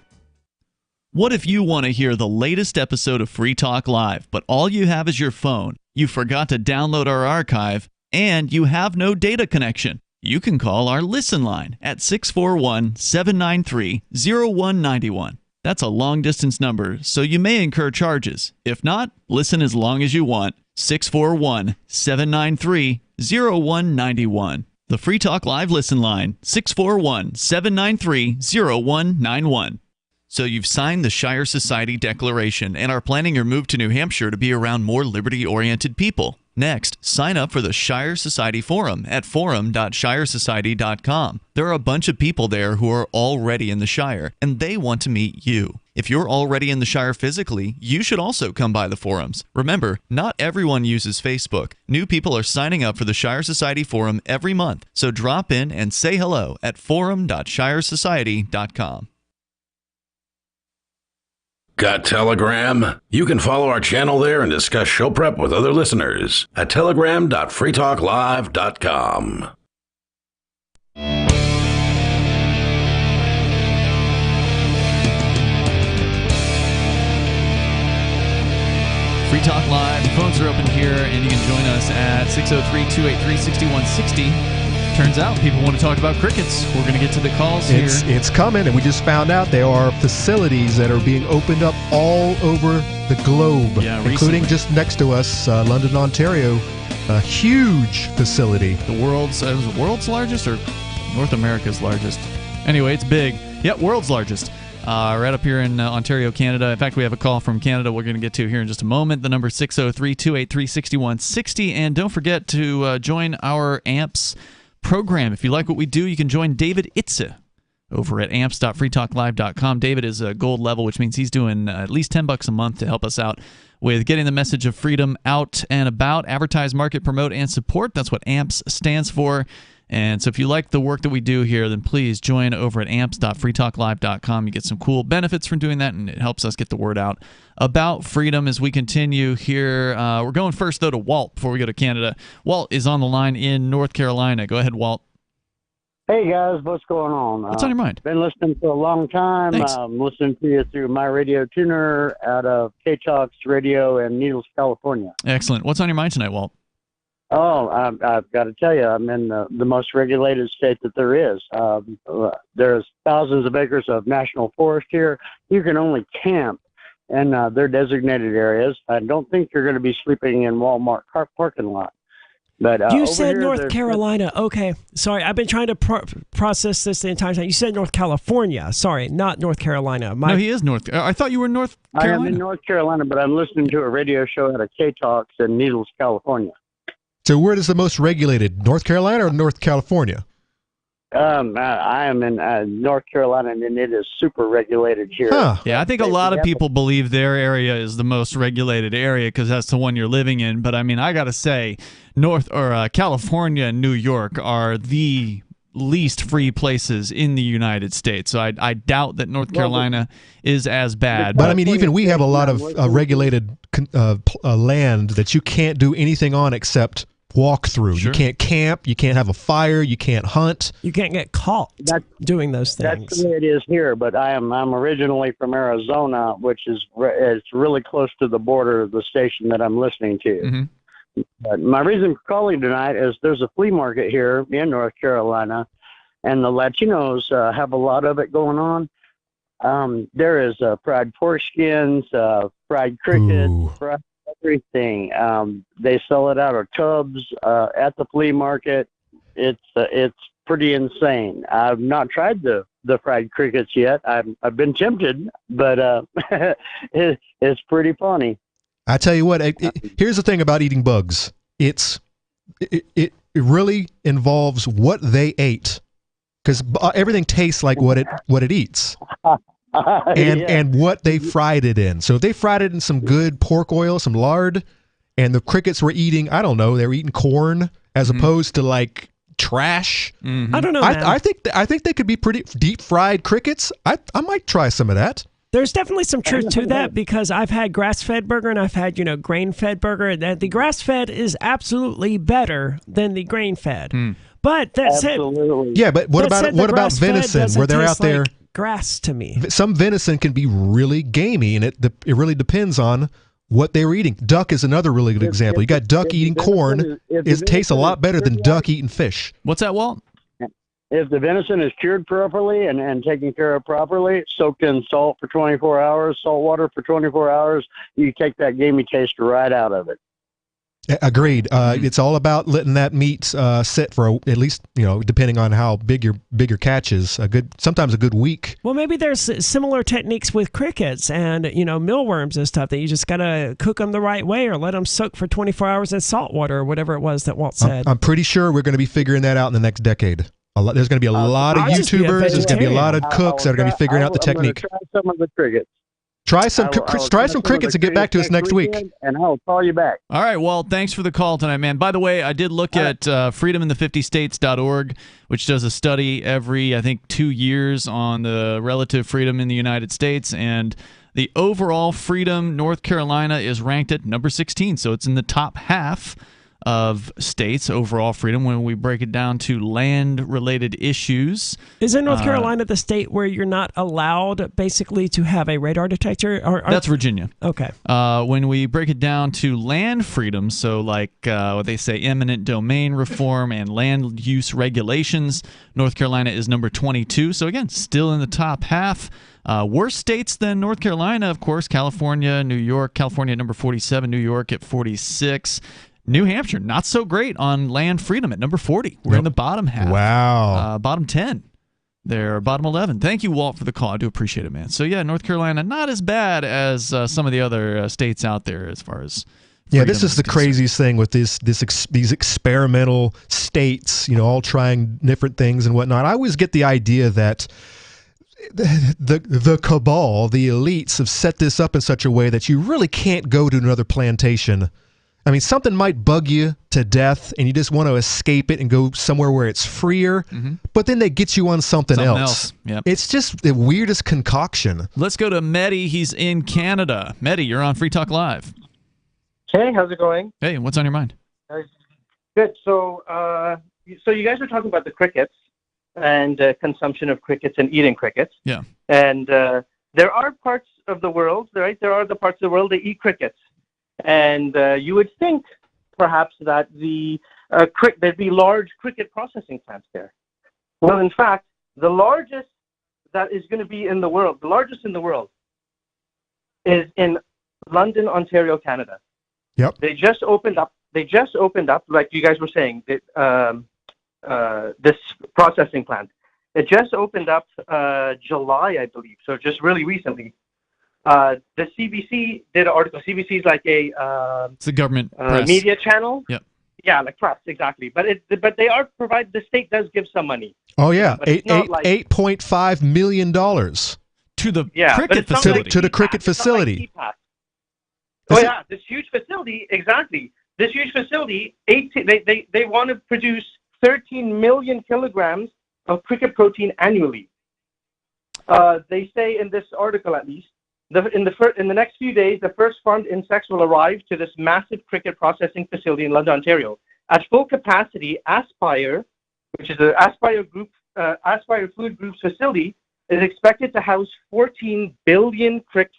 What if you want to hear the latest episode of Free Talk Live, but all you have is your phone, you forgot to download our archive, and you have no data connection? You can call our Listen line at 641-793-0191. That's a long-distance number, so you may incur charges. If not, listen as long as you want. 641-793-0191. The Free Talk Live Listen line, 641-793-0191. So you've signed the Shire Society Declaration and are planning your move to New Hampshire to be around more liberty-oriented people. Next, sign up for the Shire Society Forum at forum.shiresociety.com. There are a bunch of people there who are already in the Shire, and they want to meet you. If you're already in the Shire physically, you should also come by the forums. Remember, not everyone uses Facebook. New people are signing up for the Shire Society Forum every month, so drop in and say hello at forum.shiresociety.com. Got Telegram? You can follow our channel there and discuss show prep with other listeners at telegram.freetalklive.com. Free Talk Live. The phones are open here, and you can join us at 603-283-6160. Turns out people want to talk about crickets. We're going to get to the calls here. It's coming, and we just found out there are facilities that are being opened up all over the globe, including just next to us, London, Ontario. A huge facility. The world's largest or North America's largest? Anyway, it's big. Yep, world's largest. Right up here in Ontario, Canada. In fact, we have a call from Canada we're going to get to here in just a moment. The number is 603-283-6160. And don't forget to join our AMPS program. If you like what we do, you can join David Itze over at amps.freetalklive.com. David is a gold level, which means he's doing at least $10 a month to help us out with getting the message of freedom out and about. Advertise, market, promote, and support. That's what AMPS stands for. And so if you like the work that we do here, then please join over at amps.freetalklive.com. You get some cool benefits from doing that, and it helps us get the word out about freedom as we continue here. We're going first, though, to Walt before we go to Canada. Walt is on the line in North Carolina. Go ahead, Walt. Hey, guys. What's going on? What's on your mind? Been listening for a long time. Thanks. Listening to you through my radio tuner out of K-Talks Radio in Needles, California. Excellent. What's on your mind tonight, Walt? Oh, I've got to tell you, I'm in the most regulated state that there is. There's thousands of acres of national forest here. You can only camp in their designated areas. I don't think you're going to be sleeping in Walmart parking lot. But you said North Carolina. Okay. Sorry, I've been trying to process this the entire time. You said North California. Sorry, not North Carolina. No, he is North. I thought you were North Carolina. I am in North Carolina, but I'm listening to a radio show out of K-Talks in Needles, California. So where is the most regulated, North Carolina or North California? I am in North Carolina, and it is super regulated here. Huh. Yeah, I think a lot of people believe their area is the most regulated area because that's the one you're living in. But I mean, I got to say, California and New York are the least free places in the United States. So I doubt that North Carolina is as bad. But I mean, even we have a lot of regulated land that you can't do anything on except walk through. Sure. You can't camp. You can't have a fire. You can't hunt. You can't get caught doing those things. That's the way it is here. But I'm originally from Arizona, which is it's really close to the border of the station that I'm listening to. Mm-hmm. But my reason for calling tonight is there's a flea market here in North Carolina, and the Latinos have a lot of it going on. There is fried pork skins, fried crickets, fried everything. They sell it out of tubs at the flea market. It's pretty insane. I've not tried the fried crickets yet. I've been tempted, but it's pretty funny. I tell you what, here's the thing about eating bugs. It really involves what they ate, because everything tastes like what it eats. And what they fried it in. So if they fried it in some good pork oil, some lard, and the crickets were eating, I don't know, they were eating corn as opposed to like trash. I don't know, man. I think they could be pretty deep fried crickets. I might try some of that. There's definitely some truth to that because I've had grass-fed burger and I've had, grain-fed burger. And the grass-fed is absolutely better than the grain-fed. But that said, yeah. But what about venison? Where they're out there, grass to me. Some venison can be really gamey, and it really depends on what they were eating. Duck is another really good example. You got duck eating corn. It tastes a lot better than duck eating fish. What's that, Walt? If the venison is cured properly and taken care of properly, soaked in salt for 24 hours, salt water for 24 hours, you take that gamey taste right out of it. Agreed. It's all about letting that meat sit for at least, depending on how big your catch is, sometimes a good week. Well, maybe there's similar techniques with crickets and mealworms and stuff that you just gotta cook them the right way or let them soak for 24 hours in salt water or whatever it was that Walt said. I'm pretty sure we're going to be figuring that out in the next decade. There's going to be a lot of YouTubers. There's going to be a lot of cooks that are going to be figuring out the technique. Try some of the crickets. Try some crickets and get back to us next week. And I'll call you back. All right, Walt, thanks for the call tonight, man. By the way, I did look at freedomin50states.org, which does a study every, I think, 2 years on the relative freedom in the United States. And the overall freedom, North Carolina is ranked at number 16. So it's in the top half of states overall freedom when we break it down to land-related issues. Isn't North Carolina the state where you're not allowed basically to have a radar detector? That's Virginia. Okay. When we break it down to land freedom, so like what they say eminent domain reform and land use regulations, North Carolina is number 22. So again, still in the top half. Worse states than North Carolina, of course, California, New York. California at number 47, New York at 46. New Hampshire, not so great on land freedom at number 40. We're in the bottom half. Wow. Bottom 10. They're bottom 11. Thank you, Walt, for the call. I do appreciate it, man. So, yeah, North Carolina, not as bad as some of the other states out there as far as Yeah, this is the craziest thing with these experimental states, all trying different things and whatnot. I always get the idea that the cabal, the elites have set this up in such a way that you really can't go to another plantation. I mean, something might bug you to death and you just want to escape it and go somewhere where it's freer, but then they get you on something else. Yep. It's just the weirdest concoction. Let's go to Mehdi. He's in Canada. Mehdi, you're on Free Talk Live. Hey, how's it going? Hey, what's on your mind? Good. So you guys were talking about the crickets and consumption of crickets and eating crickets. Yeah. And there are parts of the world, right? There are the parts of the world that eat crickets. And you would think, perhaps, that there'd be large cricket processing plants there. Well, in fact, the largest that is going to be in the world, the largest in the world, is in London, Ontario, Canada. Yep. They just opened up, like you guys were saying, this processing plant. It just opened up July, I believe, so just really recently. The CBC did an article. CBC is like it's a government press. Media channel. Yep. Yeah, like press, exactly. But they are provide. The state does give some money. Oh yeah, $8.5 million to the cricket facility. To the cricket facility. Oh yeah, this huge facility. Exactly. This huge facility. They want to produce 13 million kilograms of cricket protein annually. They say in this article, at least. In the next few days, the first farmed insects will arrive to this massive cricket processing facility in London, Ontario. At full capacity, Aspire, which is the Aspire Food Group's facility, is expected to house 4 billion crickets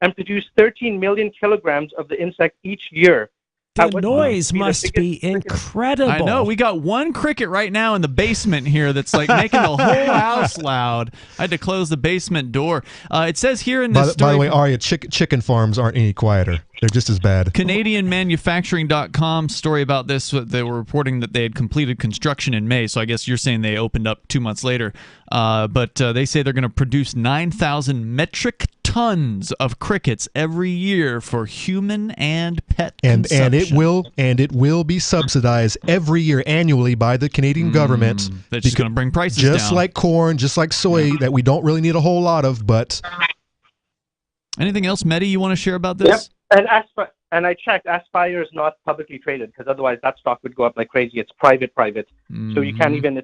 and produce 13 million kilograms of the insect each year. The noise must be incredible. I know. We got one cricket right now in the basement here that's like making the whole house loud. I had to close the basement door. It says here in this story... By the way, Arya, chicken farms aren't any quieter. They're just as bad. CanadianManufacturing.com story about this. They were reporting that they had completed construction in May, so I guess you're saying they opened up 2 months later. But they say they're going to produce 9,000 metric tons of crickets every year for human and pet consumption. And it will be subsidized every year annually by the Canadian government. That's just going to bring prices down. Just like corn, just like soy, that we don't really need a whole lot of, but... Anything else, Mehdi, you want to share about this? Yep. And I checked, Aspire is not publicly traded because otherwise that stock would go up like crazy. It's private. So you can't even...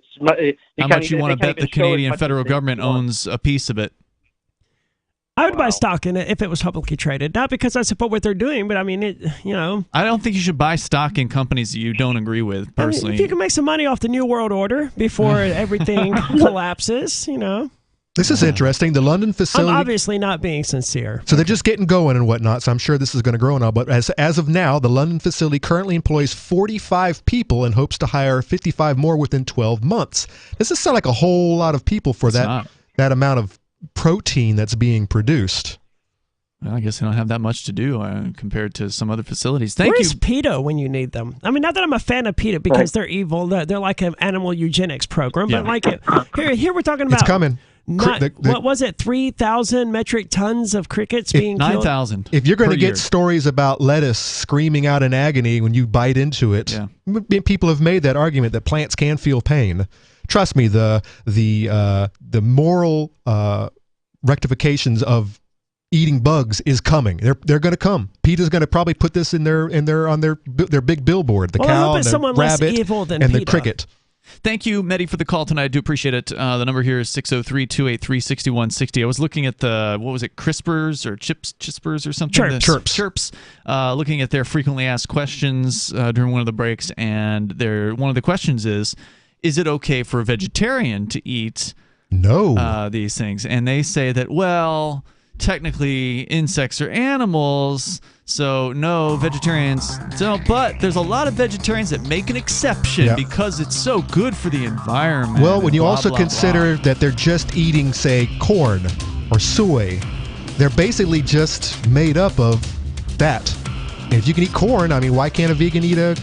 How much you want to bet the Canadian federal government owns a piece of it? I would buy stock in it if it was publicly traded. Not because I support what they're doing, but I mean, I don't think you should buy stock in companies that you don't agree with, personally. I mean, if you can make some money off the New World Order before everything collapses, This is interesting. The London facility... I'm obviously not being sincere. So they're just getting going and whatnot, so I'm sure this is going to grow now. But as of now, the London facility currently employs 45 people and hopes to hire 55 more within 12 months. This does sound like a whole lot of people for that amount of protein that's being produced. Well, I guess they don't have that much to do compared to some other facilities. Where's PETA when you need them? I mean, not that I'm a fan of PETA because they're evil. They're like an animal eugenics program. But like here we're talking about... It's coming. What was it? 3,000 metric tons of crickets being killed? 9,000. If you're going to get stories about lettuce screaming out in agony when you bite into it, people have made that argument that plants can feel pain. Trust me, the moral rectifications of eating bugs is coming. They're going to come. PETA's going to probably put this on their big billboard. The cow and the rabbit and the cricket. Thank you, Mehdi, for the call tonight. I do appreciate it. The number here is 603-283-6160. I was looking at CRISPRs or Chispers or something? Chirps. Looking at their frequently asked questions during one of the breaks, and one of the questions is it okay for a vegetarian to eat these things? And they say that, well, technically insects are animals, so no, vegetarians don't. But there's a lot of vegetarians that make an exception because it's so good for the environment. Well, when you also consider that they're just eating, say, corn or soy, they're basically just made up of that. And if you can eat corn, I mean, why can't a vegan eat a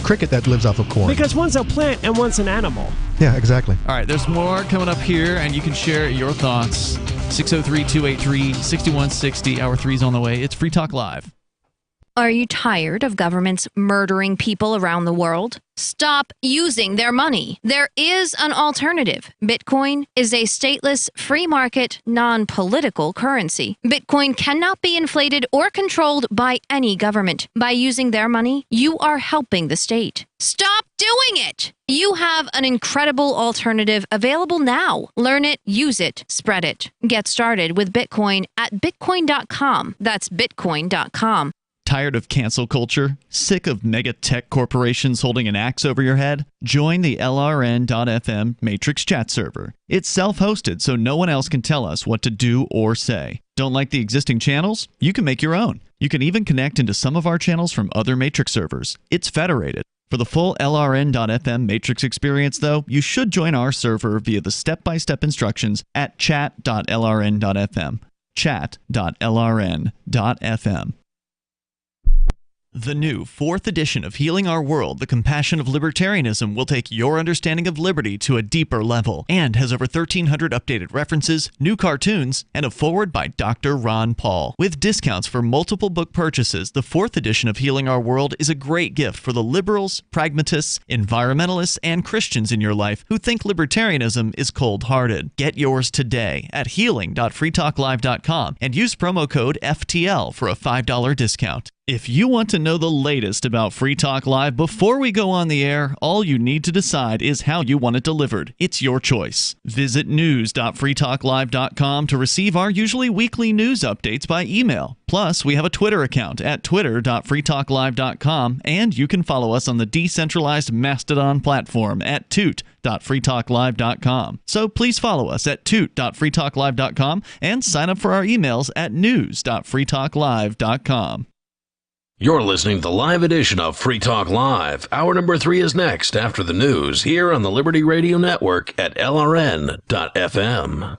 cricket that lives off of corn? Because one's a plant and one's an animal. Yeah, exactly. All right, there's more coming up here, and you can share your thoughts. 603-283-6160. Hour 3's on the way. It's Free Talk Live. Are you tired of governments murdering people around the world? Stop using their money. There is an alternative. Bitcoin is a stateless, free market, non-political currency. Bitcoin cannot be inflated or controlled by any government. By using their money, you are helping the state. Stop doing it! You have an incredible alternative available now. Learn it, use it, spread it. Get started with Bitcoin at bitcoin.com. That's bitcoin.com. Tired of cancel culture? Sick of mega tech corporations holding an axe over your head? Join the LRN.FM Matrix chat server. It's self-hosted, so no one else can tell us what to do or say. Don't like the existing channels? You can make your own. You can even connect into some of our channels from other Matrix servers. It's federated. For the full LRN.FM Matrix experience, though, you should join our server via the step-by-step instructions at chat.lrn.fm. Chat.lrn.fm. The new 4th edition of Healing Our World, The Compassion of Libertarianism, will take your understanding of liberty to a deeper level and has over 1,300 updated references, new cartoons, and a foreword by Dr. Ron Paul. With discounts for multiple book purchases, the 4th edition of Healing Our World is a great gift for the liberals, pragmatists, environmentalists, and Christians in your life who think libertarianism is cold-hearted. Get yours today at healing.freetalklive.com and use promo code FTL for a $5 discount. If you want to know the latest about Free Talk Live before we go on the air, all you need to decide is how you want it delivered. It's your choice. Visit news.freetalklive.com to receive our usually weekly news updates by email. Plus, we have a Twitter account at twitter.freetalklive.com, and you can follow us on the decentralized Mastodon platform at toot.freetalklive.com. So please follow us at toot.freetalklive.com and sign up for our emails at news.freetalklive.com. You're listening to the live edition of Free Talk Live. Hour number 3 is next after the news here on the Liberty Radio Network at LRN.FM.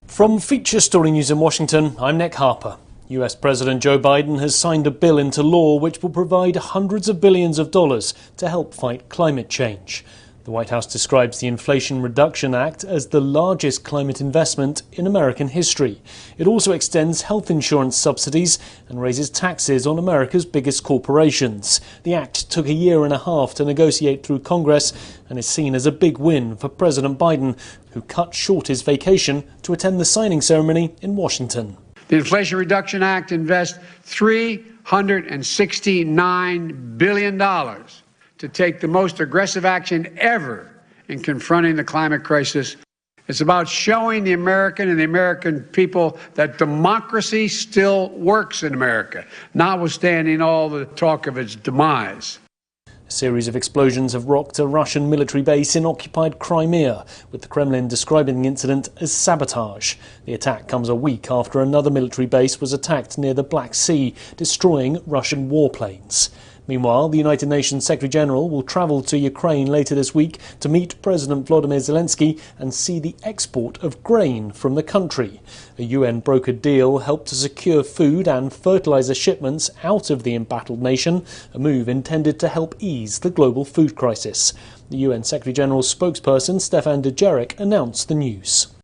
From Feature Story News in Washington, I'm Nick Harper. US President Joe Biden has signed a bill into law which will provide hundreds of billions of dollars to help fight climate change. The White House describes the Inflation Reduction Act as the largest climate investment in American history. It also extends health insurance subsidies and raises taxes on America's biggest corporations. The act took a year and a half to negotiate through Congress and is seen as a big win for President Biden, who cut short his vacation to attend the signing ceremony in Washington. The Inflation Reduction Act invests $369 billion to take the most aggressive action ever in confronting the climate crisis. It's about showing the American and the American people that democracy still works in America, notwithstanding all the talk of its demise. A series of explosions have rocked a Russian military base in occupied Crimea, with the Kremlin describing the incident as sabotage. The attack comes a week after another military base was attacked near the Black Sea, destroying Russian warplanes. Meanwhile, the United Nations Secretary-General will travel to Ukraine later this week to meet President Volodymyr Zelensky and see the export of grain from the country. A UN-brokered deal helped to secure food and fertilizer shipments out of the embattled nation, a move intended to help ease the global food crisis. The UN Secretary-General's spokesperson, Stefan Dujarric, announced the news.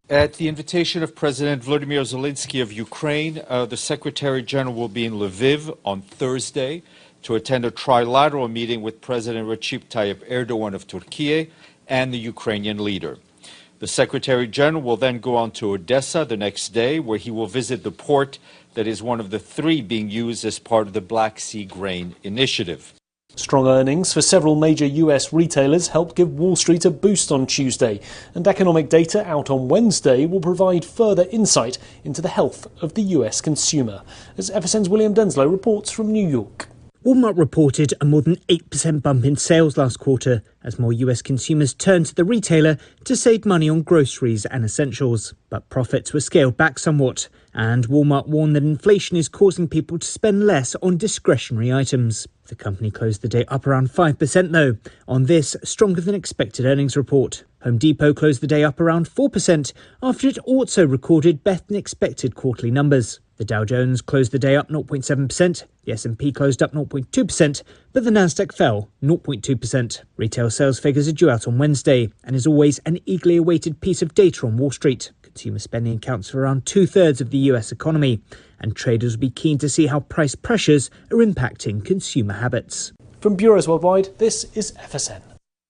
At the invitation of President Volodymyr Zelensky of Ukraine, the Secretary-General will be in Lviv on Thursday to attend a trilateral meeting with President Recep Tayyip Erdogan of Turkey and the Ukrainian leader. The Secretary-General will then go on to Odessa the next day, where he will visit the port that is one of the 3 being used as part of the Black Sea Grain Initiative. Strong earnings for several major US retailers helped give Wall Street a boost on Tuesday, and economic data out on Wednesday will provide further insight into the health of the US consumer, as FSN's William Denslow reports from New York. Walmart reported a more than 8% bump in sales last quarter as more US consumers turned to the retailer to save money on groceries and essentials. But profits were scaled back somewhat, and Walmart warned that inflation is causing people to spend less on discretionary items. The company closed the day up around 5% though, on this stronger than expected earnings report. Home Depot closed the day up around 4% after it also recorded better than expected quarterly numbers. The Dow Jones closed the day up 0.7%, the S&P closed up 0.2%, but the Nasdaq fell 0.2%. Retail sales figures are due out on Wednesday, and is always an eagerly awaited piece of data on Wall Street. Consumer spending accounts for around 2/3 of the US economy, and traders will be keen to see how price pressures are impacting consumer habits. From Bureaus Worldwide, this is FSN.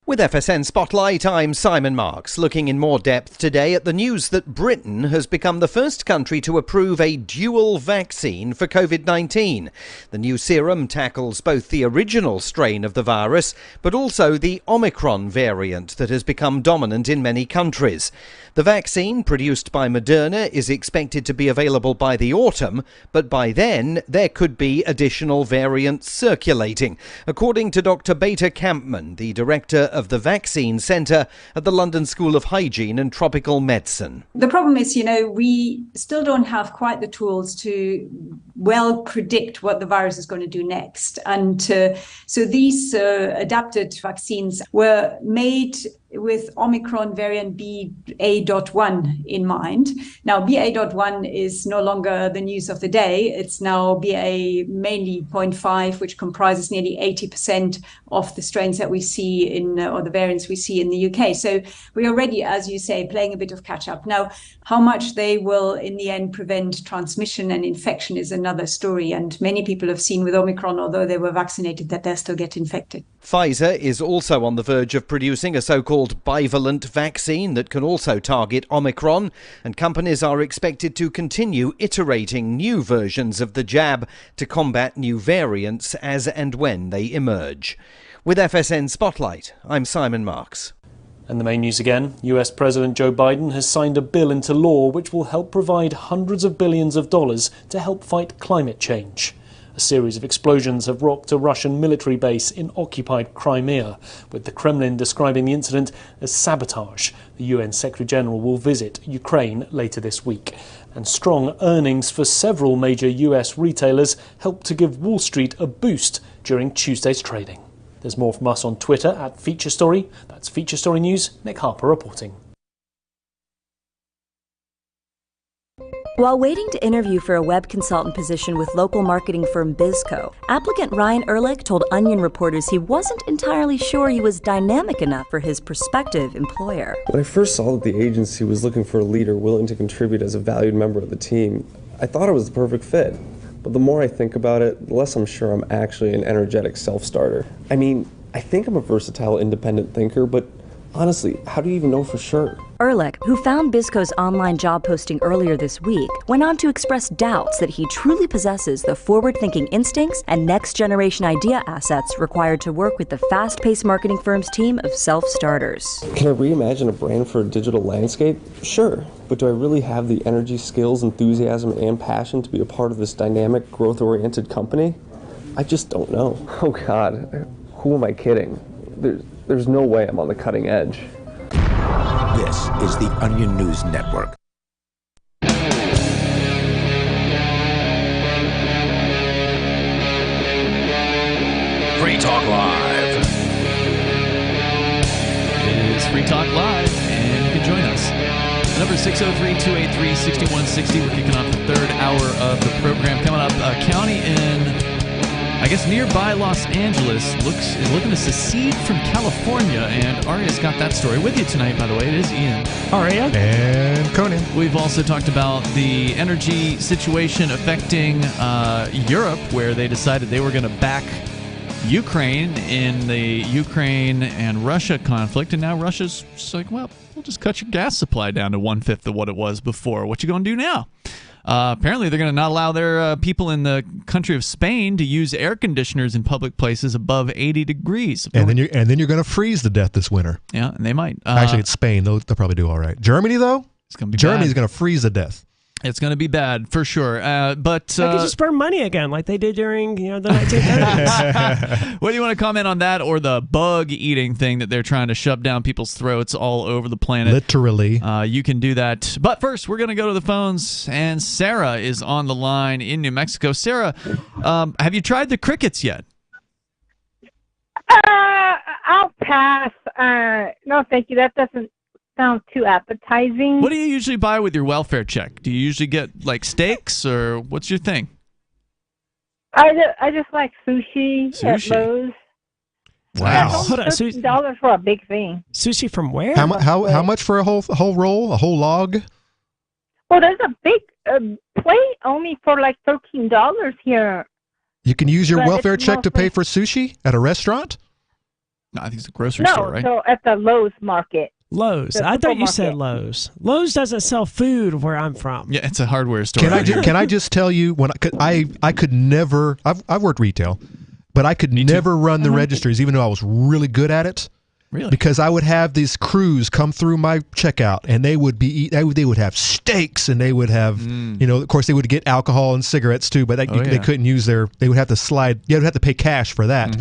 With FSN Spotlight, I'm Simon Marks, looking in more depth today at the news that Britain has become the first country to approve a dual vaccine for COVID-19. The new serum tackles both the original strain of the virus, but also the Omicron variant that has become dominant in many countries. The vaccine, produced by Moderna, is expected to be available by the autumn, but by then there could be additional variants circulating, according to Dr. Beta Campman, the director of the Vaccine Centre at the London School of Hygiene and Tropical Medicine. The problem is, we still don't have quite the tools to well predict what the virus is going to do next. And so these adapted vaccines were made with Omicron variant BA.1 in mind. Now, BA.1 is no longer the news of the day. It's now BA mainly 0.5, which comprises nearly 80% of the strains that we see or the variants we see in the UK. So we're already, as you say, playing a bit of catch up. Now, how much they will in the end prevent transmission and infection is another story. And many people have seen with Omicron, although they were vaccinated, that they still get infected. Pfizer is also on the verge of producing a so-called bivalent vaccine that can also target Omicron, and companies are expected to continue iterating new versions of the jab to combat new variants as and when they emerge. With FSN Spotlight, I'm Simon Marks. And the main news again, US President Joe Biden has signed a bill into law which will help provide hundreds of billions of dollars to help fight climate change. A series of explosions have rocked a Russian military base in occupied Crimea, with the Kremlin describing the incident as sabotage. The UN Secretary-General will visit Ukraine later this week. And strong earnings for several major US retailers helped to give Wall Street a boost during Tuesday's trading. There's more from us on Twitter at Feature Story. That's Feature Story News. Nick Harper reporting. While waiting to interview for a web consultant position with local marketing firm Bizco, applicant Ryan Ehrlich told Onion reporters he wasn't entirely sure he was dynamic enough for his prospective employer. When I first saw that the agency was looking for a leader willing to contribute as a valued member of the team, I thought it was the perfect fit. But the more I think about it, the less I'm sure I'm actually an energetic self-starter. I mean, I think I'm a versatile independent thinker, but honestly, how do you even know for sure? Ehrlich, who found Bizco's online job posting earlier this week, went on to express doubts that he truly possesses the forward-thinking instincts and next-generation idea assets required to work with the fast-paced marketing firm's team of self-starters. Can I reimagine a brand for a digital landscape? Sure, but do I really have the energy, skills, enthusiasm, and passion to be a part of this dynamic, growth-oriented company? I just don't know. Oh God, who am I kidding? There's no way I'm on the cutting edge. This is the Onion News Network. Free Talk Live. It is Free Talk Live, and you can join us. The number is 603-283-6160. We're kicking off the third hour of the program. Coming up, a county in, I guess, nearby Los Angeles is looking to secede from California, and Aria's got that story with you tonight, by the way. It is Ian. Aria. And Conan. We've also talked about the energy situation affecting Europe, where they decided they were going to back Ukraine in the Ukraine and Russia conflict, and now Russia's just like, well, we'll just cut your gas supply down to 1/5 of what it was before. What you going to do now? Apparently, they're going to not allow their people in the country of Spain to use air conditioners in public places above 80 degrees. And then you're going to freeze to death this winter. Yeah, and they might. Actually, it's Spain. They'll probably do all right. Germany, though? It's going to be Germany's bad. going to freeze to death. It's going to be bad for sure. But they could just burn money again, like they did during the 1930s. What do you want to comment on that, or the bug eating thing that they're trying to shove down people's throats all over the planet? Literally. You can do that. But first, we're going to go to the phones, and Sarah is on the line in New Mexico. Sarah, have you tried the crickets yet? I'll pass. No, thank you. That doesn't sound too appetizing. What do you usually buy with your welfare check? Do you usually get like steaks, or what's your thing? I just like sushi at Lowe's. Wow. Hold on, $13 for a big thing. Sushi from where? How much for a whole roll, a whole log? Well, there's a big plate only for like $13 here. You can use your But welfare it's check to mostly- pay for sushi at a restaurant? No, I think it's a grocery No, store, right? so at the Lowe's market. Lowe's. The I thought you said supermarket. Lowe's. Lowe's doesn't sell food where I'm from. Yeah, it's a hardware store. Can I right ju- here. can I just tell you when I could never I've worked retail, but I could never run the registers even though I was really good at it. Really? Because I would have these crews come through my checkout and they would they would have steaks and they would have of course they would get alcohol and cigarettes too, but they couldn't use they would have to slide. You would have to pay cash for that.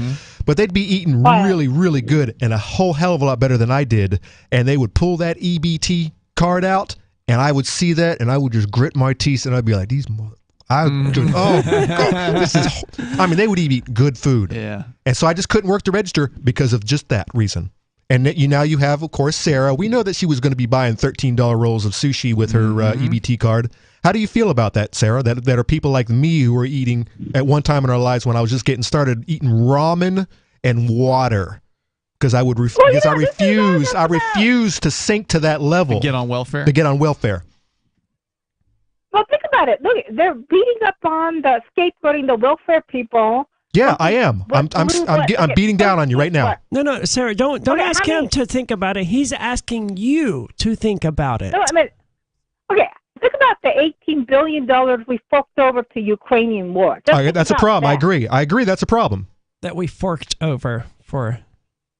But they'd be eating really, really good and a whole hell of a lot better than I did. And they would pull that EBT card out, and I would see that, and I would just grit my teeth, and I'd be like, "These mother." Oh my God, this is. I mean, they would eat good food. Yeah. And so I just couldn't work the register because of just that reason. And now you have, of course, Sarah. We know that she was going to be buying $13 rolls of sushi with her EBT card. How do you feel about that, Sarah? That are people like me who were eating at one time in our lives when I was just getting started eating ramen and water because I would I refuse to sink to that level. Get on welfare. To get on welfare. Well, think about it. Look, they're beating up on the scapegoating the welfare people. Yeah, I am. I'm beating down on you right now. No, Sarah, don't ask him to think about it. He's asking you to think about it. No, I mean, okay. Think about the $18 billion we forked over to Ukrainian war. Just think That's a about problem. that. I agree. That's a problem. That we forked over for.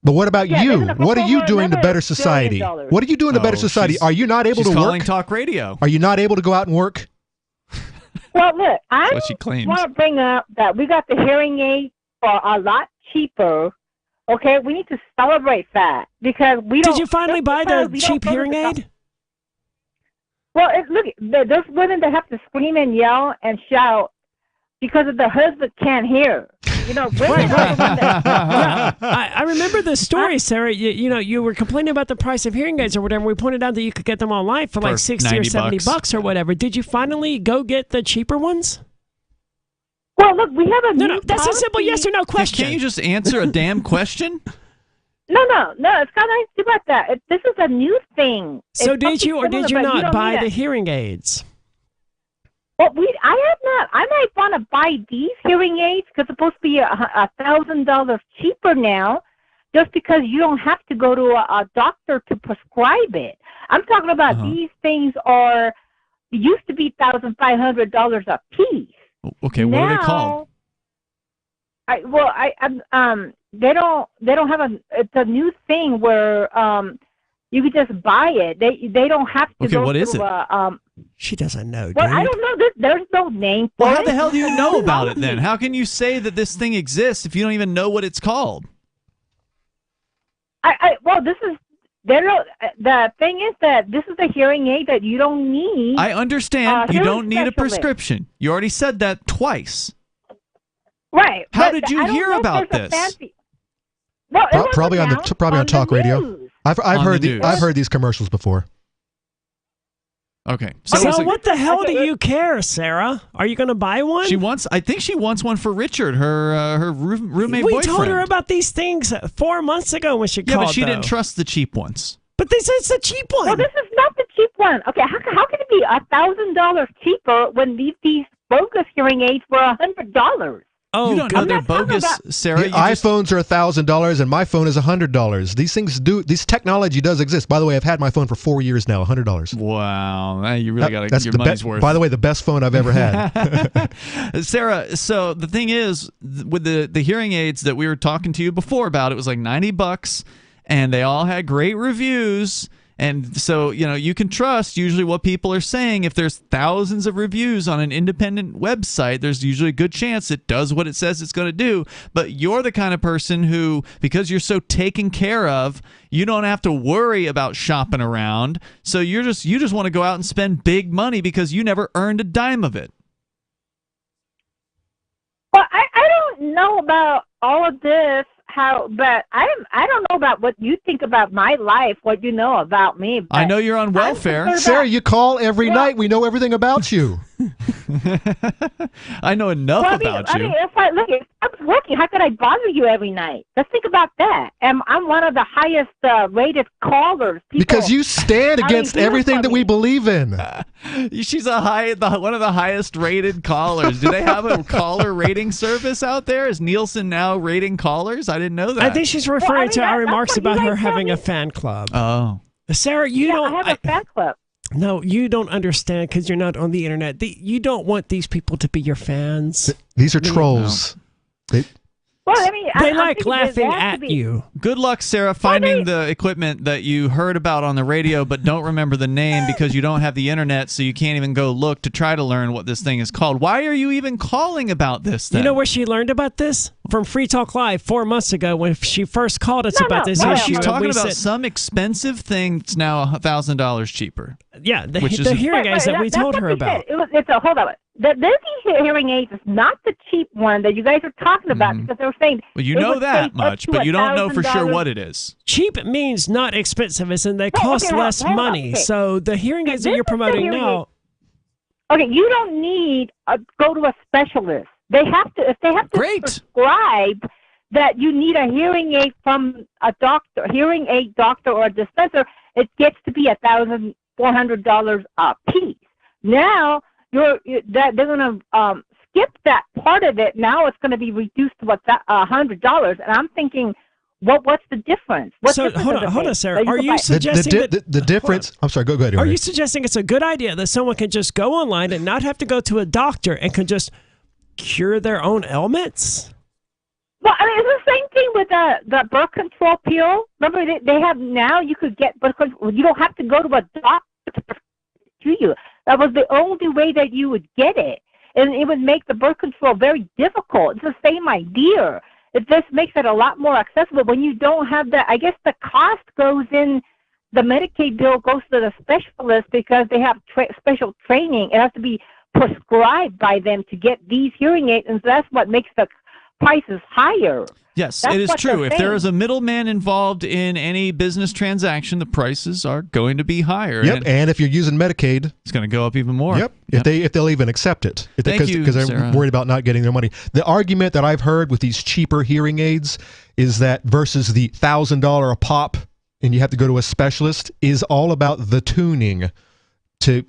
But what about Yeah, you? they're gonna What are fork you over doing to another better society? $1 billion. What are you doing to better society? Are you not able she's to calling work? talk radio. Are you not able to go out and work? Well, look, I what she claims. want to bring up that we got the hearing aid for a lot cheaper. Okay, we need to celebrate that because we don't. Did you finally buy the cheap hearing aid? Well, look, there's women that have to scream and yell and shout because of the husband can't hear. You know, women are the ones that. I remember the story, Sarah. You were complaining about the price of hearing aids or whatever. We pointed out that you could get them online for like 60 or 70 bucks or whatever. Did you finally go get the cheaper ones? Well, look, we have a no. That's a simple yes or no question. Can't you just answer a damn question? No. It's got nothing to do about that. This is a new thing. So It's did you or something did you similar, but not don't buy need the it. hearing aids? Well, I have not. I might want to buy these hearing aids because it's supposed to be $1,000 cheaper now, just because you don't have to go to a doctor to prescribe it. I'm talking about these things used to be $1,500 a piece. Okay, what are they called? They don't have it's a new thing where you could just buy it. They don't have to go what through is it? She doesn't know, Well, dude. I don't know. There's no name for Well, it. how the hell do you know about it then? How can you say that this thing exists if you don't even know what it's called? Well, the thing is that this is a hearing aid that you don't need. I understand you hearing don't need a specialist. prescription. You already said that twice. Right. How but did you I don't hear know if about there's a this? fancy- Well, it Probably on wasn't the announced talk the radio. news. I've On heard the news. I've heard these commercials before. Okay. So what the hell do you care, Sarah? Are you going to buy one? I think she wants one for Richard, her roommate we boyfriend. told her about these things 4 months ago when she Yeah, called. but she though. didn't trust the cheap ones. But this is a cheap one. Well, this is not the cheap one. Okay, how can it be $1,000 cheaper when these bogus hearing aids were $100? Oh, you don't know they're bogus, Sarah. The iPhones are $1,000 and my phone is $100. This technology does exist. By the way, I've had my phone for 4 years now, $100. Wow, you really got to That's get your the money's worth. By the way, the best phone I've ever had. Sarah, so the thing is, with the hearing aids that we were talking to you before about, it was like $90, and they all had great reviews. And so, you can trust usually what people are saying. If there's thousands of reviews on an independent website, there's usually a good chance it does what it says it's going to do. But you're the kind of person who, because you're so taken care of, you don't have to worry about shopping around. So you just want to go out and spend big money because you never earned a dime of it. Well, I don't know about all of this how, but I don't know about what you think about my life, what you know about me. I know you're on welfare. Sarah, you call every night. We know everything about you. I know enough about you. I mean, if I was working, how could I bother you every night? Let's think about that. I'm one of the highest rated callers. Because you stand against everything that we believe in. She's one of the highest rated callers. Do they have a caller rating service out there? Is Nielsen now rating callers? I didn't know that. I think she's referring to our remarks about her having a fan club. Oh. Sarah, you don't... I have a fan club. No, you don't understand because you're not on the internet. You don't want these people to be your fans. These are trolls. Well, I mean, they like laughing at you. Good luck, Sarah, finding the equipment that you heard about on the radio but don't remember the name because you don't have the internet, so you can't even go look to try to learn what this thing is called. Why are you even calling about this then? You know where she learned about this? From Free Talk Live 4 months ago when she first called us about this issue. She's talking about some expensive thing that's now $1,000 cheaper. Yeah, the hearing aids that we told her about. Hold on. These hearing aids is not the cheap one that you guys are talking about because they were saying. Well, you know that much, but you don't know for sure what it is. Cheap means not expensive, and they cost less money. Okay. So the hearing aids that you're promoting now. Okay, you don't need go to a specialist. They have to if they have to prescribe that you need a hearing aid from a doctor, hearing aid doctor or a dispenser. It gets to be $1,400 a piece. Now. They're going to skip that part of it. Now it's going to be reduced to $100, and I'm thinking, what's the difference? Hold on, Sarah. Are you suggesting the difference? I'm sorry. Go ahead. Are you suggesting it's a good idea that someone can just go online and not have to go to a doctor and can just cure their own ailments? Well, I mean, it's the same thing with the birth control pill. Remember, they have now you could get birth control. You don't have to go to a doctor to you. That was the only way that you would get it. And it would make the birth control very difficult. It's the same idea. It just makes it a lot more accessible when you don't have that. I guess the cost goes in, the Medicaid bill goes to the specialist because they have special training. It has to be prescribed by them to get these hearing aids, and that's what makes the prices higher. Yes, it is true. If there is a middleman involved in any business transaction, the prices are going to be higher. Yep, and if you're using Medicaid, it's going to go up even more. Yep, if they'll even accept it. Thank you, because they're Sarah. worried about not getting their money. The argument that I've heard with these cheaper hearing aids is that versus the $1,000 a pop, and you have to go to a specialist, is all about the tuning.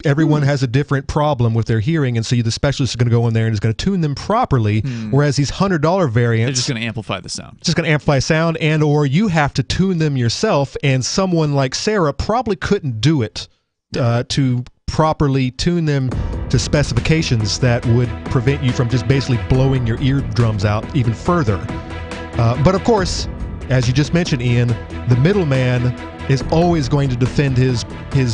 Everyone has a different problem with their hearing, and so the specialist is going to go in there and is going to tune them properly, whereas these $100 variants... They're just going to amplify the sound. Just going to amplify sound, and or you have to tune them yourself, and someone like Sarah probably couldn't do it to properly tune them to specifications that would prevent you from just basically blowing your eardrums out even further. But of course, as you just mentioned, Ian, the middleman is always going to defend his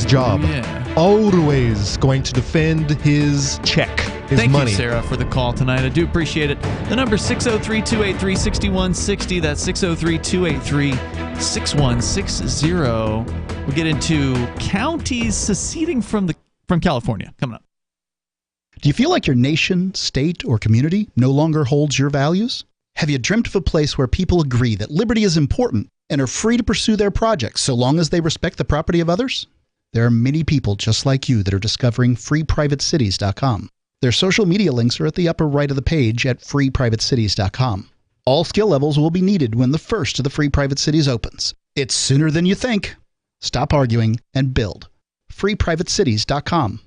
job. Yeah. Always going to defend his check, his Thank money. you, Sarah, for the call tonight. I do appreciate it. The number is 603-283-6160. That's 603-283-6160. We'll get into counties seceding from California coming up. Do you feel like your nation, state, or community no longer holds your values? Have you dreamt of a place where people agree that liberty is important and are free to pursue their projects so long as they respect the property of others? There are many people just like you that are discovering freeprivatecities.com. Their social media links are at the upper right of the page at freeprivatecities.com. All skill levels will be needed when the first of the Free Private Cities opens. It's sooner than you think. Stop arguing and build. freeprivatecities.com.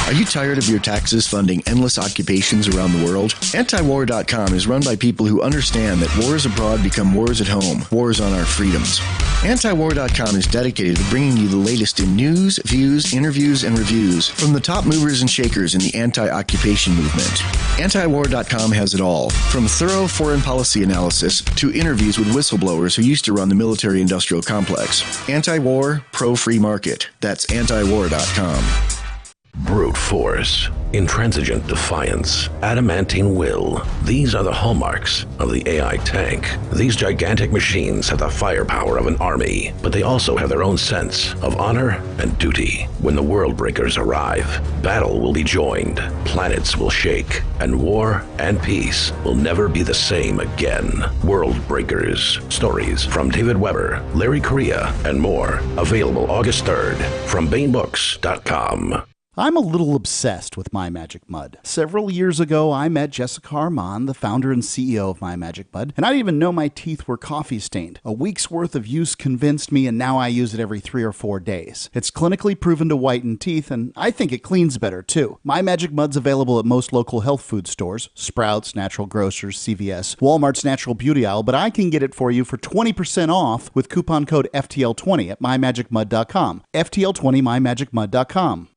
Are you tired of your taxes funding endless occupations around the world? Antiwar.com is run by people who understand that wars abroad become wars at home, wars on our freedoms. Antiwar.com is dedicated to bringing you the latest in news, views, interviews, and reviews from the top movers and shakers in the anti-occupation movement. Antiwar.com has it all, from thorough foreign policy analysis to interviews with whistleblowers who used to run the military-industrial complex. Anti-war, pro-free market. That's antiwar.com. Brute force, intransigent defiance, adamantine will. These are the hallmarks of the AI tank. These gigantic machines have the firepower of an army, but they also have their own sense of honor and duty. When the world breakers arrive, battle will be joined, planets will shake, and war and peace will never be the same again. World Breakers. Stories from David Weber, Larry Correia, and more. Available August 3rd from BaneBooks.com. I'm a little obsessed with My Magic Mud. Several years ago, I met Jessica Armand, the founder and CEO of My Magic Mud, and I didn't even know my teeth were coffee stained. A week's worth of use convinced me, and now I use it every 3 or 4 days. It's clinically proven to whiten teeth, and I think it cleans better, too. My Magic Mud's available at most local health food stores, Sprouts, Natural Grocers, CVS, Walmart's Natural Beauty Aisle, but I can get it for you for 20% off with coupon code FTL20 at MyMagicMud.com. FTL20, MyMagicMud.com.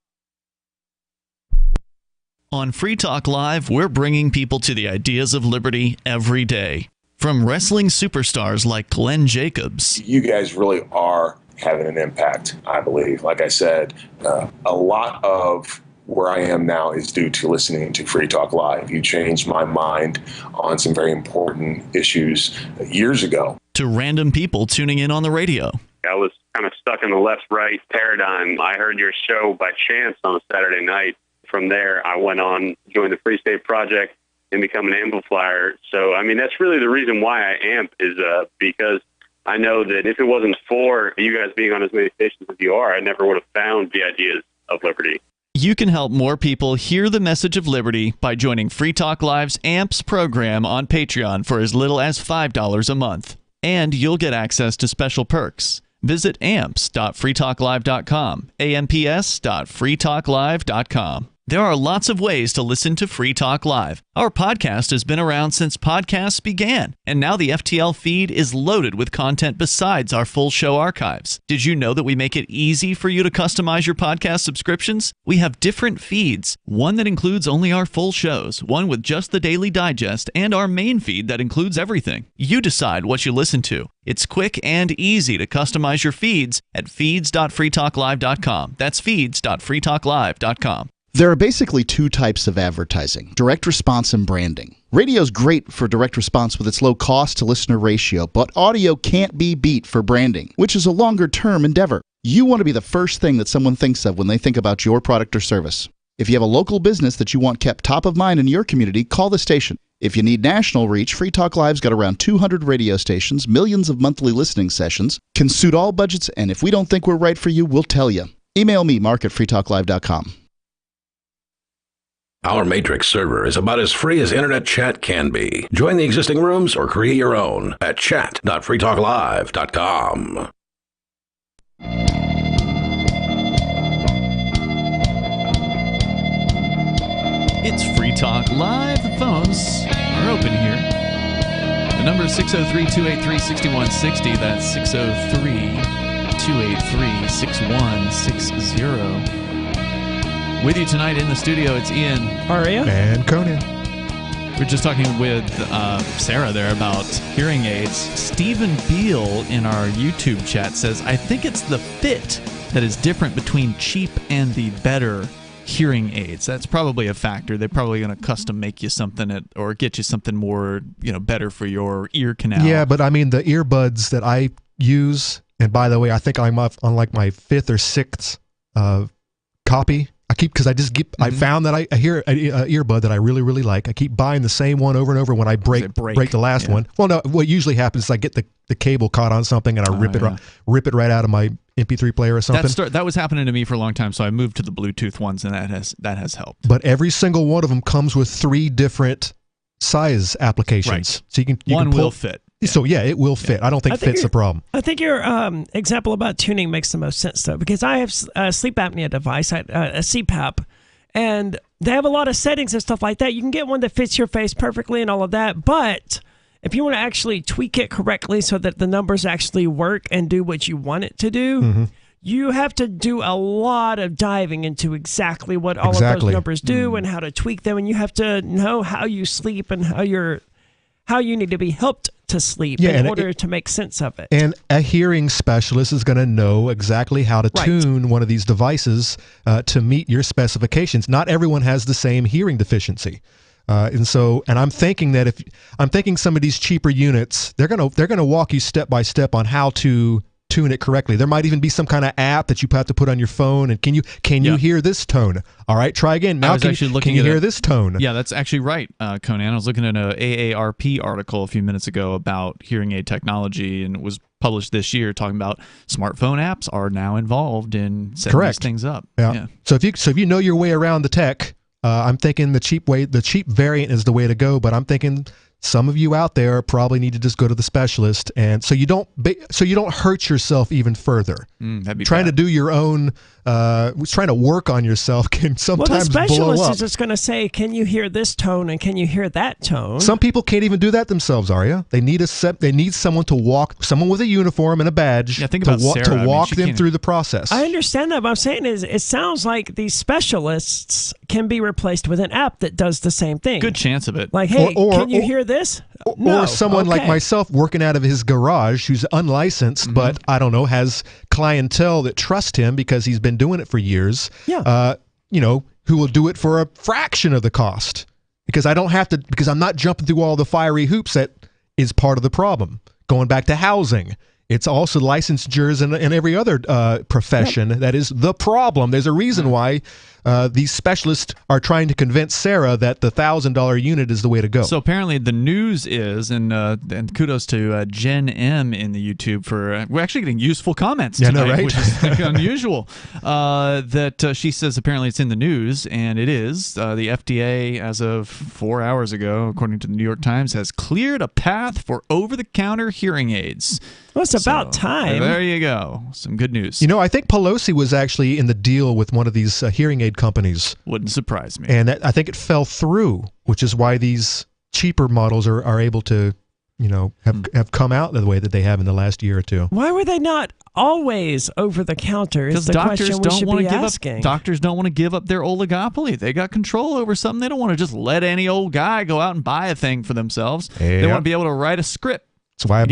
On Free Talk Live, we're bringing people to the ideas of liberty every day. From wrestling superstars like Glenn Jacobs. You guys really are having an impact, I believe. Like I said, a lot of where I am now is due to listening to Free Talk Live. You changed my mind on some very important issues years ago. To random people tuning in on the radio. I was kind of stuck in the left-right paradigm. I heard your show by chance on a Saturday night. From there, I went on, joined the Free State Project, and become an amplifier. So, I mean, that's really the reason why I amp is because I know that if it wasn't for you guys being on as many stations as you are, I never would have found the ideas of liberty. You can help more people hear the message of liberty by joining Free Talk Live's AMPS program on Patreon for as little as $5 a month. And you'll get access to special perks. Visit amps.freetalklive.com, amps.freetalklive.com. There are lots of ways to listen to Free Talk Live. Our podcast has been around since podcasts began, and now the FTL feed is loaded with content besides our full show archives. Did you know that we make it easy for you to customize your podcast subscriptions? We have different feeds, one that includes only our full shows, one with just the Daily Digest, and our main feed that includes everything. You decide what you listen to. It's quick and easy to customize your feeds at feeds.freetalklive.com. That's feeds.freetalklive.com. There are basically 2 types of advertising, direct response and branding. Radio's great for direct response with its low cost to listener ratio, but audio can't be beat for branding, which is a longer term endeavor. You want to be the first thing that someone thinks of when they think about your product or service. If you have a local business that you want kept top of mind in your community, call the station. If you need national reach, Free Talk Live's got around 200 radio stations, millions of monthly listening sessions, can suit all budgets, and if we don't think we're right for you, we'll tell you. Email me, mark@freetalklive.com. Our Matrix server is about as free as internet chat can be. Join the existing rooms or create your own at chat.freetalklive.com. It's Free Talk Live. The phones are open here. The number is 603-283-6160. That's 603-283-6160. With you tonight in the studio, it's Ian. Aria. And Conan. We're just talking with Sarah there about hearing aids. Stephen Beal in our YouTube chat says, I think it's the fit that is different between cheap and the better hearing aids. That's probably a factor. They're probably going to custom make you something or get you something more, better for your ear canal. Yeah, but I mean, the earbuds that I use, and by the way, I think I'm on like my 5th or 6th copy. I found that I hear an earbud that I really, really like. I keep buying the same one over and over when I break the last one. Well, no, what usually happens is I get the cable caught on something and I rip it right out of my MP3 player or something. That was happening to me for a long time, so I moved to the Bluetooth ones, and that has helped. But every single one of them comes with 3 different size applications. Right. So you can will fit. So yeah, it will fit. I don't think fit's the problem. I think your example about tuning makes the most sense though, because I have a sleep apnea device, a CPAP, and they have a lot of settings and stuff like that. You can get one that fits your face perfectly and all of that, but if you want to actually tweak it correctly so that the numbers actually work and do what you want it to do, you have to do a lot of diving into exactly what all of those numbers do and how to tweak them, and you have to know how you sleep and how you need to be helped to sleep Yeah, in and order to make sense of it. And a hearing specialist is going to know exactly how to tune one of these devices to meet your specifications. Not everyone has the same hearing deficiency. And I'm thinking that some of these cheaper units, they're gonna walk you step by step on how to tune it correctly. There might even be some kind of app that you have to put on your phone. And can you hear this tone? All right, try again. Now can you hear this tone? Yeah, that's actually right, Conan. I was looking at an AARP article a few minutes ago about hearing aid technology, and it was published this year talking about smartphone apps are now involved in setting these things up. Yeah. So if you know your way around the tech, I'm thinking the cheap variant is the way to go. But I'm thinking some of you out there probably need to just go to the specialist, and so you don't hurt yourself even further. That'd be trying bad. to do your own, trying to work on yourself can sometimes the blow specialist up. is just going to say, "Can you hear this tone and can you hear that tone?" Some people can't even do that themselves, Arya. They need someone with a uniform and a badge to walk them through the process. I understand that, but I'm saying is it sounds like these specialists can be replaced with an app that does the same thing. Good chance of it. Like, hey, can you hear this? Or someone like myself working out of his garage who's unlicensed, but I don't know, has clientele that trust him because he's been doing it for years. Yeah. Who will do it for a fraction of the cost because I'm not jumping through all the fiery hoops that is part of the problem. Going back to housing. It's also licensures and every other profession that is the problem. There's a reason why these specialists are trying to convince Sarah that the $1,000 unit is the way to go. So apparently the news is, and kudos to Jen M in the YouTube for we're actually getting useful comments today, right? Which is unusual. That she says apparently it's in the news, and it is. The FDA, as of 4 hours ago, according to the New York Times, has cleared a path for over-the-counter hearing aids. Well, it's about time. There you go. Some good news. I think Pelosi was actually in the deal with one of these hearing aid companies. Wouldn't surprise me. And I think it fell through, which is why these cheaper models are able to, have come out the way that they have in the last year or two. Why were they not always over the counter? Is the question we should be asking. Doctors don't want to give up their oligopoly. They got control over something. They don't want to just let any old guy go out and buy a thing for themselves. They want to be able to write a script. That's why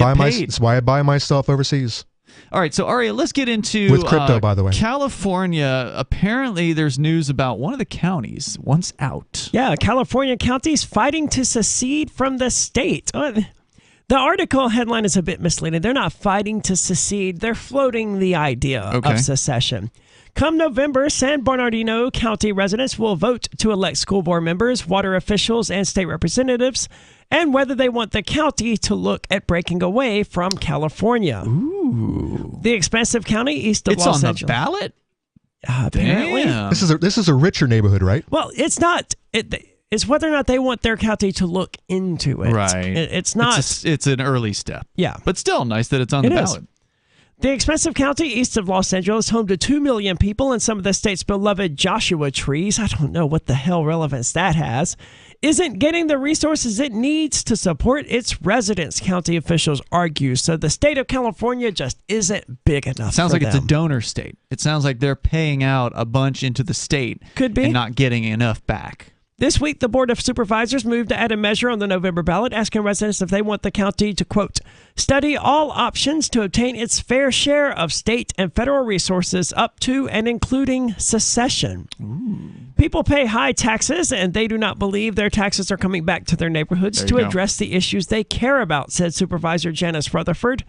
I buy my stuff overseas. All right, so Arya, let's get into with crypto, by the way. California. Apparently, there's news about one of the counties once out. Yeah, California counties fighting to secede from the state. The article headline is a bit misleading. They're not fighting to secede. They're floating the idea of secession. Come November, San Bernardino County residents will vote to elect school board members, water officials, and state representatives, and whether they want the county to look at breaking away from California. Ooh. The expansive county east of Los Angeles. It's on the ballot? Apparently. Damn. This is a richer neighborhood, right? Well, it's not. It's whether or not they want their county to look into it. Right. It's not. It's an early step. Yeah. But still nice that it's on the ballot. The expensive county east of Los Angeles, home to 2 million people and some of the state's beloved Joshua trees, I don't know what the hell relevance that has, isn't getting the resources it needs to support its residents, county officials argue. So the state of California just isn't big enough. Sounds like them. it's a donor state. It sounds like they're paying out a bunch into the state. Could be. And not getting enough back. This week, the Board of Supervisors moved to add a measure on the November ballot asking residents if they want the county to, quote, study all options to obtain its fair share of state and federal resources up to and including secession. Ooh. People pay high taxes, and they do not believe their taxes are coming back to their neighborhoods to address the issues they care about, said Supervisor Janice Rutherford.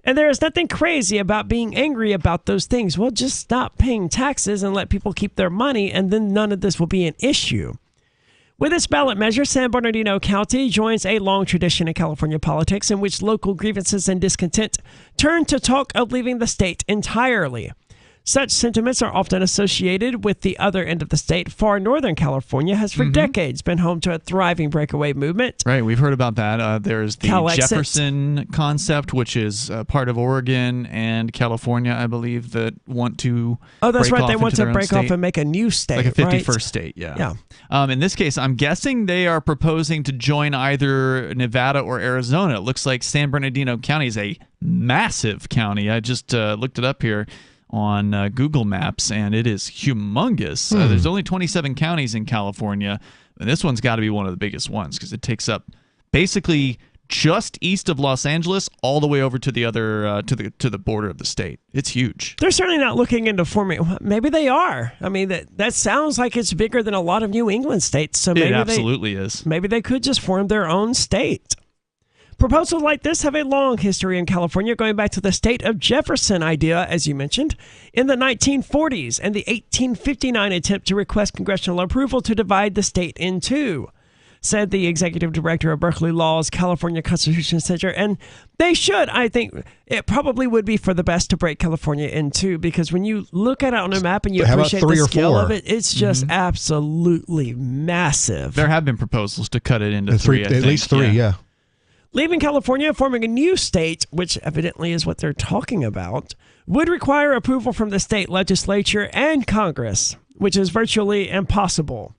And there is nothing crazy about being angry about those things. Well, just stop paying taxes and let people keep their money, and then none of this will be an issue. With this ballot measure, San Bernardino County joins a long tradition in California politics in which local grievances and discontent turn to talk of leaving the state entirely. Such sentiments are often associated with the other end of the state. Far northern California has for decades been home to a thriving breakaway movement. Right, we've heard about that. There's the Calexit. Jefferson concept, which is part of Oregon and California, I believe, that want to Oh, that's break right. They off want into to their own break off state. and make a new state, like a 51st right? state, yeah. Yeah. In this case, I'm guessing they are proposing to join either Nevada or Arizona. It looks like San Bernardino County is a massive county. I just looked it up here on Google Maps, and it is humongous. There's only 27 counties in California, and this one's got to be one of the biggest ones because it takes up basically just east of Los Angeles, all the way over to the other to the border of the state. It's huge. They're certainly not looking into forming. Maybe they are. I mean, that sounds like it's bigger than a lot of New England states. So maybe it absolutely is. Maybe they could just form their own state. Proposals like this have a long history in California, going back to the state of Jefferson idea, as you mentioned, in the 1940s and the 1859 attempt to request congressional approval to divide the state in two, said the executive director of Berkeley Law's California Constitution Center. And they should. I think it probably would be for the best to break California in two, because when you look at it on a map and you appreciate the scale of it, it's just absolutely massive. There have been proposals to cut it into three, at least three, yeah. Leaving California, forming a new state, which evidently is what they're talking about, would require approval from the state legislature and Congress, which is virtually impossible,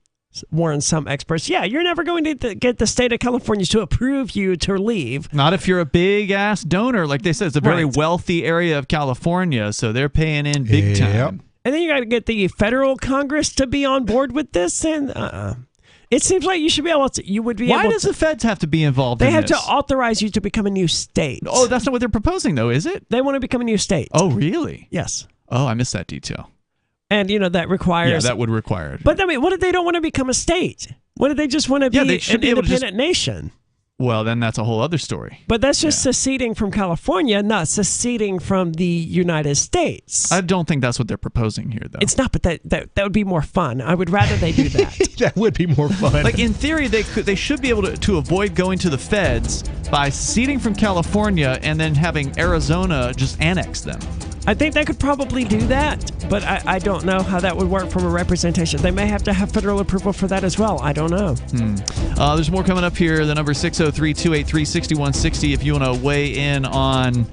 warn some experts. Yeah, you're never going to get the state of California to approve you to leave. Not if you're a big-ass donor. Like they said, it's a very wealthy area of California, so they're paying in big time. And then you got to get the federal Congress to be on board with this, and it seems like you should be able to. You would be. Why able does to, the feds have to be involved? They have to authorize you to become a new state. Oh, that's not what they're proposing, though, is it? They want to become a new state. Oh, really? Yes. Oh, I missed that detail. And that requires. Yeah, that would require it. But I mean, what if they don't want to become a state? What if they just want to be an independent nation? Well, then that's a whole other story. But that's just seceding from California, not seceding from the United States. I don't think that's what they're proposing here, though. It's not, but that would be more fun. I would rather they do that. That would be more fun. Like, in theory, they should be able to avoid going to the feds by seceding from California and then having Arizona just annex them. I think they could probably do that, but I don't know how that would work from a representation. They may have to have federal approval for that as well. I don't know. There's more coming up here. The number 603-283-6160 if you want to weigh in on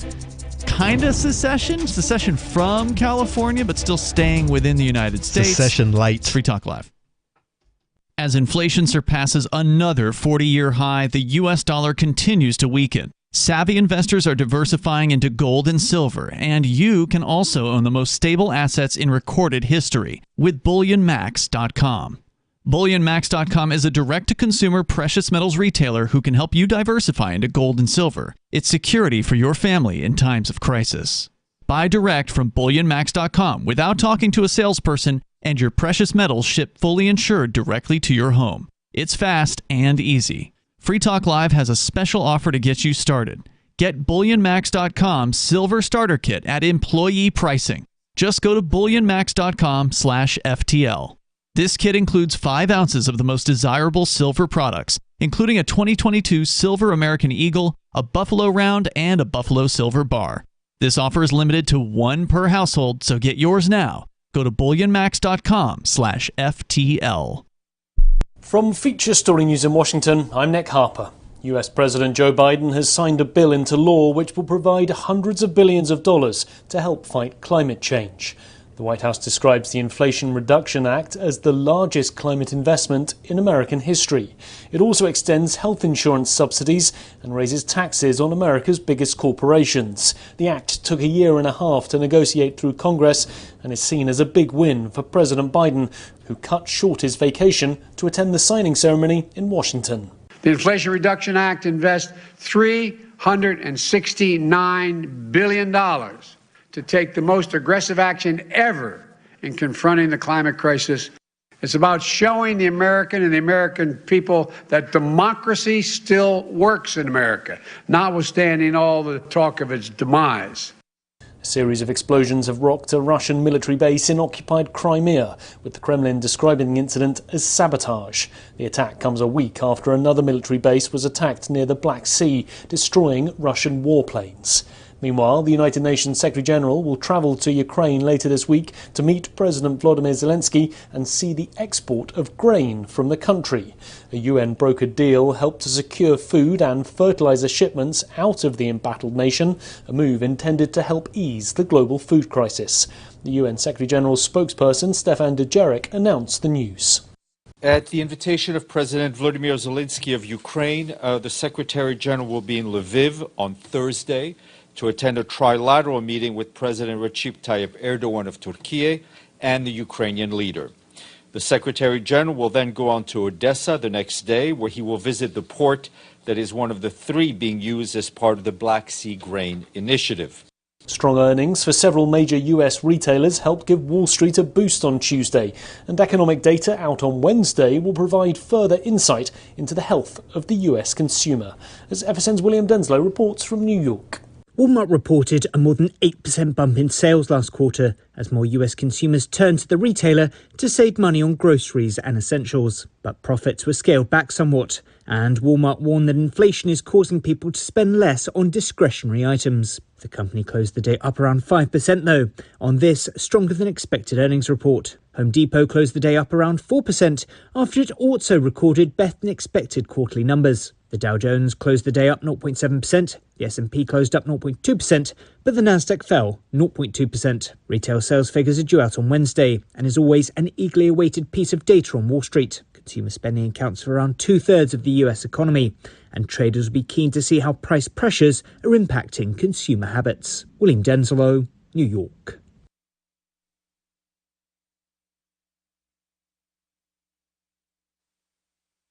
kind of secession from California, but still staying within the United States. Secession light. Free Talk Live. As inflation surpasses another 40-year high, the U.S. dollar continues to weaken. Savvy investors are diversifying into gold and silver, and you can also own the most stable assets in recorded history with BullionMax.com. BullionMax.com is a direct-to-consumer precious metals retailer who can help you diversify into gold and silver. It's security for your family in times of crisis. Buy direct from BullionMax.com without talking to a salesperson, and your precious metals ship fully insured directly to your home. It's fast and easy. Free Talk Live has a special offer to get you started. Get BullionMax.com Silver Starter Kit at employee pricing. Just go to BullionMax.com/FTL. This kit includes 5 ounces of the most desirable silver products, including a 2022 Silver American Eagle, a Buffalo Round, and a Buffalo Silver Bar. This offer is limited to 1 per household, so get yours now. Go to BullionMax.com/FTL. From Feature Story News in Washington, I'm Nick Harper. US President Joe Biden has signed a bill into law which will provide hundreds of billions of dollars to help fight climate change. The White House describes the Inflation Reduction Act as the largest climate investment in American history. It also extends health insurance subsidies and raises taxes on America's biggest corporations. The act took a year and a half to negotiate through Congress and is seen as a big win for President Biden, who cut short his vacation to attend the signing ceremony in Washington. The Inflation Reduction Act invests $369 billion to take the most aggressive action ever in confronting the climate crisis. It's about showing the American and the American people that democracy still works in America, notwithstanding all the talk of its demise. A series of explosions have rocked a Russian military base in occupied Crimea, with the Kremlin describing the incident as sabotage. The attack comes a week after another military base was attacked near the Black Sea, destroying Russian warplanes. Meanwhile, the United Nations Secretary-General will travel to Ukraine later this week to meet President Volodymyr Zelensky and see the export of grain from the country. A UN-brokered deal helped to secure food and fertilizer shipments out of the embattled nation, a move intended to help ease the global food crisis. The UN Secretary-General's spokesperson, Stefan Dujarric, announced the news. At the invitation of President Volodymyr Zelensky of Ukraine, the Secretary-General will be in Lviv on Thursday to attend a trilateral meeting with President Recep Tayyip Erdogan of Turkey and the Ukrainian leader. The Secretary-General will then go on to Odessa the next day, where he will visit the port that is one of the 3 being used as part of the Black Sea Grain Initiative. Strong earnings for several major US retailers helped give Wall Street a boost on Tuesday, and economic data out on Wednesday will provide further insight into the health of the US consumer, as FSN's William Denslow reports from New York. Walmart reported a more than 8% bump in sales last quarter as more US consumers turned to the retailer to save money on groceries and essentials. But profits were scaled back somewhat, and Walmart warned that inflation is causing people to spend less on discretionary items. The company closed the day up around 5% though, on this stronger than expected earnings report. Home Depot closed the day up around 4% after it also recorded better than expected quarterly numbers. The Dow Jones closed the day up 0.7%, the S&P closed up 0.2%, but the Nasdaq fell 0.2%. Retail sales figures are due out on Wednesday, and is always an eagerly awaited piece of data on Wall Street. Consumer spending accounts for around 2/3 of the US economy, and traders will be keen to see how price pressures are impacting consumer habits. William Denslow, New York.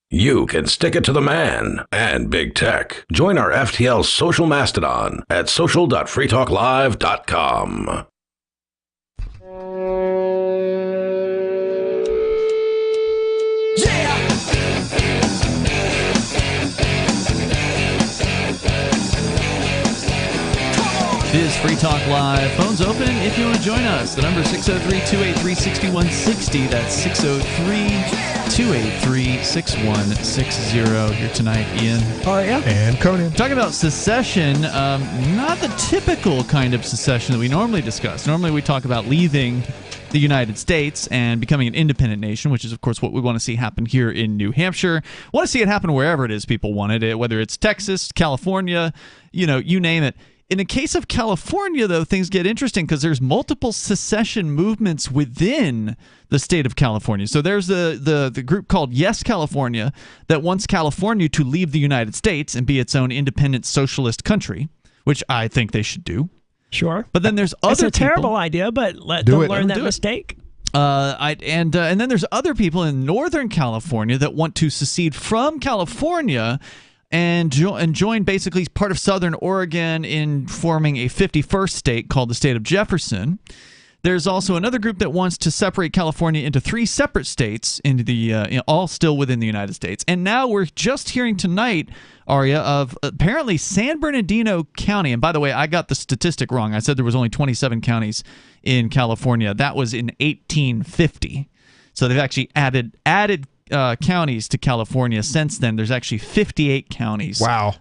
You can stick it to the man and big tech. Join our FTL social mastodon at social.freetalklive.com. It is Free Talk Live. Phones open if you want to join us. The number is 603-283-6160. That's 603-283-6160. Here tonight, Ian. Oh, yeah. And Conan. Talking about secession, not the typical kind of secession that we normally discuss. Normally we talk about leaving the United States and becoming an independent nation, which is, of course, what we want to see happen here in New Hampshire. Want to see it happen wherever it is people want it, whether it's Texas, California, you name it. In the case of California, though, things get interesting because there's multiple secession movements within the state of California. So there's the group called Yes California that wants California to leave the United States and be its own independent socialist country, which I think they should do. Sure. But then there's other It's a people, terrible idea, but let them learn that mistake. And then there's other people in Northern California that want to secede from California and join basically part of Southern Oregon in forming a 51st state called the state of Jefferson. There's also another group that wants to separate California into 3 separate states, into the all still within the United States. And now we're just hearing tonight, Aria, of apparently San Bernardino County. And by the way, I got the statistic wrong. I said there was only 27 counties in California. That was in 1850. So they've actually added counties to California since then. There's actually 58 counties now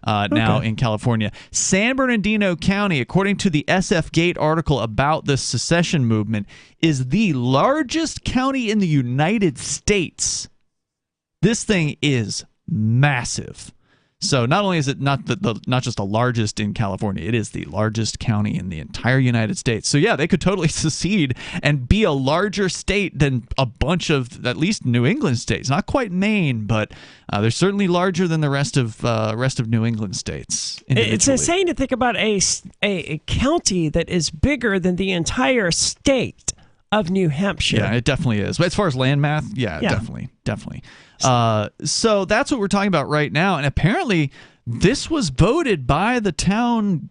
in California. San Bernardino County, according to the SF Gate article about the secession movement, is the largest county in the United States. This thing is massive. So not only is it not just the largest in California, it is the largest county in the entire United States. So yeah, they could totally secede and be a larger state than a bunch of at least New England states. Not quite Maine, but they're certainly larger than the rest of New England states. It's insane to think about a county that is bigger than the entire state of New Hampshire. Yeah, it definitely is. But as far as land math, yeah. definitely. So that's what we're talking about right now. And apparently this was voted by the town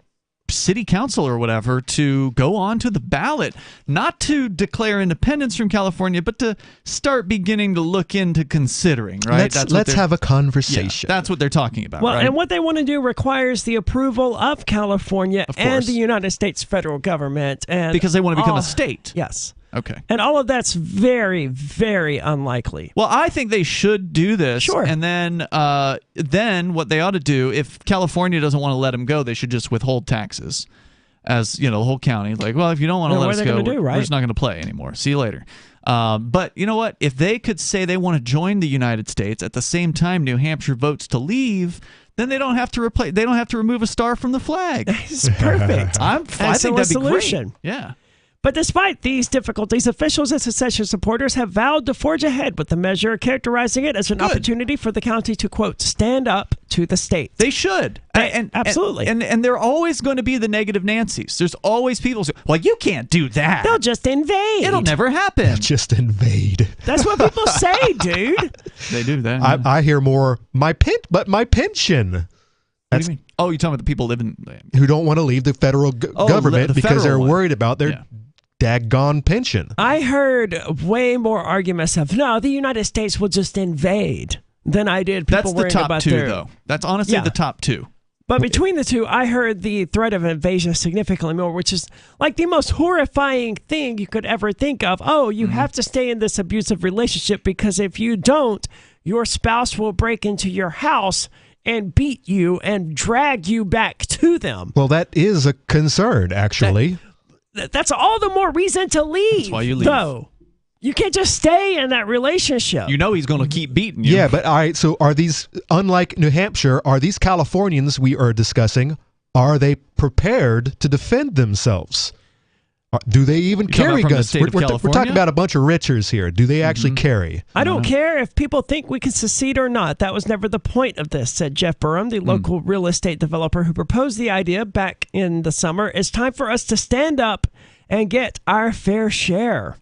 city council or whatever to go on to the ballot, not to declare independence from California, but to start beginning to look into considering, right? Let's have a conversation. Yeah, that's what they're talking about, well, right? And what they want to do requires the approval of California and the United States federal government. And because they want to become a state. Yes. Okay. And all of that's very, very unlikely. Well, I think they should do this. Sure. And then what they ought to do, if California doesn't want to let them go, they should just withhold taxes. As, the whole county. Like, well, if you don't want to let us go, we're just not going to play anymore. See you later. But you know what? If they could say they want to join the United States at the same time New Hampshire votes to leave, then they don't have to They don't have to remove a star from the flag. That's perfect. I think that'd be great. Yeah. But despite these difficulties, officials and secession supporters have vowed to forge ahead with the measure, characterizing it as an opportunity for the county to, quote, stand up to the state. They should. Absolutely. And they're always going to be the negative Nancys. There's always people who say, well, you can't do that. They'll just invade. It'll never happen. They'll just invade. That's what people say, dude. They do that. I hear more, my pension. What do you mean? Oh, you're talking about the people living who don't want to leave the federal government the because federal they're one. worried about their daggone pension. I heard way more arguments of, no, the United States will just invade than I did people That's the worrying top about two, their... though. That's honestly the top two. But between the two, I heard the threat of invasion significantly more, which is like the most horrifying thing you could ever think of. Oh, you have to stay in this abusive relationship because if you don't, your spouse will break into your house and beat you and drag you back to them. Well, that is a concern, actually. That's all the more reason to leave. That's why you leave. Though. You can't just stay in that relationship. You know he's going to keep beating you. Yeah, but all right, so are these, unlike New Hampshire, are these Californians we are discussing, are they prepared to defend themselves? Do they even carry guns? We're talking about a bunch of richers here. Do they actually carry? I don't care if people think we can secede or not. That was never the point of this, said Jeff Burham, the local real estate developer who proposed the idea back in the summer. It's time for us to stand up and get our fair share.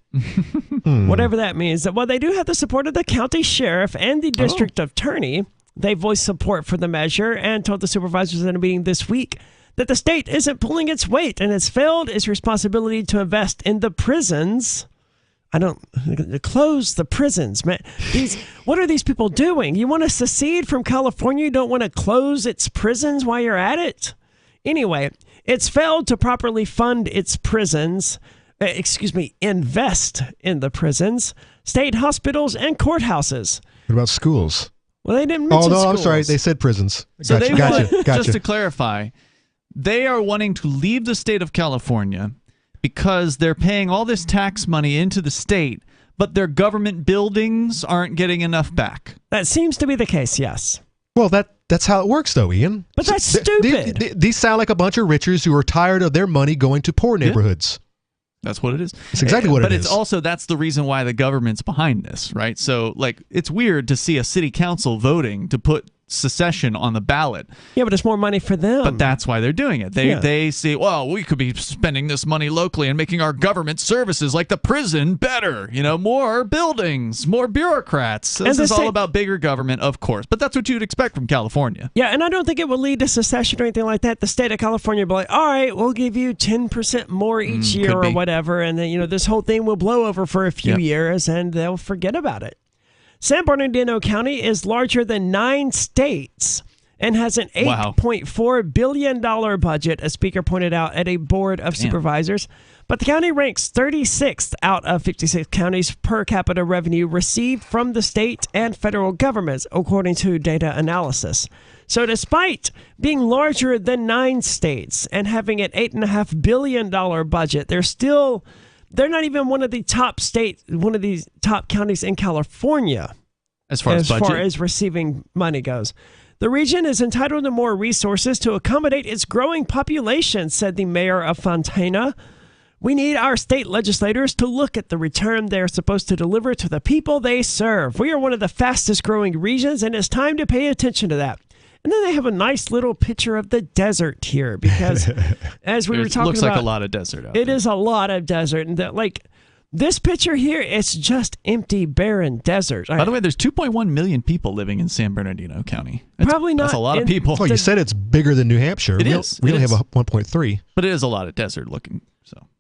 Whatever that means. Well, they do have the support of the county sheriff and the district attorney. They voiced support for the measure and told the supervisors in a meeting this week that the state isn't pulling its weight and has failed its responsibility to invest in the prisons. Close the prisons, man. What are these people doing? You want to secede from California? You don't want to close its prisons while you're at it? Anyway, it's failed to properly fund its prisons. Invest in the prisons, state hospitals, and courthouses. What about schools? Well, they didn't mention schools. I'm sorry. They said prisons. So Gotcha. just to clarify, they are wanting to leave the state of California because they're paying all this tax money into the state, but their government buildings aren't getting enough back. That seems to be the case, yes. Well, that's how it works, though, Ian. But that's stupid. These sound like a bunch of richers who are tired of their money going to poor neighborhoods. That's what it is. It's exactly what it is. But it's also, that's the reason why the government's behind this, right? So, like, it's weird to see a city council voting to put secession on the ballot. Yeah, but it's more money for them. But that's why they're doing it. They see, well, we could be spending this money locally and making our government services like the prison better. You know, more buildings, more bureaucrats. So this is all about bigger government, of course. But that's what you'd expect from California. Yeah, and I don't think it will lead to secession or anything like that. The state of California will be like, all right, we'll give you 10% more each year or whatever. And then, this whole thing will blow over for a few years and they'll forget about it. San Bernardino County is larger than 9 states and has an $8.4 billion budget, a speaker pointed out at a board of supervisors. But the county ranks 36th out of 56 counties per capita revenue received from the state and federal governments, according to data analysis. So despite being larger than 9 states and having an $8.5 billion budget, they're not even one of the top counties in California as far as receiving money goes. The region is entitled to more resources to accommodate its growing population, said the mayor of Fontana. We need our state legislators to look at the return they're supposed to deliver to the people they serve. We are one of the fastest growing regions, and it's time to pay attention to that. And then they have a nice little picture of the desert here because, as we were talking about, looks like a lot of desert out there. It is a lot of desert, and this picture here, it's just empty, barren desert. By the way, there's 2.1 million people living in San Bernardino County. Probably not. That's a lot of people. Well, you said it's bigger than New Hampshire. It is. We only have a 1.3. But it is a lot of desert looking.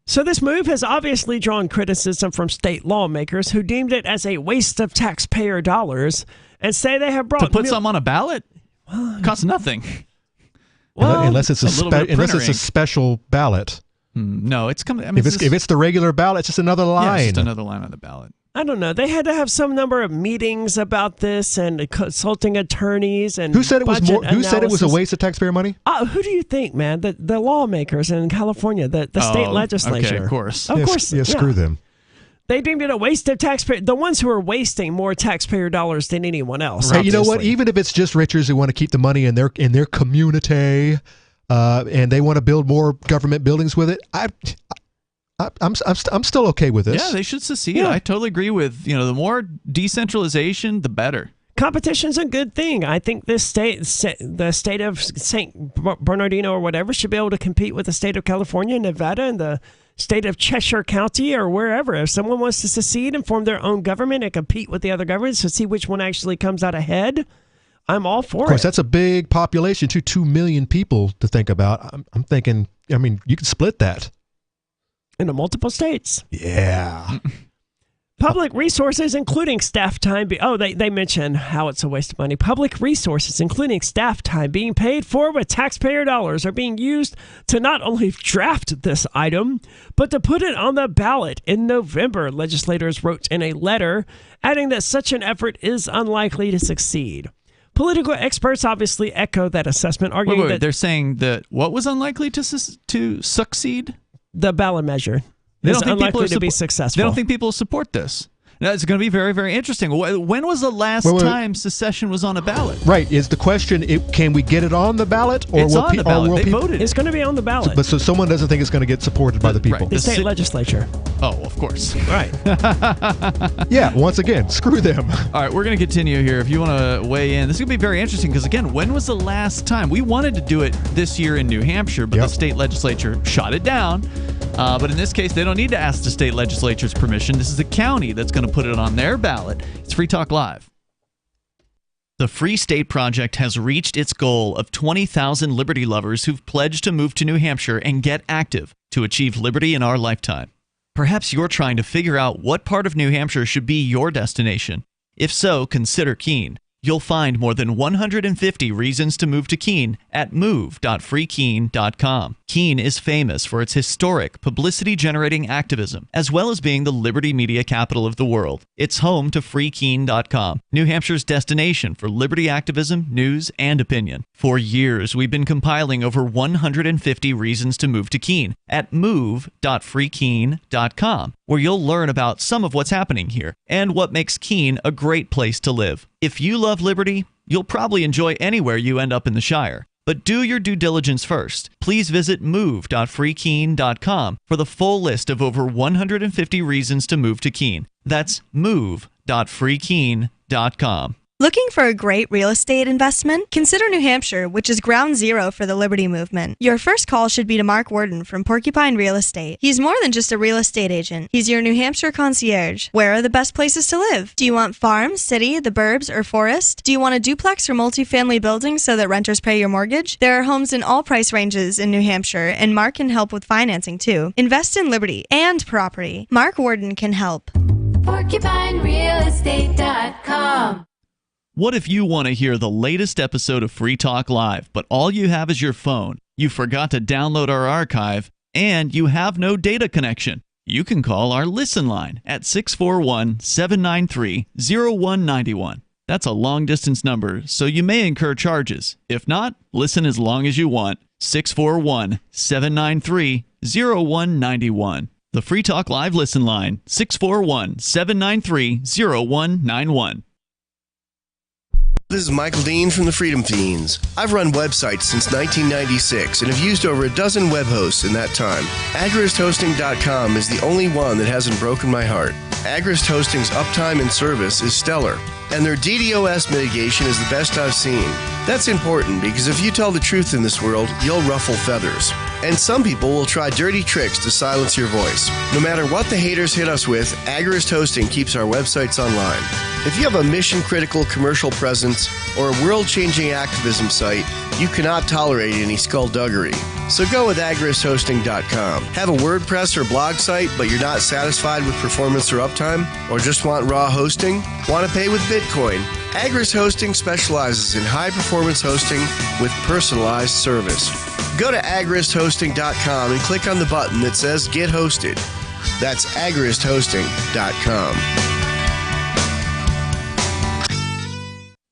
So this move has obviously drawn criticism from state lawmakers who deemed it as a waste of taxpayer dollars and say they have brought... To put some on a ballot? Costs nothing. Well, unless it's a special ballot. No, it's coming. If it's the regular ballot, it's just another line. Yeah, it's just another line on the ballot. I don't know. They had to have some number of meetings about this and consulting attorneys and who said it was more? Who said it was a waste of taxpayer money? Who do you think, man? The lawmakers in California, the state legislature. Okay, of course. Of course. Yeah, screw them. They deemed it a waste of taxpayer. The ones who are wasting more taxpayer dollars than anyone else. Hey, you know what? Even if it's just richers who want to keep the money in their community, and they want to build more government buildings with it, I'm still okay with this. Yeah, they should secede. Yeah. I totally agree with, the more decentralization, the better. Competition's a good thing. I think the state of St. Bernardino or whatever should be able to compete with the state of California, Nevada, and the state of Cheshire County or wherever. If someone wants to secede and form their own government and compete with the other governments to see which one actually comes out ahead, I'm all for it. Of course, that's a big population, 2 million people to think about. I'm thinking, I mean, you could split that. Into multiple states. Yeah. Public resources, including staff time. They mention how it's a waste of money. Public resources, including staff time, being paid for with taxpayer dollars, are being used to not only draft this item, but to put it on the ballot in November, legislators wrote in a letter, adding that such an effort is unlikely to succeed. Political experts obviously echo that assessment, arguing that they're saying that what was unlikely to succeed? The ballot measure. It's unlikely to be successful. They don't think people will support this. Now, it's going to be very, very interesting. When was the last time secession was on a ballot? Right. Is the question, can we get it on the ballot? Or it's on the ballot. They voted. It's going to be on the ballot. So someone doesn't think it's going to get supported by the people. Right. The state legislature. Oh, of course. Right. Yeah, once again, screw them. All right, we're going to continue here. If you want to weigh in, this is going to be very interesting because, again, when was the last time? We wanted to do it this year in New Hampshire, but the state legislature shot it down. But in this case, they don't need to ask the state legislature's permission. This is the county that's going to put it on their ballot. It's Free Talk Live. The Free State Project has reached its goal of 20,000 liberty lovers who've pledged to move to New Hampshire and get active to achieve liberty in our lifetime. Perhaps you're trying to figure out what part of New Hampshire should be your destination. If so, consider Keene. You'll find more than 150 reasons to move to Keene at move.freekeene.com. Keene is famous for its historic, publicity-generating activism, as well as being the liberty media capital of the world. It's home to freekeene.com, New Hampshire's destination for liberty activism, news, and opinion. For years, we've been compiling over 150 reasons to move to Keene at move.freekeene.com, where you'll learn about some of what's happening here and what makes Keene a great place to live. If you love liberty, you'll probably enjoy anywhere you end up in the Shire. But do your due diligence first. Please visit move.freekeene.com for the full list of over 150 reasons to move to Keene. That's move.freekeene.com. Looking for a great real estate investment? Consider New Hampshire, which is ground zero for the Liberty Movement. Your first call should be to Mark Worden from Porcupine Real Estate. He's more than just a real estate agent. He's your New Hampshire concierge. Where are the best places to live? Do you want farm, city, the burbs, or forest? Do you want a duplex or multifamily building so that renters pay your mortgage? There are homes in all price ranges in New Hampshire, and Mark can help with financing too. Invest in liberty and property. Mark Worden can help. PorcupineRealEstate.com. What if you want to hear the latest episode of Free Talk Live, but all you have is your phone, you forgot to download our archive, and you have no data connection? You can call our Listen line at 641-793-0191. That's a long-distance number, so you may incur charges. If not, listen as long as you want. 641-793-0191. The Free Talk Live Listen line, 641-793-0191. This is Michael Dean from the Freedom Fiends. I've run websites since 1996 and have used over a dozen web hosts in that time. AgristHosting.com is the only one that hasn't broken my heart. Agrist Hosting's uptime and service is stellar, and their DDoS mitigation is the best I've seen. That's important because if you tell the truth in this world, you'll ruffle feathers. And some people will try dirty tricks to silence your voice. No matter what the haters hit us with, Agrist Hosting keeps our websites online. If you have a mission-critical commercial presence or a world-changing activism site, you cannot tolerate any skullduggery. So go with agristhosting.com. Have a WordPress or blog site, but you're not satisfied with performance or uptime? Or just want raw hosting? Want to pay with Bitcoin? Agrist Hosting specializes in high-performance hosting with personalized service. Go to agristhosting.com and click on the button that says Get Hosted. That's agristhosting.com.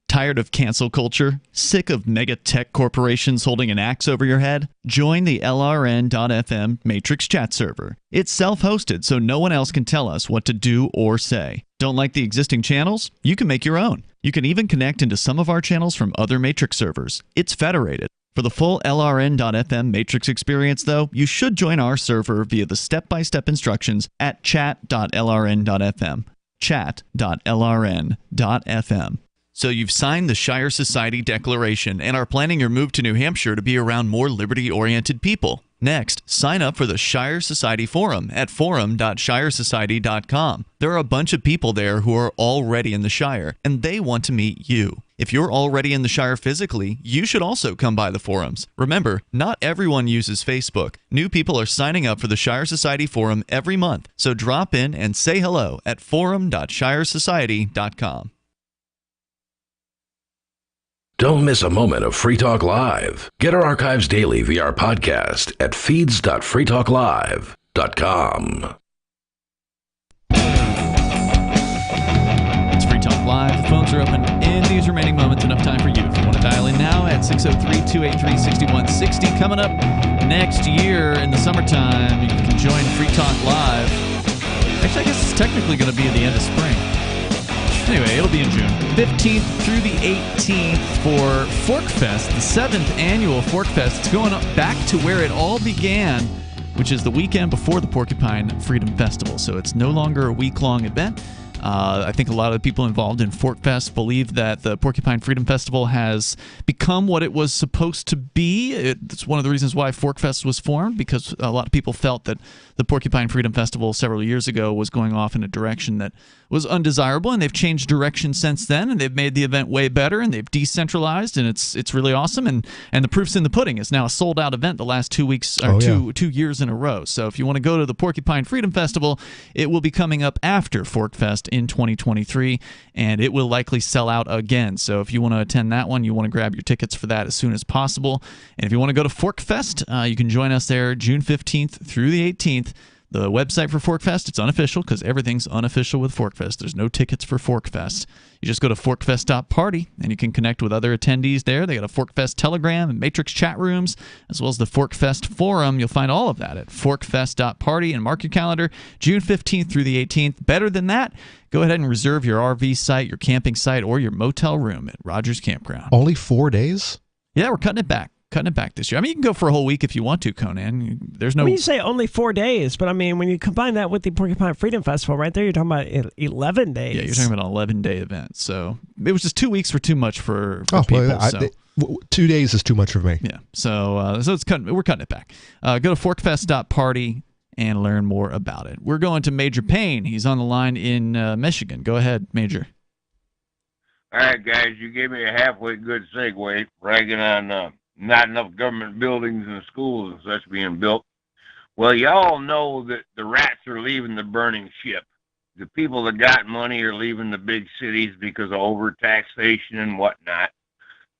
Tired of cancel culture? Sick of mega tech corporations holding an axe over your head? Join the LRN.FM Matrix chat server. It's self-hosted, so no one else can tell us what to do or say. Don't like the existing channels? You can make your own. You can even connect into some of our channels from other Matrix servers. It's federated. For the full LRN.FM Matrix experience, though, you should join our server via the step-by-step instructions at chat.lrn.fm. Chat.lrn.fm. So you've signed the Shire Society Declaration and are planning your move to New Hampshire to be around more liberty-oriented people. Next, sign up for the Shire Society Forum at forum.shiresociety.com. There are a bunch of people there who are already in the Shire, and they want to meet you. If you're already in the Shire physically, you should also come by the forums. Remember, not everyone uses Facebook. New people are signing up for the Shire Society Forum every month, so drop in and say hello at forum.shiresociety.com. Don't miss a moment of Free Talk Live. Get our archives daily via our podcast at feeds.freetalklive.com. It's Free Talk Live. The phones are open in these remaining moments. Enough time for you. If you want to dial in now at 603-283-6160. Coming up next year in the summertime, you can join Free Talk Live. Actually, I guess it's technically going to be at the end of spring. Anyway, it'll be in June 15th through the 18th for Forkfest, the 7th annual Forkfest. It's going back to where it all began, which is the weekend before the Porcupine Freedom Festival. So it's no longer a week-long event. I think a lot of the people involved in Forkfest believe that the Porcupine Freedom Festival has become what it was supposed to be. It's one of the reasons why Forkfest was formed, because a lot of people felt that the Porcupine Freedom Festival several years ago was going off in a direction that was undesirable, and they've changed direction since then, and they've made the event way better, and they've decentralized, and it's really awesome, and the proof's in the pudding. It's now a sold-out event the last 2 weeks, or two years in a row. So if you want to go to the Porcupine Freedom Festival, it will be coming up after Forkfest in 2023, and it will likely sell out again. So if you want to attend that one, you want to grab your tickets for that as soon as possible. And if you want to go to Forkfest, you can join us there June 15th through the 18th. The website for Forkfest, it's unofficial because everything's unofficial with Forkfest. There's no tickets for Forkfest. You just go to forkfest.party, and you can connect with other attendees there. They got a Forkfest Telegram and Matrix chat rooms, as well as the Forkfest Forum. You'll find all of that at forkfest.party, and mark your calendar, June 15th through the 18th. Better than that, go ahead and reserve your RV site, your camping site, or your motel room at Rogers Campground. Only 4 days? Yeah, we're cutting it back. This year. I mean, you can go for a whole week if you want to, Conan. There's no. When you say only 4 days, but I mean, when you combine that with the Porcupine Freedom Festival, right there, you're talking about 11 days. Yeah, you're talking about an 11-day event. So it was just 2 weeks for too much for people. Well, 2 days is too much for me. Yeah. So we're cutting it back. Go to forkfest.party and learn more about it. We're going to Major Payne. He's on the line in Michigan. Go ahead, Major. All right, guys, you gave me a halfway good segue, bragging on not enough government buildings and schools and such being built. Well, y'all know that the rats are leaving the burning ship. The people that got money are leaving the big cities because of overtaxation and whatnot,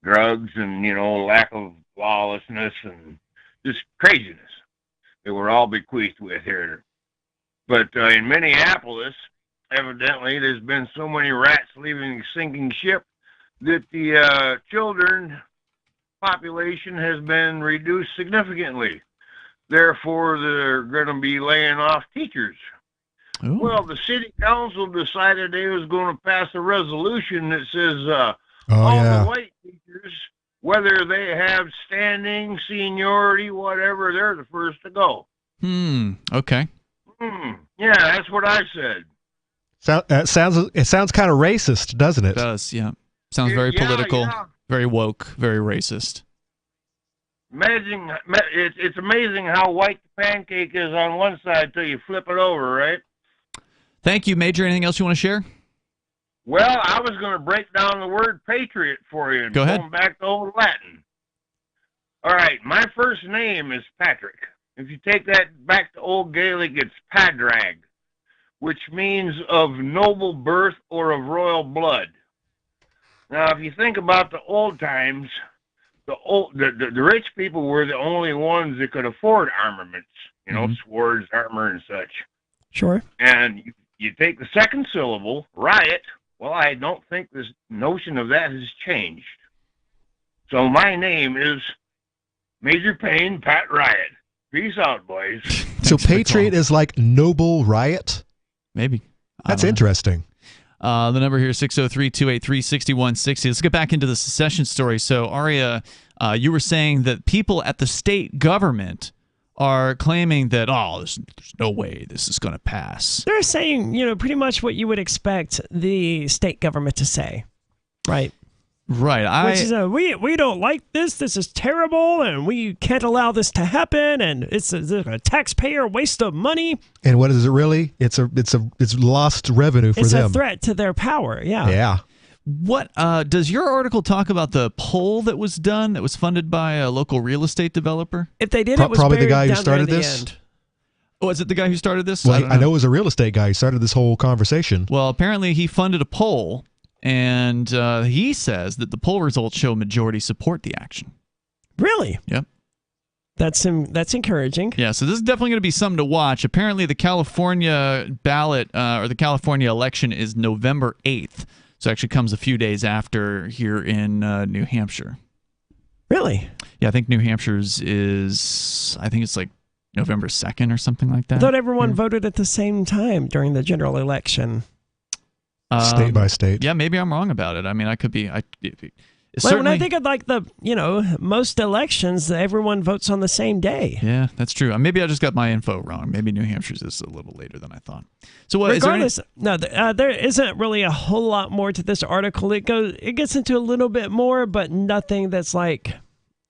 drugs and, lack of lawlessness and just craziness that we're all bequeathed with here. But in Minneapolis, evidently, there's been so many rats leaving the sinking ship that the children population has been reduced significantly. Therefore, they're going to be laying off teachers. Ooh. Well, the city council decided they was going to pass a resolution that says the white teachers, whether they have standing, seniority, whatever, they're the first to go. Okay. Yeah, that's what I said. It sounds kind of racist, doesn't it? It does, yeah. Sounds very political. Yeah. Very woke, very racist. It's amazing how white the pancake is on one side till you flip it over, right? Thank you, Major. Anything else you want to share? Well, I was going to break down the word patriot for you. Go ahead. Going back to old Latin. All right, my first name is Patrick. If you take that back to Old Gaelic, it's Padraig, which means of noble birth or of royal blood. Now, if you think about the old times, the rich people were the only ones that could afford armaments, swords, armor, and such. Sure. And you take the second syllable, riot. Well, I don't think this notion of that has changed. So my name is Major Payne, Pat Riot. Peace out, boys. So patriot is like noble riot? Maybe. That's interesting. The number here is 603-283-6160. Let's get back into the secession story. So, Aria, you were saying that people at the state government are claiming that, there's no way this is going to pass. They're saying, pretty much what you would expect the state government to say. Right. Right. Which is we don't like this. This is terrible, and we can't allow this to happen. And it's a taxpayer waste of money. And what is it really? It's lost revenue for them. It's a threat to their power. Yeah. Yeah. What does your article talk about the poll that was done that was funded by a local real estate developer? If they did, it was probably the buried guy who down started there at the this. end. Oh, is it the guy who started this? Well, I know it was a real estate guy who started this whole conversation. Well, apparently he funded a poll, and he says that the poll results show majority support the action. Really? Yep. That's encouraging. Yeah, so this is definitely going to be something to watch. Apparently the California ballot or the California election is November 8th. So it actually comes a few days after here in New Hampshire. Really? Yeah, I think New Hampshire's is, I think it's like November 2nd or something like that. I thought everyone voted at the same time during the general election. State by state. Yeah, maybe I'm wrong about it. I mean, I could be. Well, when I think of like most elections, everyone votes on the same day. Yeah, that's true. Maybe I just got my info wrong. Maybe New Hampshire's is a little later than I thought. So what? Regardless, there isn't really a whole lot more to this article. It gets into a little bit more, but nothing that's like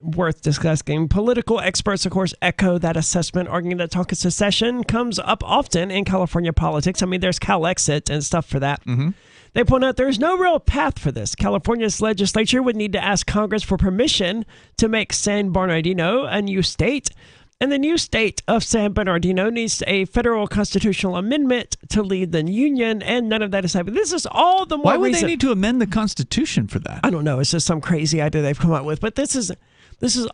worth discussing. Political experts, of course, echo that assessment, arguing that talk of secession comes up often in California politics. I mean, there's CalExit and stuff for that. Mm-hmm. They point out there's no real path for this. California's legislature would need to ask Congress for permission to make San Bernardino a new state, and the new state of San Bernardino needs a federal constitutional amendment to leave the union, and none of that is happening. This is all the more Why would reason. they need to amend the Constitution for that? I don't know. It's just some crazy idea they've come up with, but this is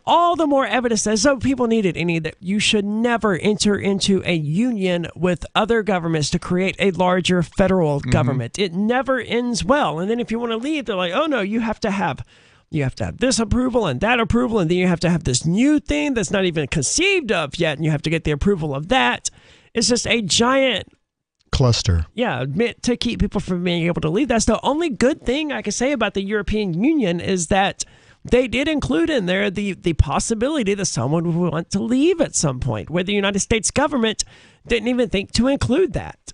all the more evidence that some people needed that you should never enter into a union with other governments to create a larger federal government. It never ends well. And then if you want to leave, they're like, oh no, you have to have this approval and that approval, and then you have to have this new thing that's not even conceived of yet, and you have to get the approval of that. It's just a giant cluster. Yeah, meant to keep people from being able to leave. That's the only good thing I can say about the European Union is that they did include in there the possibility that someone would want to leave at some point, where the United States government didn't even think to include that.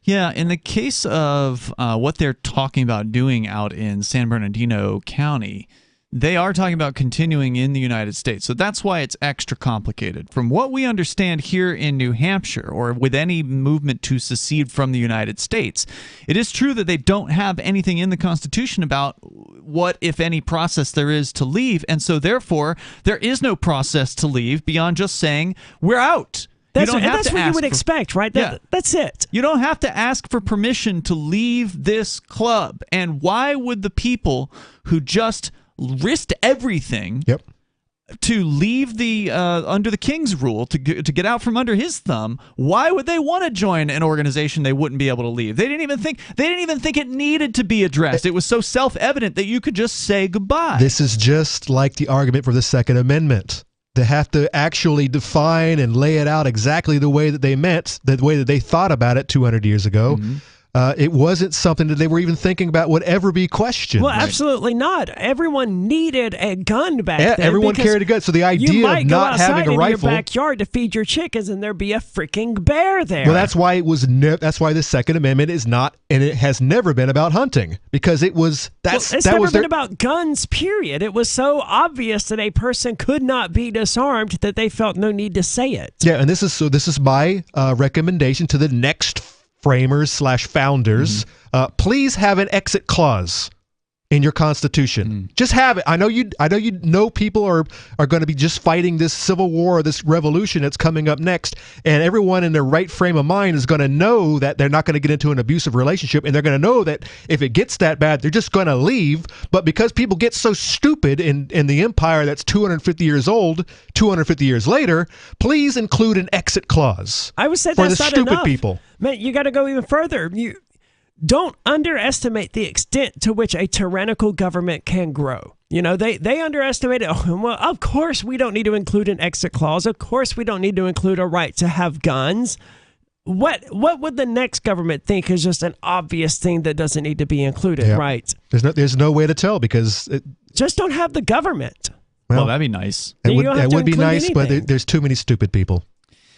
Yeah, in the case of what they're talking about doing out in San Bernardino County, they are talking about continuing in the United States. So that's why it's extra complicated. From what we understand here in New Hampshire, or with any movement to secede from the United States, it is true that they don't have anything in the Constitution about what, if any, process there is to leave. And so therefore, there is no process to leave beyond just saying, we're out. That's what you would expect, right? That's it. You don't have to ask for permission to leave this club. And why would the people who just risked everything to leave the under the king's rule, to get out from under his thumb, why would they want to join an organization they wouldn't be able to leave? They didn't even think it needed to be addressed. It was so self-evident that you could just say goodbye. This is just like the argument for the Second Amendment. They have to actually define and lay it out exactly the way that they meant, the way that they thought about it 200 years ago. It wasn't something that they were even thinking about would ever be questioned. Well, absolutely not. Everyone needed a gun back then. Everyone carried a gun. So the idea of not having a rifle, you might go outside in your backyard to feed your chickens, and there'd be a freaking bear there. Well, that's why it was. That's why the Second Amendment is not, and it has never been about hunting, because it was. It's never been about guns. Period. It was so obvious that a person could not be disarmed that they felt no need to say it. Yeah, and this is my recommendation to the next framers / founders. Please have an exit clause in your Constitution. Just have it. I know people are going to be just fighting this civil war or this revolution that's coming up next, and everyone in their right frame of mind is going to know that they're not going to get into an abusive relationship, and they're going to know that if it gets that bad, they're just going to leave. But because people get so stupid in the empire that's 250 years old, 250 years later, please include an exit clause. I would say for that's the not stupid enough. people. Man, you got to go even further. You don't underestimate the extent to which a tyrannical government can grow. You know, they underestimate it. Oh, well, of course we don't need to include an exit clause. Of course we don't need to include a right to have guns. What would the next government think is just an obvious thing that doesn't need to be included, right? There's no way to tell, because just don't have the government. Well, that'd be nice. It would be nice, but there's too many stupid people.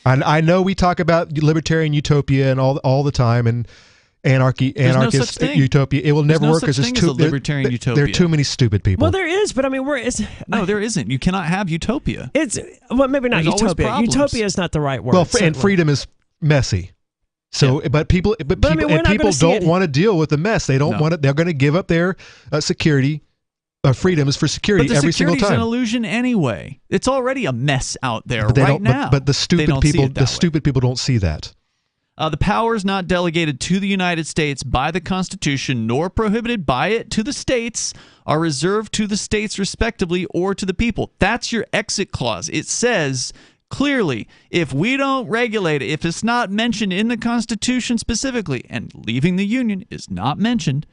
I know we talk about libertarian utopia and all the time, and anarchist thing. utopia. It will There's never no work such because thing as a libertarian utopia. There are too many stupid people. Well, there is, but I mean, no, there isn't. You cannot have utopia. It's well, maybe not There's always utopia. problems. Utopia is not the right word. Well, and certainly. freedom is messy. So, but people I mean, we're not people gonna see don't it. want to deal with the mess. They don't No. want it. They're going to give up their security, freedoms for security But the every single security's an time. illusion anyway. It's already a mess out there But they right don't. now. But the They stupid don't see people, it that way. stupid people don't see that. The powers not delegated to the United States by the Constitution nor prohibited by it to the states are reserved to the states respectively or to the people. That's your exit clause. It says clearly, if we don't regulate it, if it's not mentioned in the Constitution specifically, and leaving the Union is not mentioned,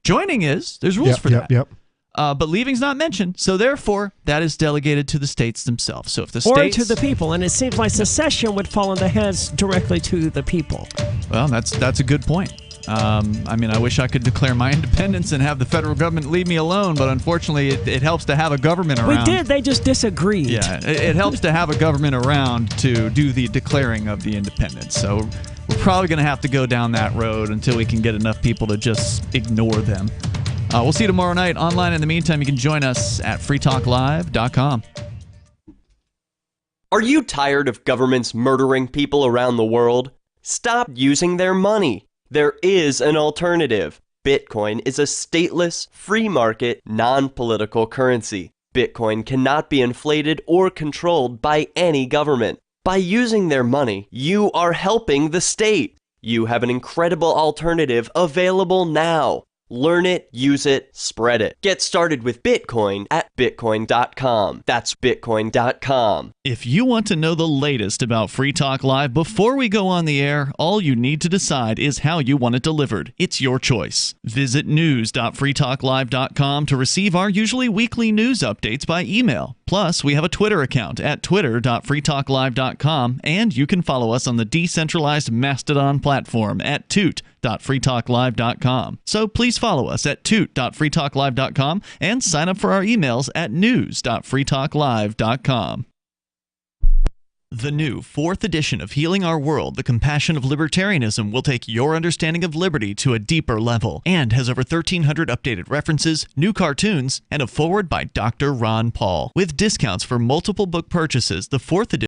joining is, there's rules for that. Yep. But leaving's not mentioned, so therefore that is delegated to the states themselves. So if the or states, to the people, and it seems like secession would fall in the hands directly to the people. well, that's a good point. I mean, I wish I could declare my independence and have the federal government leave me alone, but unfortunately, it helps to have a government around. We did. They just disagreed. Yeah, it helps to have a government around to do the declaring of the independence. So we're probably going to have to go down that road until we can get enough people to just ignore them. We'll see you tomorrow night online. In the meantime, you can join us at freetalklive.com. Are you tired of governments murdering people around the world? Stop using their money. There is an alternative. Bitcoin is a stateless, free market, non-political currency. Bitcoin cannot be inflated or controlled by any government. By using their money, you are helping the state. You have an incredible alternative available now. Learn it, use it, spread it. Get started with Bitcoin at Bitcoin.com. That's Bitcoin.com. If you want to know the latest about Free Talk Live before we go on the air, all you need to decide is how you want it delivered. It's your choice. Visit news.freetalklive.com to receive our usually weekly news updates by email. Plus, we have a Twitter account at twitter.freetalklive.com, and you can follow us on the decentralized Mastodon platform at toot.freetalklive.com. So please follow us at toot.freetalklive.com and sign up for our emails at news.freetalklive.com. The new 4th edition of Healing Our World, The Compassion of Libertarianism, will take your understanding of liberty to a deeper level and has over 1,300 updated references, new cartoons, and a foreword by Dr. Ron Paul. With discounts for multiple book purchases, the 4th edition